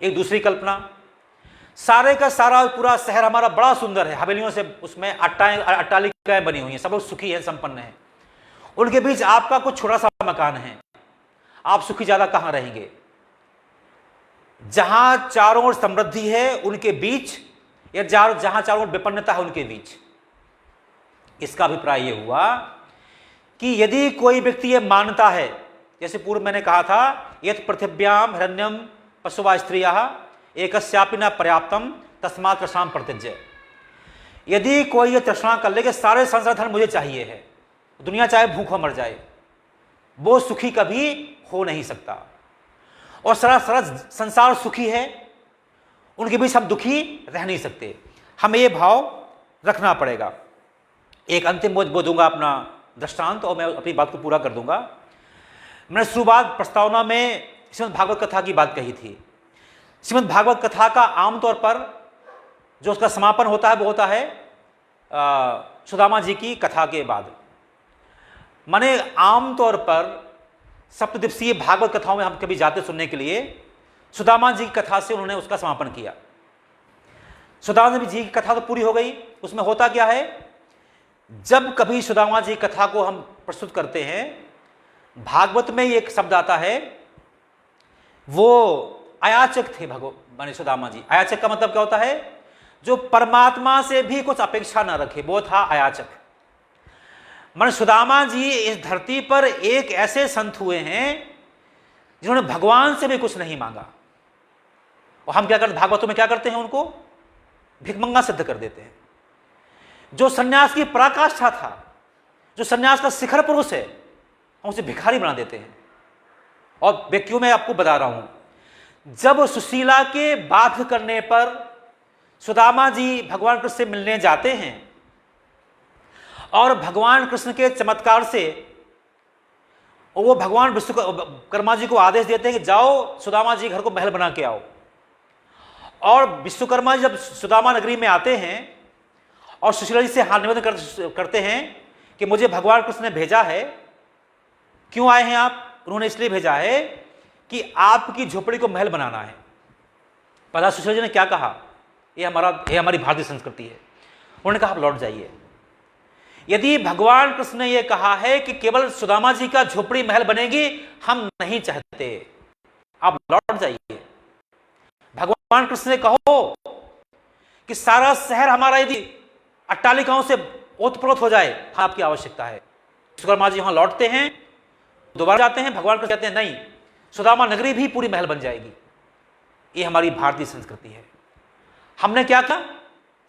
एक दूसरी कल्पना, सारे का सारा पूरा शहर हमारा बड़ा सुंदर है, हवेलियों से उसमें अट्टालिकाएं बनी हुई हैं, सब लोग सुखी हैं, संपन्न हैं, उनके बीच आपका कुछ छोटा सा मकान है, आप सुखी ज्यादा कहां रहेंगे? जहां चारों ओर समृद्धि है उनके बीच, या जहां चारों ओर विपन्नता है उनके बीच? इसका अभिप्राय यह हुआ कि यदि कोई व्यक्ति यह मानता है, जैसे पूर्व मैंने कहा था, यत् पृथिव्याम हिरण्यम पशुवा स्त्रियः एकस्यापि न पर्याप्तम तस्मात् तृष्णां परित्यज्य। यदि कोई यह तृष्णा कर ले कि सारे संसार धन मुझे चाहिए है, दुनिया चाहे भूखों मर जाए, वो सुखी कभी हो नहीं सकता। और सारा संसार सुखी है, उनके बीच हम दुखी रह नहीं सकते। हमें यह भाव रखना पड़ेगा। एक अंतिम वो दूंगा अपना दृष्टांत, और मैं अपनी बात को पूरा कर दूंगा। मैंने शुरुआत प्रस्तावना में श्रीमद् भागवत कथा की बात कही थी। श्रीमद् भागवत कथा का आमतौर पर जो उसका समापन होता है वो होता है सुदामा जी की कथा के बाद। माने आमतौर पर सप्तदिवसीय भागवत कथाओं में हम कभी जाते सुनने के लिए, सुदामा जी की कथा से उन्होंने उसका समापन किया। सुदामा जी की कथा तो पूरी हो गई। उसमें होता क्या है, जब कभी सुदामा जी की कथा को हम प्रस्तुत करते हैं, भागवत में एक शब्द आता है, वो अयाचक थे माने सुदामा जी। अयाचक का मतलब क्या होता है? जो परमात्मा से भी कुछ अपेक्षा न रखे, वो था अयाचक। माने सुदामा जी इस धरती पर एक ऐसे संत हुए हैं जिन्होंने भगवान से भी कुछ नहीं मांगा। और हम क्या करते, भागवतों में क्या करते हैं, उनको भिखमंगा सिद्ध कर देते हैं। जो सन्यास की पराकाष्ठा था, जो सन्यास का शिखर पुरुष है, हम उसे भिखारी बना देते हैं। और मैं क्यों मैं आपको बता रहा हूं, जब सुशीला के बाध्य करने पर सुदामा जी भगवान कृष्ण से मिलने जाते हैं और भगवान कृष्ण के चमत्कार से वो भगवान विश्वकर्मा जी को आदेश देते हैं कि जाओ सुदामा जी घर को महल बना के आओ। और विश्वकर्मा जी जब सुदामा नगरी में आते हैं और सुशीला जी से हाथ निवेदन करते हैं कि मुझे भगवान कृष्ण ने भेजा है। क्यों आए हैं आप? उन्होंने इसलिए भेजा है कि आपकी झोपड़ी को महल बनाना है। पता सुशीला जी ने क्या कहा? ये हमारी भारतीय संस्कृति है। उन्होंने कहा आप लौट जाइए। यदि भगवान कृष्ण ने यह कहा है कि केवल सुदामा जी का झोपड़ी महल बनेगी, हम नहीं चाहते, आप लौट जाइए। भगवान कृष्ण ने कहो कि सारा शहर हमारा यदि अट्टालिकाओं से ओतप्रोत हो जाए, आपकी आवश्यकता है। विश्वकर्मा जी वहां लौटते हैं, दोबारा जाते हैं, भगवान कृष्ण कहते हैं नहीं, सुदामा नगरी भी पूरी महल बन जाएगी। ये हमारी भारतीय संस्कृति है। हमने क्या कहा?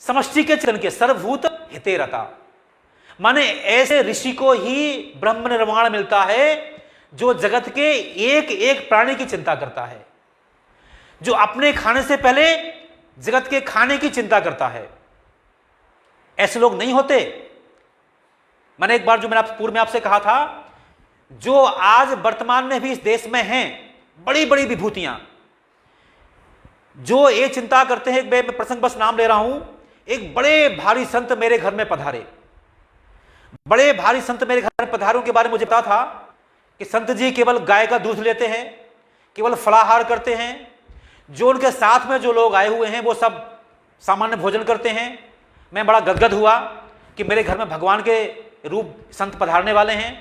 समष्टि के चिंतन के सर्वभूत हिते रता, माने ऐसे ऋषि को ही ब्रह्म निर्वाण मिलता है जो जगत के एक एक प्राणी की चिंता करता है, जो अपने खाने से पहले जगत के खाने की चिंता करता है। ऐसे लोग नहीं होते। मैंने एक बार जो मैंने पूर्व में आपसे कहा था, जो आज वर्तमान में भी इस देश में हैं बड़ी बड़ी विभूतियां, जो ये चिंता करते हैं, मैं प्रसंग बस नाम ले रहा हूं, एक बड़े भारी संत मेरे घर में पधारे, बड़े भारी संत मेरे घर में पधारों के बारे में मुझे पता था कि संत जी केवल गाय का दूध लेते हैं, केवल फलाहार करते हैं, जो उनके साथ में जो लोग आए हुए हैं वो सब सामान्य भोजन करते हैं। मैं बड़ा गदगद हुआ कि मेरे घर में भगवान के रूप संत पधारने वाले हैं।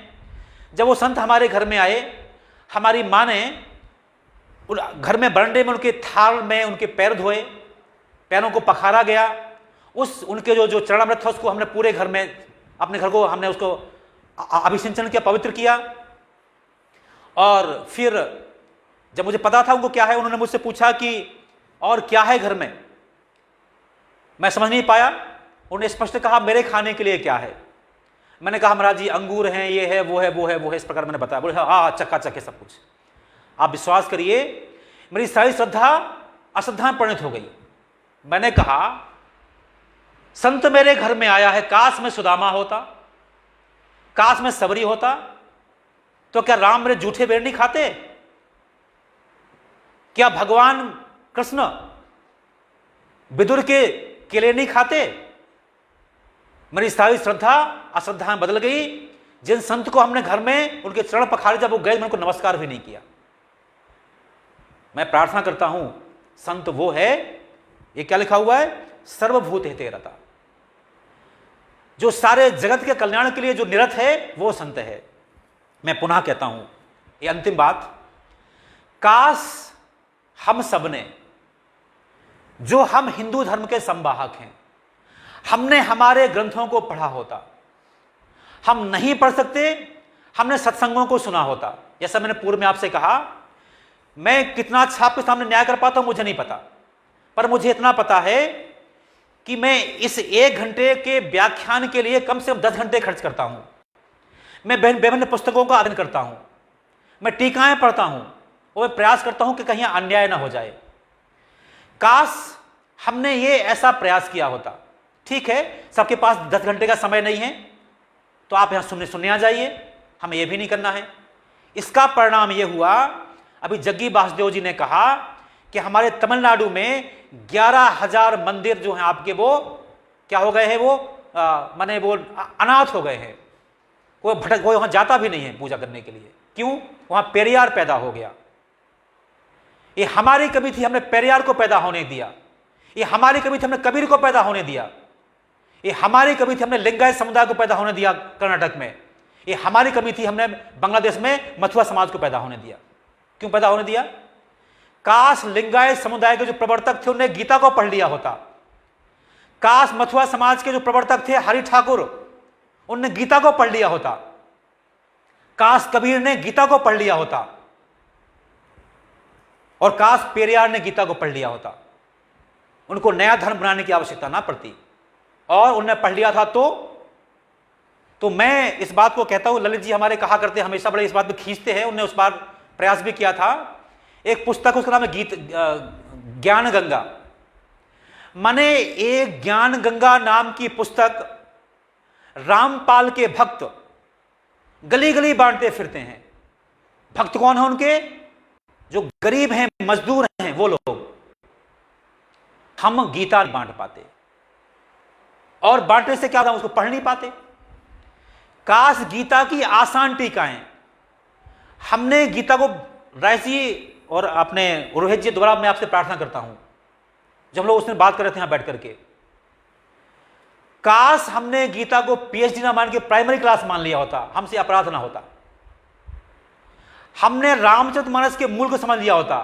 जब वो संत हमारे घर में आए, हमारी माँ ने घर में बरंडे में उनके थाल में उनके पैर धोए, पैरों को पखारा गया, उस उनके जो चरणामृत था उसको हमने पूरे घर में, अपने घर को हमने उसको अभिषेचन किया, पवित्र किया। और फिर जब मुझे पता था उनको क्या है, उन्होंने मुझसे पूछा कि और क्या है घर में। मैं समझ नहीं पाया। उन्होंने स्पष्ट कहा मेरे खाने के लिए क्या है। मैंने कहा महाराज जी अंगूर हैं, ये है, वो है, वो है, वो है, इस प्रकार मैंने बताया। बोले हाँ चकाचक है सब कुछ। आप विश्वास करिए मेरी सारी श्रद्धा अश्रद्धा में परिणत हो गई। मैंने कहा संत मेरे घर में आया है, काश में सुदामा होता, काश में सबरी होता, तो क्या राम मेरे जूठे बेर नहीं खाते? क्या भगवान कृष्ण विदुर के केले नहीं खाते? मेरी सारी श्रद्धा अश्रद्धा में बदल गई। जिन संत को हमने घर में उनके चरण पखारे, जब वो गए मैंने उनको नमस्कार भी नहीं किया। मैं प्रार्थना करता हूं संत वो है, ये क्या लिखा हुआ है, सर्वभूत हिते रता, जो सारे जगत के कल्याण के लिए जो निरत है वो संत है। मैं पुनः कहता हूं ये अंतिम बात, काश हम सबने, जो हम हिंदू धर्म के संवाहक हैं, हमने हमारे ग्रंथों को पढ़ा होता। हम नहीं पढ़ सकते, हमने सत्संगों को सुना होता। जैसा मैंने पूर्व में आपसे कहा, मैं कितना अच्छा आपके सामने न्याय कर पाता हूं मुझे नहीं पता, पर मुझे इतना पता है कि मैं इस 1 घंटे के व्याख्यान के लिए कम से कम 10 घंटे खर्च करता हूं। मैं विभिन्न पुस्तकों का अध्ययन करता हूं, मैं टीकाएं पढ़ता हूं, और मैं प्रयास करता हूं कि कहीं अन्याय ना हो जाए। काश हमने ये ऐसा प्रयास किया होता। ठीक है, सबके पास 10 घंटे का समय नहीं है, तो आप यहां सुनने आ जाइए, हमें यह भी नहीं करना है। इसका परिणाम यह हुआ, अभी जग्गी वासुदेव जी ने कहा कि हमारे तमिलनाडु में 11,000 मंदिर जो हैं आपके, वो क्या हो गए हैं, वो माने वो अनाथ हो गए हैं। कोई वहां जाता भी नहीं है पूजा करने के लिए। क्यों? वहां पेरियार पैदा हो गया। ये हमारी कमी थी, हमने पेरियार को पैदा होने दिया। ये हमारी कमी थी, हमने कबीर को पैदा होने दिया। ये हमारी कमी थी, हमने लिंगायत समुदाय को पैदा होने दिया कर्नाटक में। ये हमारी कमी थी, हमने बांग्लादेश में मथुआ समाज को पैदा होने दिया। क्यों पैदा होने दिया? काश लिंगायत समुदाय के जो प्रवर्तक थे उन्हें गीता को पढ़ लिया होता। काश मथुआ समाज के जो प्रवर्तक थे हरि ठाकुर, उनने गीता को पढ़ लिया होता। काश कबीर ने गीता को पढ़ लिया होता, और काश पेरियार ने गीता को पढ़ लिया होता। उनको नया धर्म बनाने की आवश्यकता ना पड़ती, और उन्होंने पढ़ लिया था। तो मैं इस बात को कहता हूं, ललित जी हमारे कहा करते हमेशा, बड़े इस बात में खींचते हैं, उन्होंने उस बार प्रयास भी किया था। एक पुस्तक उसका नाम है ज्ञान गंगा, माने एक ज्ञान गंगा नाम की पुस्तक रामपाल के भक्त गली गली बांटते फिरते हैं। भक्त कौन है उनके? जो गरीब हैं, मजदूर हैं, वो लोग। हम गीता नहीं बांट पाते, और बांटने से क्या होता है, उसको पढ़ नहीं पाते। काश गीता की आसान टीकाएं, हमने गीता को, राय जी और अपने रोहित जी द्वारा मैं आपसे प्रार्थना करता हूं, जब हम लोग उसमें बात कर रहे थे यहां बैठ करके, काश हमने गीता को पीएचडी ना मान के प्राइमरी क्लास मान लिया होता, हमसे अपराध ना होता। हमने रामचरितमानस के मूल को समझ लिया होता।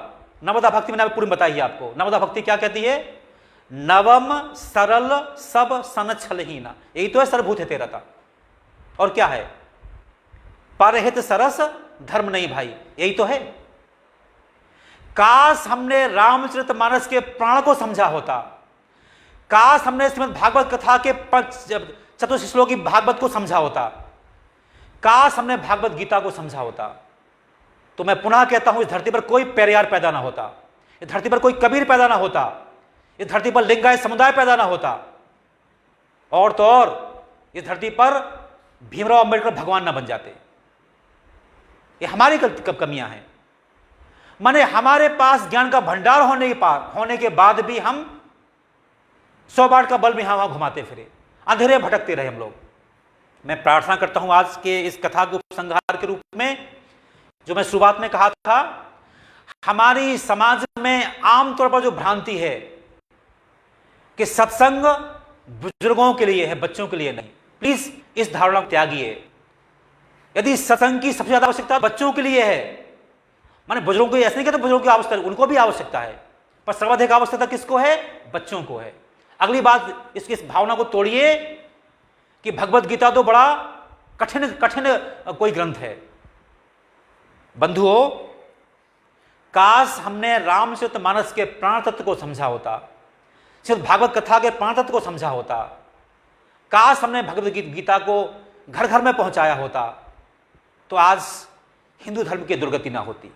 नवदा भक्ति मैंने पूरी बताई है आपको। नवदा भक्ति क्या कहती है? नवम सरल सब सन छलहीना, यही तो है सर्वभूत हिते रता। और क्या है? परहित सरस धर्म नहीं भाई, यही तो है। काश हमने रामचरितमानस के प्राण को समझा होता, काश हमने श्रीमद् भागवत कथा के चतुर्थ श्लोकी भागवत को समझा होता, काश हमने भागवत गीता को समझा होता। तो मैं पुनः कहता हूं, इस धरती पर कोई पेरियार पैदा ना होता, इस धरती पर कोई कबीर पैदा ना होता, इस धरती पर लिंगायत समुदाय पैदा ना होता, और तो और इस धरती पर भीमराव अंबेडकर भगवान ना बन जाते। ये हमारी कमियां हैं। माने हमारे पास ज्ञान का भंडार होने के बाद भी हम 100 वाट का बल्ब यहां वहां घुमाते फिरे, अंधेरे भटकते रहे हम लोग। मैं प्रार्थना करता हूं आज के इस कथा के उपसंहार के रूप में, जो मैं शुरुआत में कहा था, हमारी समाज में आमतौर पर जो भ्रांति है कि सत्संग बुजुर्गों के लिए है, बच्चों के लिए नहीं, प्लीज इस धारणा को त्यागिए। यदि सत्संग की सबसे ज्यादा आवश्यकता बच्चों के लिए है, माने बुजुर्गों को ऐसे नहीं कहते बुजुर्गों की आवश्यकता, उनको भी आवश्यकता है, पर सर्वाधिक आवश्यकता किसको है? बच्चों को है। अगली बात, इस भावना को तोड़िए कि भगवत गीता तो बड़ा कठिन कोई ग्रंथ है। बंधुओं, काश हमने रामचरितमानस के प्राण तत्व को समझा होता, सिर्फ भागवत कथा के प्राण तत्व को समझा होता, काश हमने भगवत गीता को घर घर में पहुंचाया होता, तो आज हिंदू धर्म की दुर्गति ना होती,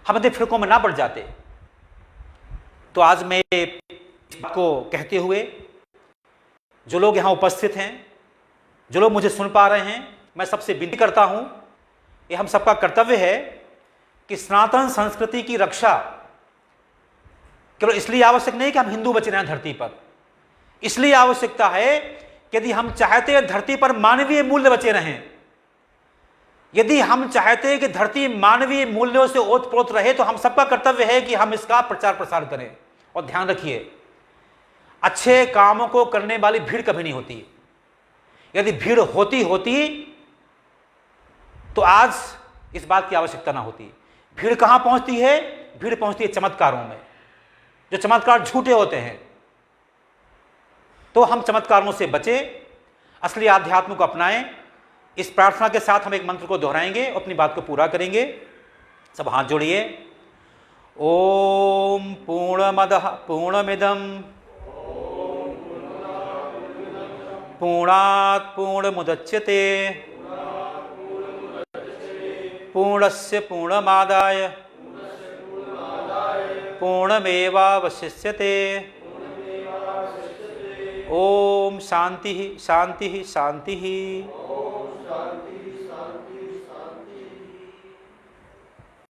हम अपने फिरकों में ना बढ़ जाते। तो आज मैं इस बात को कहते हुए, जो लोग यहां उपस्थित हैं, जो लोग मुझे सुन पा रहे हैं, मैं सबसे विनती करता हूं, ये हम सबका कर्तव्य है कि सनातन संस्कृति की रक्षा केवल इसलिए आवश्यक नहीं कि हम हिंदू बचे रहें धरती पर, इसलिए आवश्यकता है कि यदि हम चाहते हैं धरती पर मानवीय मूल्य बचे रहें, यदि हम चाहते हैं कि धरती मानवीय मूल्यों से ओतप्रोत रहे, तो हम सबका कर्तव्य है कि हम इसका प्रचार प्रसार करें। और ध्यान रखिए, अच्छे कामों को करने वाली भीड़ कभी नहीं होती। यदि भीड़ होती तो आज इस बात की आवश्यकता ना होती। भीड़ कहां पहुंचती है? भीड़ पहुंचती है चमत्कारों में, जो चमत्कार झूठे होते हैं। तो हम चमत्कारों से बचे, असली आध्यात्म को अपनाएं। इस प्रार्थना के साथ हम एक मंत्र को दोहराएंगे और अपनी बात को पूरा करेंगे। सब हाथ जोड़िए। ओम पूर्णमदः पूर्णमिदं पूर्णात् पूर्णमुदच्यते पूर्णस्य पूर्णमादाय पूर्णमेवावशिष्यते। ओम शांति शांति शांति।